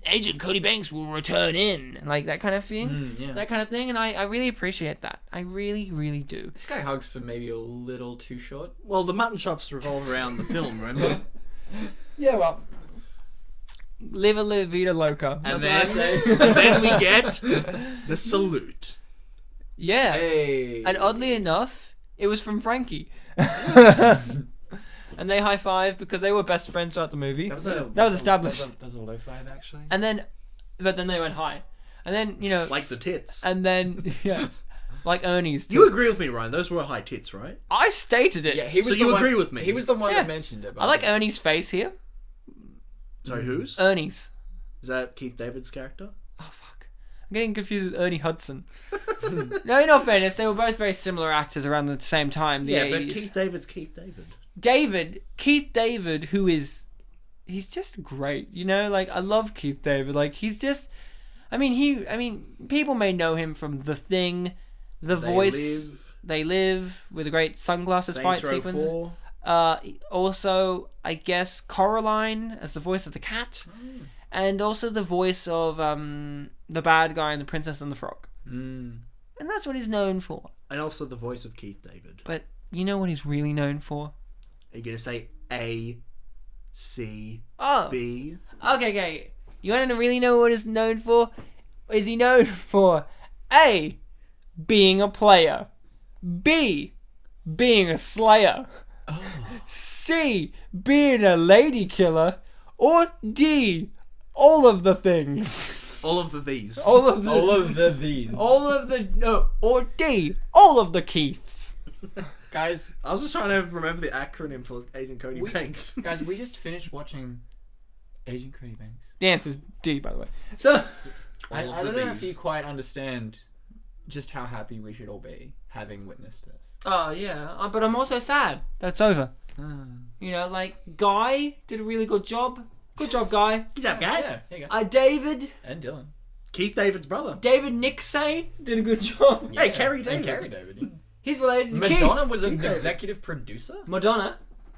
Agent Cody Banks will return in, like that kind of thing. Yeah. That kind of thing, and I really appreciate that. I really, really do. This guy hugs for maybe a little too short. Well, the mutton chops revolve around the film, remember? Yeah, well, live a la vida loca. And That's what I then, say. and then we get the salute. Yeah. Hey. And oddly enough, it was from Frankie. And they high five because they were best friends throughout the movie. That was established. That was a low five, actually. And then, but then they went high. And then, you know, Like the tits. and then, yeah. like Ernie's. You tits. agree with me, Ryan? Those were high tits, right? I stated it. Yeah, he was So the you one, agree with me? He was the one Yeah. that mentioned it. I like Ernie's face here. Sorry, whose? Ernie's. Is that Keith David's character? Oh fuck! I'm getting confused with Ernie Hudson. No, in all fairness, they were both very similar actors around the same time. The Yeah, 80s. but Keith David's Keith David. Keith David, who is, he's just great. You know, like I love Keith David. Like he's just, I mean, people may know him from The Thing, The Voice. They Live with the great sunglasses Saints fight Row sequence. 4. Also, I guess Coraline as the voice of the cat, and also the voice of the bad guy in The Princess and the Frog. And that's what he's known for. And also the voice of Keith David. But you know what he's really known for? Are you going to say A, C, Oh, B? okay. You want to really know what he's known for? Is he known for A, being a player, B, being a slayer, C, being a lady killer, or D, all of the things? All of the these. All of the... these. All of the... No, or D, all of the Keiths. Guys, I was just trying to remember the acronym for Agent Cody Banks. guys, we just finished watching Agent Cody Banks. The answer's D, by the way. So... I All of don't the know if these. you quite understand just how happy we should all be having witnessed this. Oh, yeah. But I'm also sad that it's over. You know, like, Guy did a really good job. Good job, Guy. Good job, guy. Yeah, here you go. David And Dylan. Keith David's brother. Nixay did a good job. Hey, Carrie And David. Carrie David. Yeah. He's related to Madonna Keith. was an Keith David. executive producer? Madonna?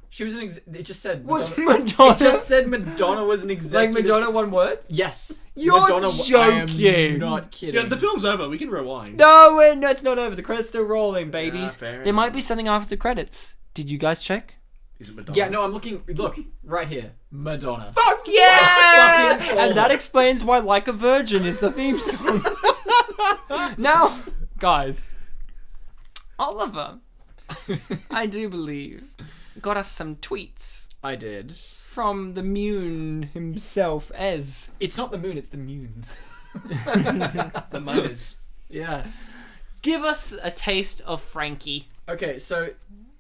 She was an it just said Was Madonna. Madonna? It just said Madonna was an like executive. Madonna, one word? Yes. You're Madonna, joking. I am not kidding. Yeah, the film's over. We can rewind. No, it's not over. The credits still rolling, babies. fair There might enough. be something after the credits. Did you guys check? Is it Madonna? Yeah, no, I'm looking. Look, right here. Madonna. Fuck yeah! Fucking And that all. explains why Like a Virgin is the theme song. Now, guys, Oliver, I do believe, got us some tweets I did. from the Mune himself, Ez. It's not the moon, it's the moon. The Munners. Yes. Give us a taste of Frankie. Okay, so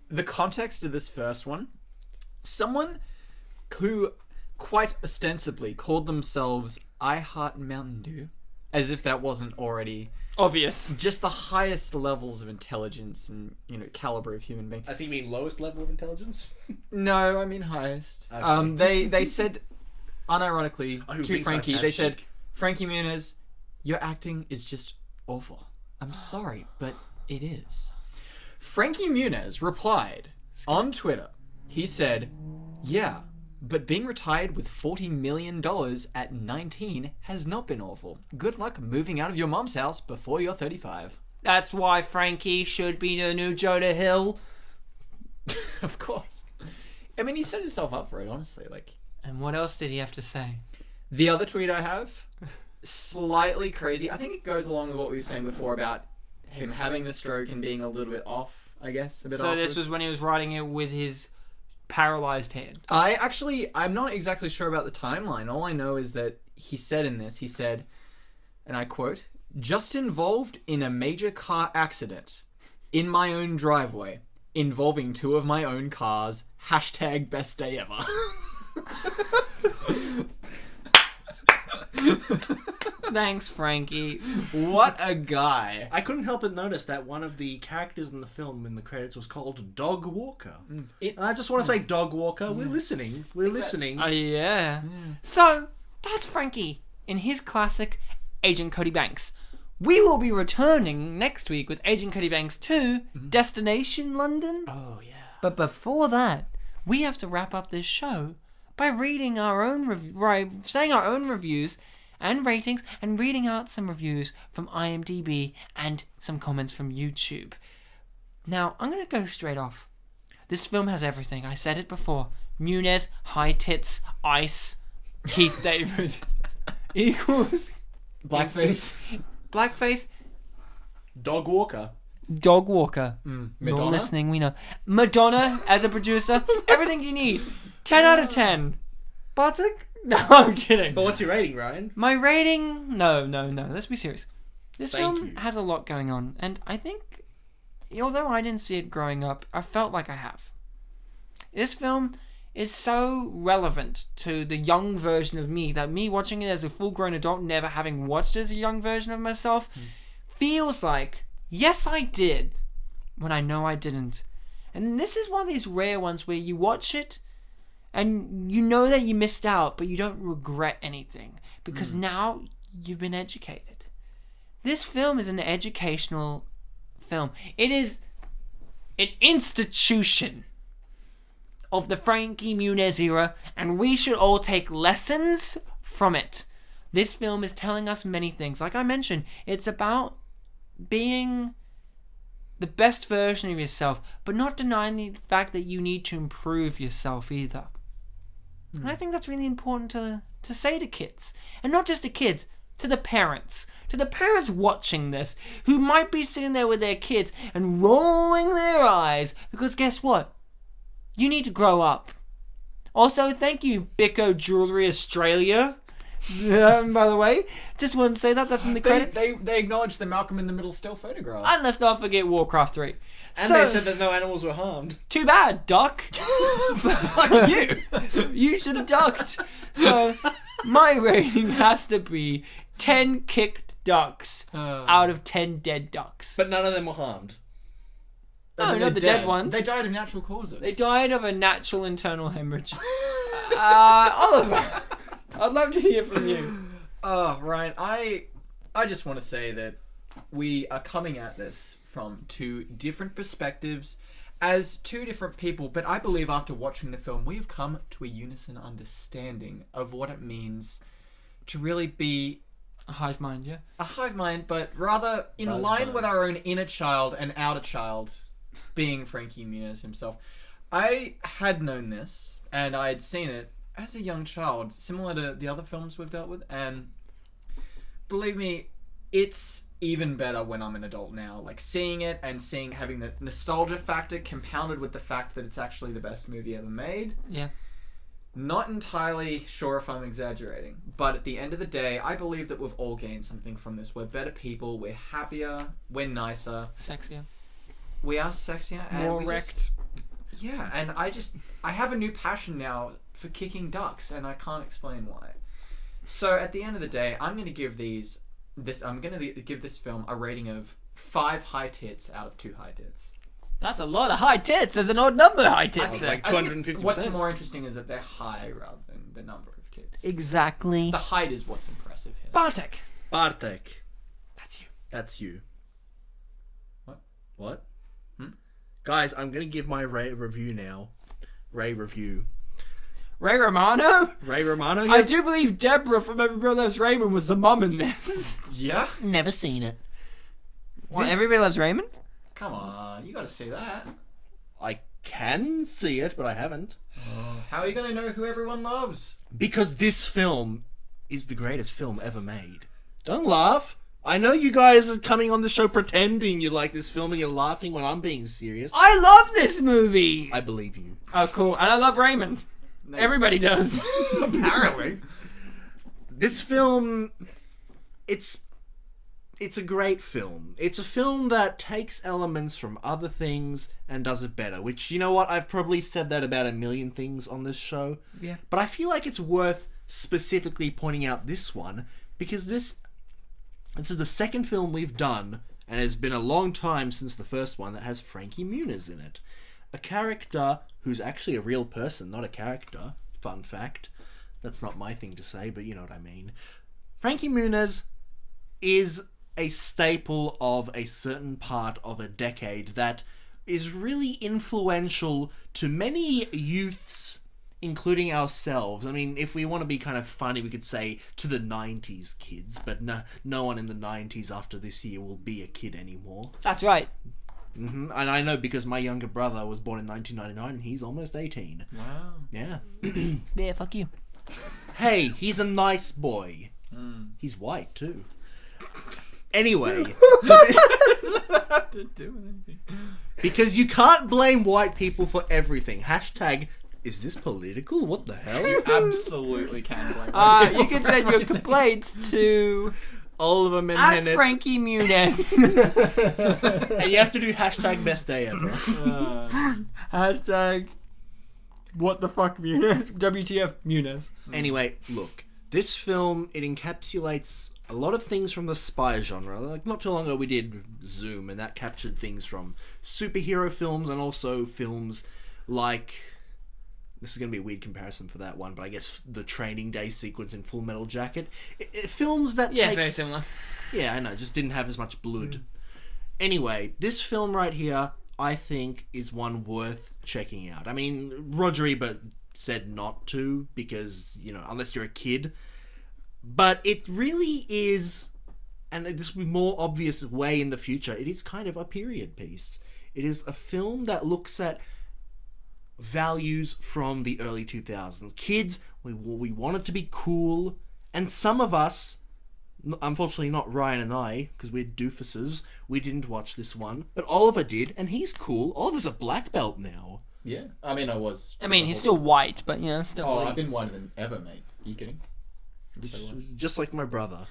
the context of this first one, someone who quite ostensibly called themselves I Heart Mountain Dew, as if that wasn't already Obvious. just the highest levels of intelligence and, you know, caliber of human being. I think you mean lowest level of intelligence? No, I mean highest. Okay. They said, unironically, Oh, to being Frankie, they said, sarcastic. Frankie Muniz, your acting is just awful. I'm sorry, but it is. Frankie Muniz replied on Twitter. He said, yeah, but being retired with $40 million at 19 has not been awful. Good luck moving out of your mom's house before you're 35. That's why Frankie should be the new Jonah Hill. Of course. I mean, he set himself up for it, honestly. Like, And what else did he have to say? the other tweet I have, slightly crazy. I think it goes along with what we were saying before about him having the stroke and being a little bit off, I guess. A bit So off this with- was when he was writing it with his paralyzed hand. I'm not exactly sure about the timeline. All I know is that he said in this, he said, and I quote, just involved in a major car accident in my own driveway involving two of my own cars. Hashtag best day ever. Thanks, Frankie. What a guy. I couldn't help but notice that one of the characters in the film in the credits was called Dog Walker. And I just want to say, Dog Walker, we're listening. We're listening. Oh, yeah. So, that's Frankie in his classic Agent Cody Banks. We will be returning next week with Agent Cody Banks 2, Destination London. Oh, yeah. But before that, we have to wrap up this show by reading our own saying our own reviews and ratings and reading out some reviews from IMDb and some comments from YouTube. Now, I'm going to go straight off. This film has everything. I said it before. Muniz, high tits, ice, Keith David equals Blackface. blackface, Dog Walker. Dog Walker. You're Madonna? listening, we know. Madonna as a producer, everything you need. 10 out of 10. Bartek? No, I'm kidding. But what's your rating, Ryan? My rating? No. Let's be serious. This Thank film you. has a lot going on, and I think, although I didn't see it growing up, I felt like I have. This film is so relevant to the young version of me that me watching it as a full-grown adult, never having watched it as a young version of myself, feels like, yes, I did, when I know I didn't. And this is one of these rare ones where you watch it, and you know that you missed out, but you don't regret anything, because now you've been educated. This film is an educational film. It is an institution of the Frankie Muniz era, and we should all take lessons from it. This film is telling us many things. Like I mentioned, it's about being the best version of yourself, but not denying the fact that you need to improve yourself either. And I think that's really important to say to kids. And not just to kids, to the parents. To the parents watching this, who might be sitting there with their kids and rolling their eyes, because guess what? You need to grow up. Also, thank you, Bicco Jewellery Australia. By the way, just want to say that's in the credits. They acknowledged the Malcolm in the Middle still photograph. And let's not forget Warcraft 3. And they said that no animals were harmed. Too bad, Doc. Fuck you! You should have ducked. So, my rating has to be 10 kicked ducks out of 10 dead ducks. But none of them were harmed. No, not the dead ones. They died of natural causes. They died of a natural internal hemorrhage. Oliver, I'd love to hear from you. Oh, Ryan, I just want to say that we are coming at this from two different perspectives as two different people, but I believe after watching the film, we have come to a unison understanding of what it means to really be A hive mind, yeah. a hive mind, but rather in line with our own inner child and outer child, being Frankie Muniz himself. I had known this, and I had seen it as a young child, similar to the other films we've dealt with, and believe me, it's even better when I'm an adult now. Like, seeing it and having the nostalgia factor compounded with the fact that it's actually the best movie ever made. Yeah. Not entirely sure if I'm exaggerating, but at the end of the day, I believe that we've all gained something from this. We're better people, we're happier, we're nicer, Sexier. we are sexier, and More we wrecked. yeah, and I have a new passion now for kicking ducks, and I can't explain why. So at the end of the day, I'm going to give this film a rating of 5 high tits out of 2 high tits. That's a lot of high tits. There's an odd number of high tits there. like 250%. What's more interesting is that they're high rather than the number of tits. Exactly. The height is what's impressive here. Bartek. Bartek. That's you. That's you. What? What? Guys, I'm going to give my Ray review now. Ray review. Ray Romano? Ray Romano? I do believe Deborah from Everybody Loves Raymond was the mum in this. Yeah? Never seen it. What, This- Everybody Loves Raymond? Come on, you gotta see that. I can see it, but I haven't. How are you gonna know who everyone loves? Because this film is the greatest film ever made. Don't laugh. I know you guys are coming on the show pretending you like this film and you're laughing when I'm being serious. I love this movie! I believe you. Oh, cool. And I love Raymond. Everybody does. Apparently. This film, it's a great film. It's a film that takes elements from other things and does it better, which, you know what, I've probably said that about a million things on this show. Yeah. But I feel like it's worth specifically pointing out this one, because this is the second film we've done, and it's been a long time since the first one, that has Frankie Muniz in it. A character who's actually a real person, not a character. Fun fact. That's not my thing to say, but you know what I mean. Frankie Muniz is a staple of a certain part of a decade that is really influential to many youths, including ourselves. I mean, if we want to be kind of funny, we could say to the 90s kids, but no one in the 90s after this year will be a kid anymore. That's right. And I know because my younger brother was born in 1999 and he's almost 18. Wow. Yeah. Yeah, fuck you. Hey, he's a nice boy. He's white too. Anyway, because you can't blame white people for everything. Hashtag, is this political? What the hell? You absolutely can blame You can send your complaints to Oliver At Menhennitt. Frankie Muniz. And you have to do hashtag best day ever. Hashtag what the fuck Muniz. WTF Muniz. Anyway, look. This film, it encapsulates a lot of things from the spy genre. Like, not too long ago we did Zoom, and that captured things from superhero films and also films like... This is going to be a weird comparison for that one, but I guess the Training Day sequence in Full Metal Jacket. Films that Yeah, take... very similar. Yeah, I know, just didn't have as much blood. Anyway, this film right here, I think, is one worth checking out. I mean, Roger Ebert said not to, because, you know, unless you're a kid. But it really is, and this will be more obvious way in the future, it is kind of a period piece. It is a film that looks at values from the early 2000s. Kids, we wanted to be cool, and some of us, unfortunately not Ryan and I, because we're doofuses, we didn't watch this one, but Oliver did, and he's cool. Oliver's a black belt now. Yeah. I mean, I was. I mean, he's still white, but you know, still. Oh, I've been whiter than ever, mate. Are you kidding? Just like my brother.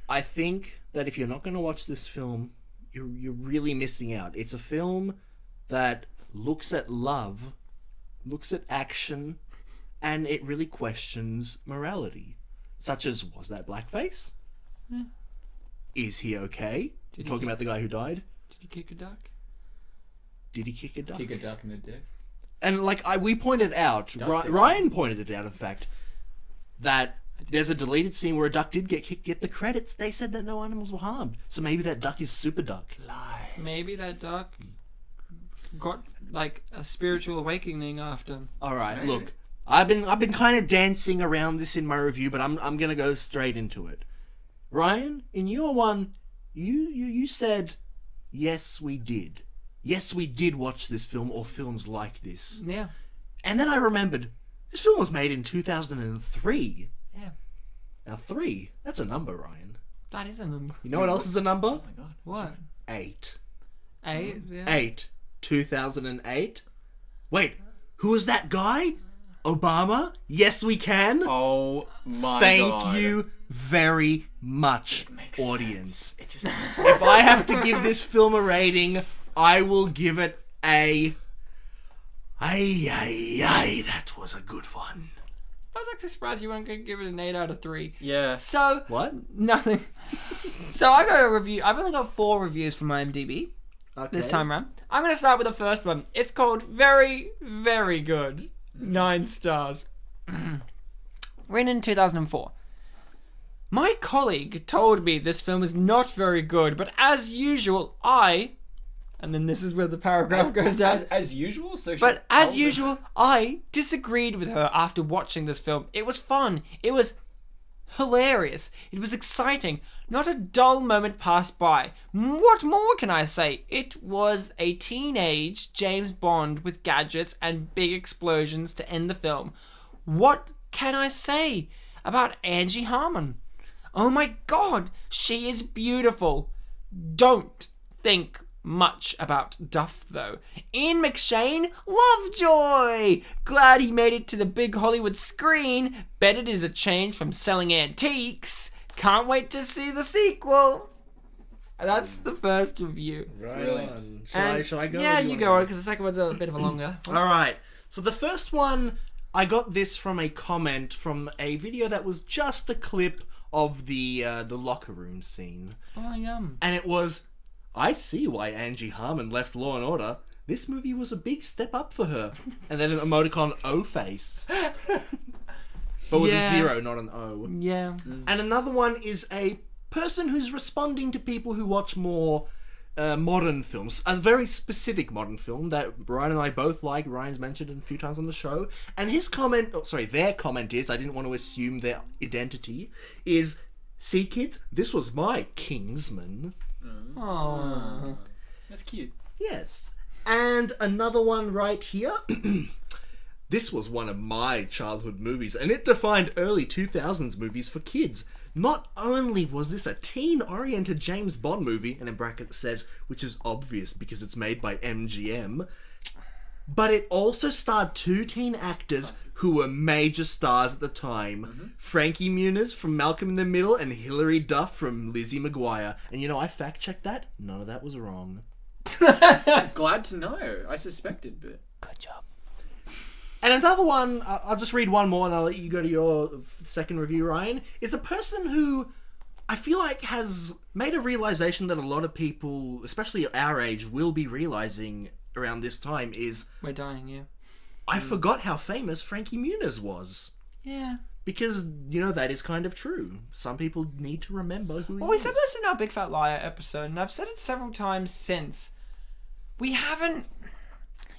I think that if you're not going to watch this film, you're really missing out. It's a film that looks at love, looks at action, and it really questions morality. Such as, was that blackface? Yeah. Is he okay? Talking about the guy who died? Did he kick a duck? Did he kick a duck? Kick a duck in the dick. And like we pointed out, Duck dick. Ryan pointed it out, in fact, that there's a deleted scene where a duck did get kicked. Get the credits. They said that no animals were harmed. So maybe that duck is Super Duck. Lie. Maybe that duck got like a spiritual awakening after. All right, Maybe. look, I've been kind of dancing around this in my review, but I'm gonna go straight into it. Ryan, in your one, you said, yes, we did. Yes, we did watch this film or films like this. Yeah. And then I remembered, this film was made in 2003. Yeah. Now 3, that's a number, Ryan. That is a number. You know what else is a number? Oh my god. What? 8. 8? Yeah. 8. 2008. Wait, who was that guy? Obama? Yes, we can. Oh my god. Thank you very much, Makes audience. sense. It just. If I have to give this film a rating, I will give it a... that was a good one. I was actually surprised you weren't going to give it an 8 out of 3. Yeah. So, What? nothing. So I got a review. I've only got 4 reviews from IMDb Okay. this time around. I'm going to start with the first one. It's called Very, Very Good. 9 stars. Written in 2004. My colleague told me this film is not very good, but as usual, and then this is where the paragraph goes down. As usual. So. But as usual, I disagreed with her after watching this film. It was fun. It was hilarious. It was exciting. Not a dull moment passed by. What more can I say? It was a teenage James Bond with gadgets and big explosions to end the film. What can I say about Angie Harmon? Oh my god, she is beautiful. Don't think much about Duff, though. Ian McShane, Lovejoy! Glad he made it to the big Hollywood screen. Bet it is a change from selling antiques. Can't wait to see the sequel. That's the first review. Right Brilliant. on. And- Shall I go? Yeah, or do you wanna go on, because the second one's a bit of a longer one. All right. So the first one, I got this from a comment from a video that was just a clip of the locker room scene, Oh, yum. and it was, I see why Angie Harmon left Law and Order. This movie was a big step up for her. And then an emoticon O face, but with Yeah. a 0, not an O. Yeah. And another one is a person who's responding to people who watch more modern films. A very specific modern film that Ryan and I both like. Ryan's mentioned it a few times on the show. And his comment, their comment is, I didn't want to assume their identity, is, see kids, this was my Kingsman. Oh. That's cute. Yes. And another one right here. This was one of my childhood movies, and it defined early 2000s movies for kids. Not only was this a teen-oriented James Bond movie, and in brackets it says, which is obvious because it's made by MGM, But it also starred 2 teen actors who were major stars at the time. Frankie Muniz from Malcolm in the Middle and Hilary Duff from Lizzie McGuire. And you know, I fact-checked that. None of that was wrong. Glad to know. I suspected, but Good job. And another one, I'll just read one more and I'll let you go to your second review, Ryan, is a person who I feel like has made a realization that a lot of people, especially our age, will be realizing around this time is... We're dying, yeah. I forgot how famous Frankie Muniz was. Yeah. Because, you know, that is kind of true. Some people need to remember who he Well, we is. said this in our Big Fat Liar episode, and I've said it several times since. We haven't...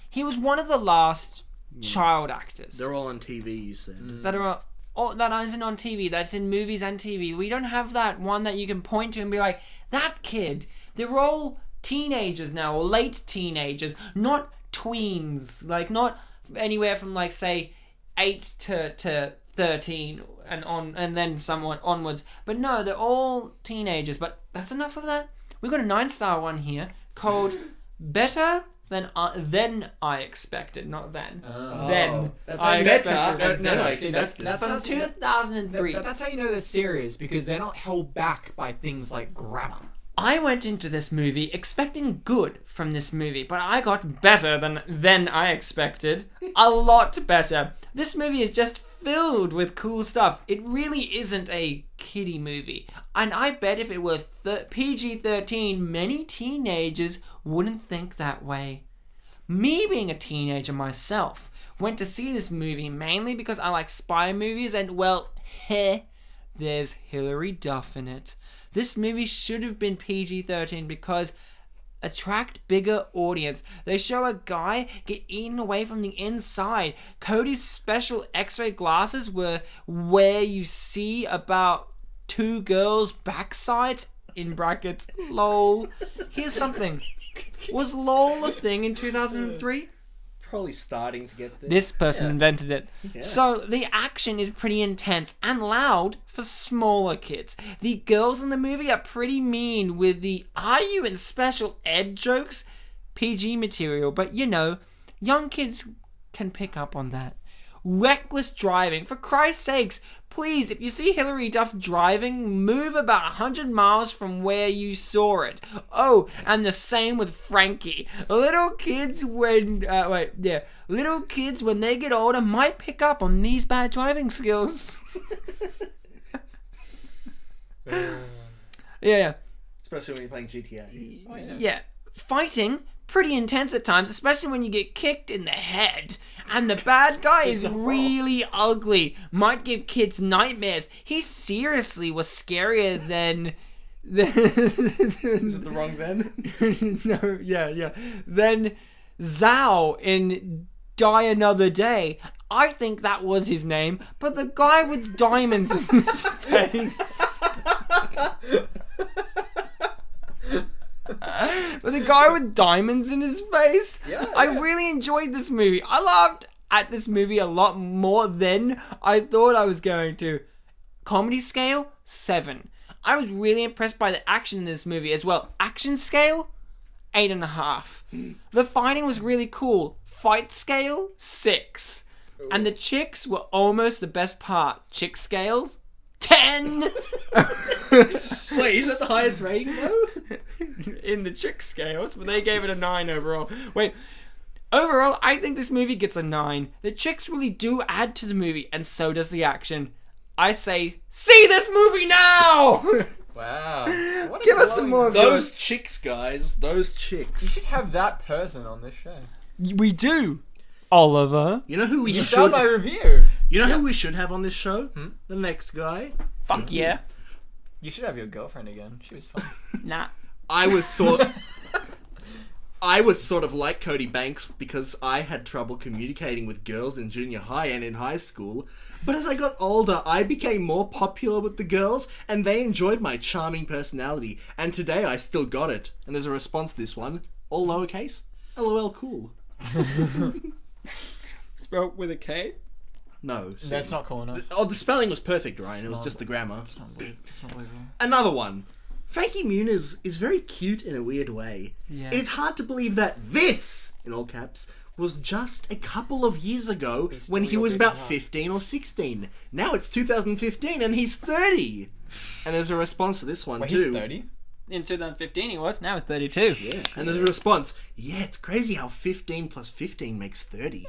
He was one of the last child actors They're all on TV, you said. that are... Oh, that isn't on TV, that's in movies and TV. We don't have that one that you can point to and be like, that kid. They're all teenagers now, or late teenagers, not tweens. Like, not anywhere from, like, say, 8 to 13 and on, and then somewhat onwards. But no, they're all teenagers. But that's enough of that. We've got a 9-star one here called Better Than I Expected. Not then. Then That's I expected. That's From 2003. That's how you know they're serious, because they're not held back by things like grammar. I went into this movie expecting good from this movie, but I got better than I expected. A lot better. This movie is just filled with cool stuff. It really isn't a kiddie movie. And I bet if it were PG-13, many teenagers wouldn't think that way. Me being a teenager myself, went to see this movie mainly because I like spy movies and, well, there's Hilary Duff in it. This movie should have been PG-13 because attract bigger audience. They show a guy get eaten away from the inside. Cody's special x-ray glasses were where you see about 2 girls' backsides, in brackets, lol. Here's something. Was lol a thing in 2003? Probably starting to get there. This person invented it. Yeah. So the action is pretty intense and loud for smaller kids. The girls in the movie are pretty mean with the "Are you in special ed?" jokes. PG material, but you know, young kids can pick up on that. Reckless driving. For Christ's sakes, please, if you see Hilary Duff driving, move about 100 miles from where you saw it. Oh, and the same with Frankie. Little kids when they get older might pick up on these bad driving skills. Yeah. Especially when you're playing GTA. Yeah. Fighting, pretty intense at times, especially when you get kicked in the head. And the bad guy is really ugly. Might give kids nightmares. He seriously was scarier than... Is it the wrong then? No, yeah. Then Zhao in Die Another Day. I think that was his name, but the guy with diamonds in his face. But the guy with diamonds in his face. I really enjoyed this movie. I laughed at this movie a lot more than I thought I was going to. Comedy scale, 7. I was really impressed by the action in this movie as well. Action scale, 8.5. The fighting was really cool. Fight scale, 6. And the chicks were almost the best part. Chick scales, 10. Wait, is that the highest rating though? In the chick scales, but they gave it a 9 overall. Wait, overall, I think this movie gets a 9. The chicks really do add to the movie, and so does the action. I say, see this movie now! Wow. What a Give us some more of Those chicks, guys. Those You chicks. should have that person on this show. We do, Oliver. You know who we You should... found my review. You know who we should have on this show? The next guy. Fuck yeah. You should have your girlfriend again. She was fun. Nah. I was sort of like Cody Banks because I had trouble communicating with girls in junior high and in high school. But as I got older, I became more popular with the girls and they enjoyed my charming personality. And today I still got it. And there's a response to this one. All lowercase. LOL cool. Spelled with a K? No. C. That's not cool enough. Oh, the spelling was perfect, Ryan. It was not- just the grammar. It's not believable. Another one. Frankie Muniz is very cute in a weird way. Yeah. It is hard to believe that this, in all caps, was just a couple of years ago when he was about 15 or 16. Now it's 2015 and he's 30. And there's a response to this one Wait, too. he's 30? In 2015 he was, now he's 32. Yeah. And there's a response. Yeah, it's crazy how 15 plus 15 makes 30.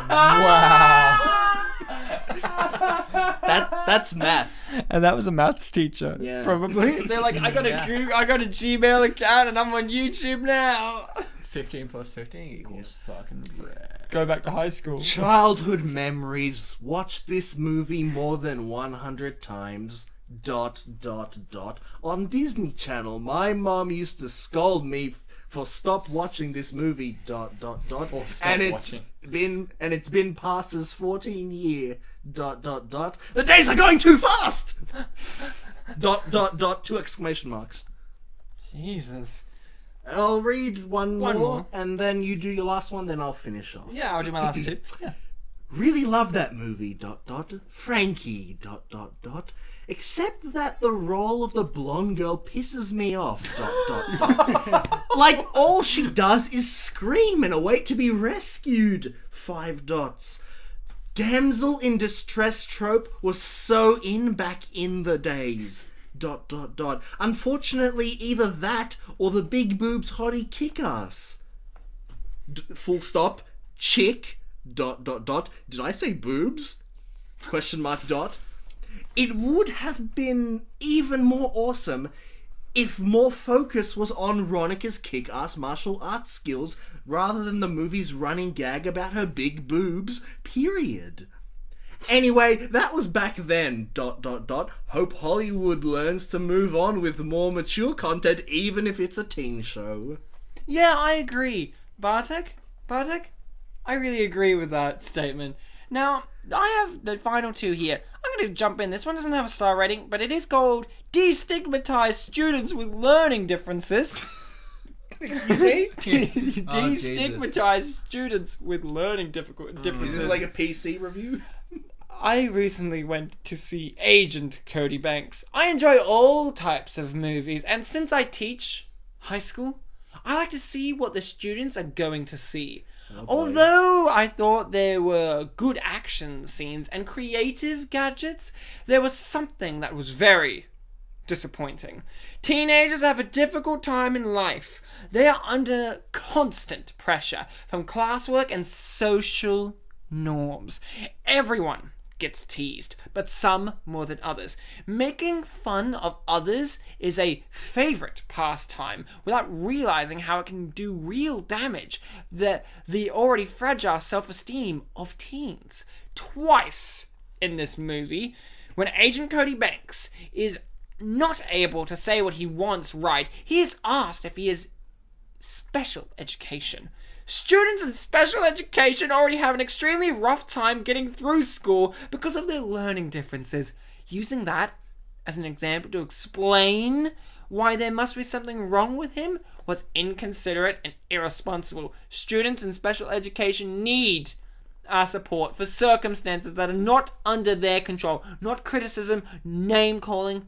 Wow. That's math. And that was a maths teacher. Yeah. Probably. They're like, I got a Gmail account and I'm on YouTube now. 15 plus 15 equals fucking red. Go back to high school. Childhood memories. Watched this movie more than 100 times. ... On Disney Channel. My mom used to scold me for stop watching this movie ... And it's been past this 14 year ... The days are going too fast. ... 2 exclamation marks. Jesus. And I'll read one One more, more. and then you do your last one, then I'll finish off. Yeah, I'll do my last two. Yeah. Really love that movie ... Frankie ... Except that the role of the blonde girl pisses me off ... Like all she does is scream and await to be rescued ... Damsel in distress trope was so in back in the days ... Unfortunately, either that or the big boobs hottie kick ass. Full stop. Chick ... Did I say boobs? Question mark ... It would have been even more awesome if more focus was on Ronika's kick-ass martial arts skills rather than the movie's running gag about her big boobs, period. Anyway, that was back then... Hope Hollywood learns to move on with more mature content even if it's a teen show. Yeah, I agree. Bartek, I really agree with that statement. Now, I have the final two here. I'm going to jump in. This one doesn't have a star rating, but it is called Destigmatize Students with Learning Differences. Excuse me? Destigmatize students with learning differences. Is this like a PC review? I recently went to see Agent Cody Banks. I enjoy all types of movies, and since I teach high school, I like to see what the students are going to see. Although I thought there were good action scenes and creative gadgets, there was something that was very disappointing. Teenagers have a difficult time in life. They are under constant pressure from classwork and social norms. Everyone gets teased, but some more than others. Making fun of others is a favorite pastime without realizing how it can do real damage to the already fragile self-esteem of teens. Twice in this movie, when Agent Cody Banks is not able to say what he wants right, he is asked if he is special education. Students in special education already have an extremely rough time getting through school because of their learning differences. Using that as an example to explain why there must be something wrong with him was inconsiderate and irresponsible. Students in special education need our support for circumstances that are not under their control, not criticism, name-calling,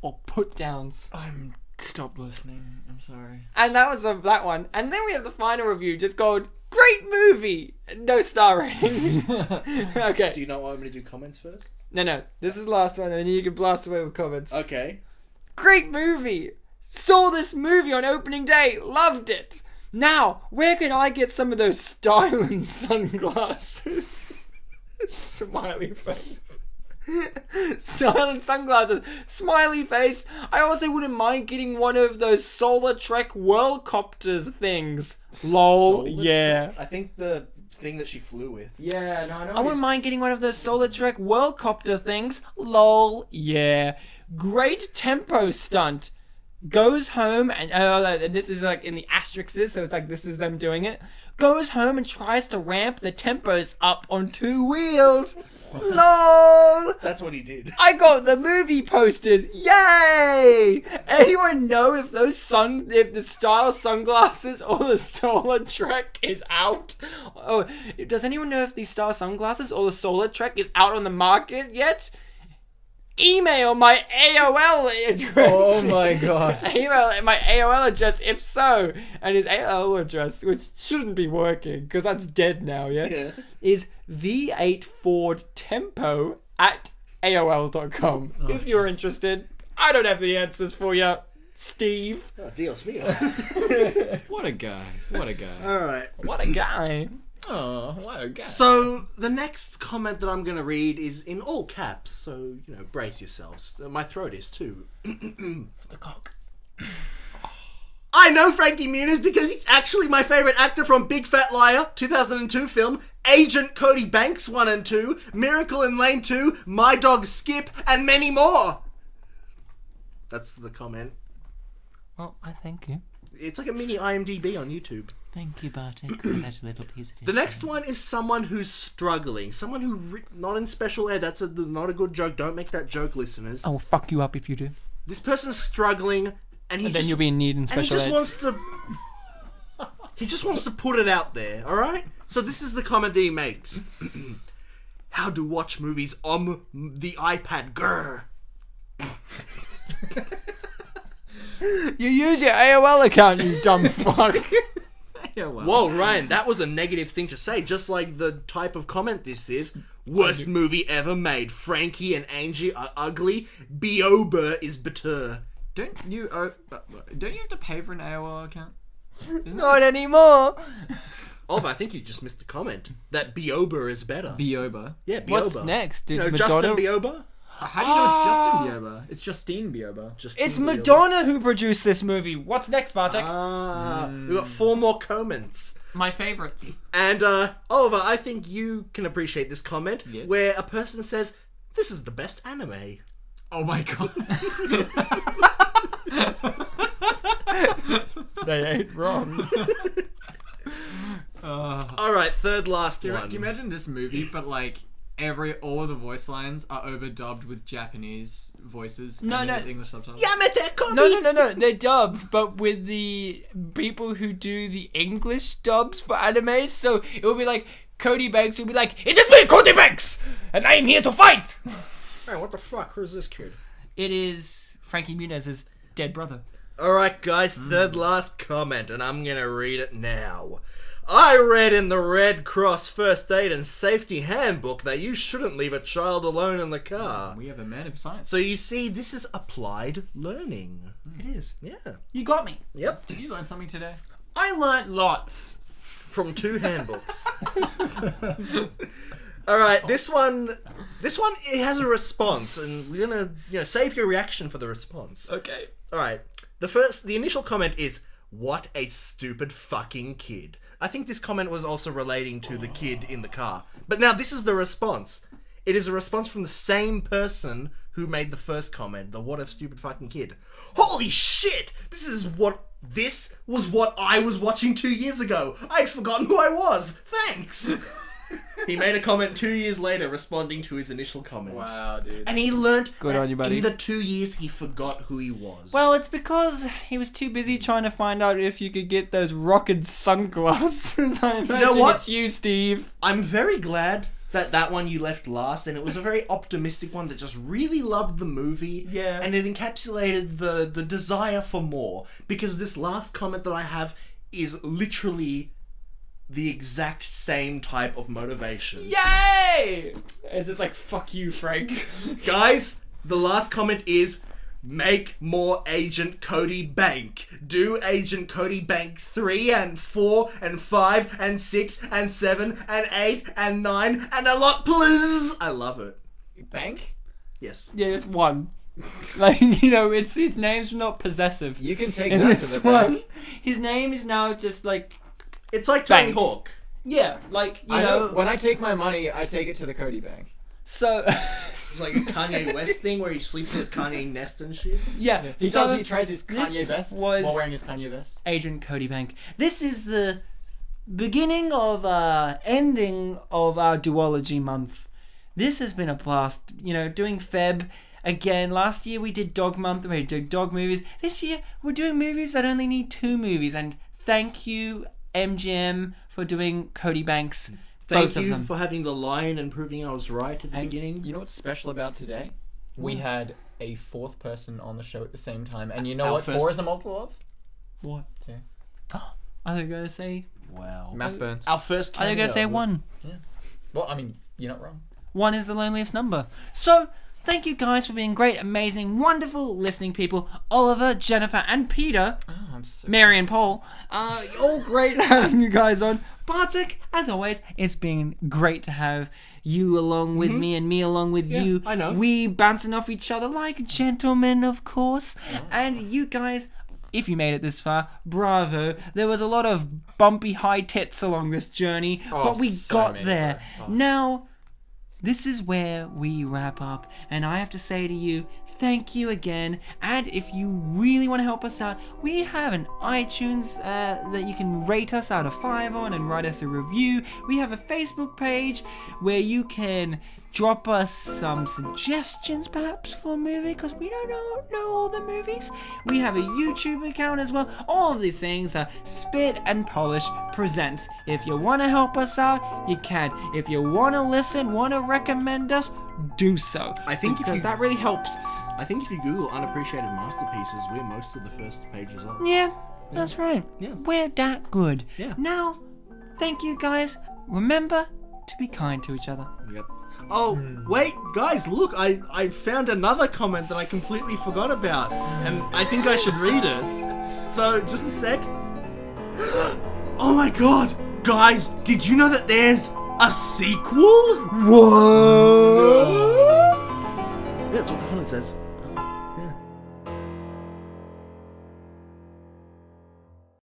or put-downs. I'm stop listening. I'm sorry. And that was that one. And then we have the final review, just called Great Movie! No star rating. Okay. Do you not want me to do comments first? No. This is the last one, and then you can blast away with comments. Okay. Great movie! Saw this movie on opening day. Loved it. Now, where can I get some of those styling sunglasses? Smiley face. Styling sunglasses. Smiley face. I also wouldn't mind getting one of those Solar Trek Whirlcopters things. Lol, yeah. I think the thing that she flew with. Yeah, no, I know. I wouldn't mind getting one of those Solar Trek Whirlcopter things. Lol, yeah. Great tempo stunt. Goes home and this is like in the asterisks, so it's like this is them doing it. Goes home and tries to ramp the tempos up on 2 wheels. LOL! That's what he did. I got the movie posters. Yay! Anyone know if if the style sunglasses or the Solar Trek is out? Oh, does anyone know if the style sunglasses or the Solar Trek is out on the market yet? email my AOL address. Oh my god. Email my AOL address if so. And his AOL address, which shouldn't be working because that's dead now, Yeah. is v8fordtempo@aol.com. If you're interested, I don't have the answers for you, Steve. Oh, Dios mío. What a guy. What a guy. All right. What a guy. Oh, what a guy. So the next comment that I'm going to read is in all caps, so, brace yourselves. My throat is too. The cock. I know Frankie Muniz because he's actually my favourite actor from Big Fat Liar, 2002 film, Agent Cody Banks 1 and 2, Miracle in Lane 2, My Dog Skip, and many more. That's the comment. Well, I thank you. It's like a mini IMDb on YouTube. Thank you, Bartek, for that little piece of The next one is someone who's struggling. Someone who, not in special ed, that's not a good joke. Don't make that joke, listeners. I will fuck you up if you do. This person's struggling, and Then you'll be in need in and he special just ed. wants to... He just wants to put it out there, alright? So this is the comment that he makes. How to watch movies on the iPad, grr. You use your AOL account, you dumb fuck. Yeah, well. Whoa, Ryan, that was a negative thing to say, just like the type of comment this is. Worst movie ever made. Frankie and Angie are ugly. Biober is bitter. Don't you have to pay for an AOL account? Not anymore. Oliver, I think you just missed the comment. That Biober is better. Bioba. Yeah, Biober. What's next? Did Madonna... Justin Biober? How do you know it's Justin Bieber? It's Justine Bieber. Justin It's Bieber. Madonna who produced this movie. What's next, Bartek? We got 4 more comments. My favourites. And, Oliver, I think you can appreciate this comment, Yeah. where a person says, this is the best anime. Oh my god. They ain't wrong. Alright, third last one. Can you imagine this movie, but like all of the voice lines are overdubbed with Japanese voices? No, and no. there's English subtitles. Yamete Kobe! No. They're dubbed, but with the people who do the English dubs for anime. So it will be like Cody Banks will be like, "It is me, Cody Banks, and I am here to fight." Hey, what the fuck? Who's this kid? It is Frankie Muniz's dead brother. Alright, guys, third last comment, and I'm gonna read it now. I read in the Red Cross First Aid and Safety Handbook that you shouldn't leave a child alone in the car. We have a man of science. So you see, this is applied learning. It is. Yeah. You got me. Yep. Did you learn something today? I learnt lots. From 2 handbooks. Alright, this one it has a response, and we're gonna save your reaction for the response. Okay. Alright. The initial comment is, what a stupid fucking kid. I think this comment was also relating to the kid in the car. But now this is the response. It is a response from the same person who made the first comment, the what a stupid fucking kid. Holy shit! This was what I was watching 2 years ago. I'd forgotten who I was. Thanks. He made a comment 2 years later responding to his initial comment. Wow, dude. And he learnt Good that on you, buddy. in the 2 years he forgot who he was. Well, it's because he was too busy trying to find out if you could get those rocket sunglasses. I imagine what? it's you, Steve. I'm very glad that one you left last, and it was a very optimistic one that just really loved the movie. Yeah. And it encapsulated the desire for more. Because this last comment that I have is literally the exact same type of motivation. Yay! It's just like, fuck you, Frank. Guys, the last comment is, make more Agent Cody Bank. Do Agent Cody Bank 3 and 4 and 5 and 6 and 7 and 8 and 9 and a lot, please. I love it. Bank? Yes. Yeah, it's one. Like, it's his name's not possessive. You can take In that to this the one, bank. his name is now just like, It's like Tony Bank. Hawk. yeah, like, I know. When I take my money, I take it to the Cody Bank. so, It's like a Kanye West thing where he sleeps in his Kanye nest and shit. yeah. He so He tries his Kanye this vest was while wearing his Kanye vest. Agent Cody Bank. This is the beginning of ending of our duology month. This has been a blast. Doing Feb again. Last year we did Dog Month and we did dog movies. This year we're doing movies that only need 2 movies. And thank you, MGM, for doing Cody Banks. Thank both of you them. for having the line and proving I was right at the beginning. You know what's special about today? we had a fourth person on the show at the same time. And you know Our what first- 4 is a multiple of? What? Two. I was going to say... Wow. Math burns. Our first I was going to say 1. Well, I mean, you're not wrong. 1 is the loneliest number. So, thank you guys for being great, amazing, wonderful listening people. Oliver, Jennifer, and Peter, Oh, I'm so... Mary and Paul, all great having you guys on. Bartek, as always, it's been great to have you along with me and me along with you. I know. We bouncing off each other like gentlemen, of course. And you guys... If you made it this far, bravo. There was a lot of bumpy high tits along this journey, but we so got many, there. bro. Oh. Now, this is where we wrap up, and I have to say to you, thank you again. And if you really want to help us out, we have an iTunes that you can rate us out of 5 on and write us a review. We have a Facebook page where you can drop us some suggestions perhaps for a movie, because we don't know all the movies. We have a YouTube account as well. All of these things are Spit and Polish Presents. If you want to help us out, you can. If you want to listen, want to recommend us, do so. I think if because you- that really helps us. I think if you Google unappreciated masterpieces, we're most of the first pages on. Yeah, that's right. Yeah. We're that good. Yeah. Now, thank you guys. Remember to be kind to each other. Yep. Oh, wait, guys, look, I found another comment that I completely forgot about, and I think I should read it. So, just a sec. Oh my god, guys, did you know that there's a sequel? What? Yeah, that's what the comment says.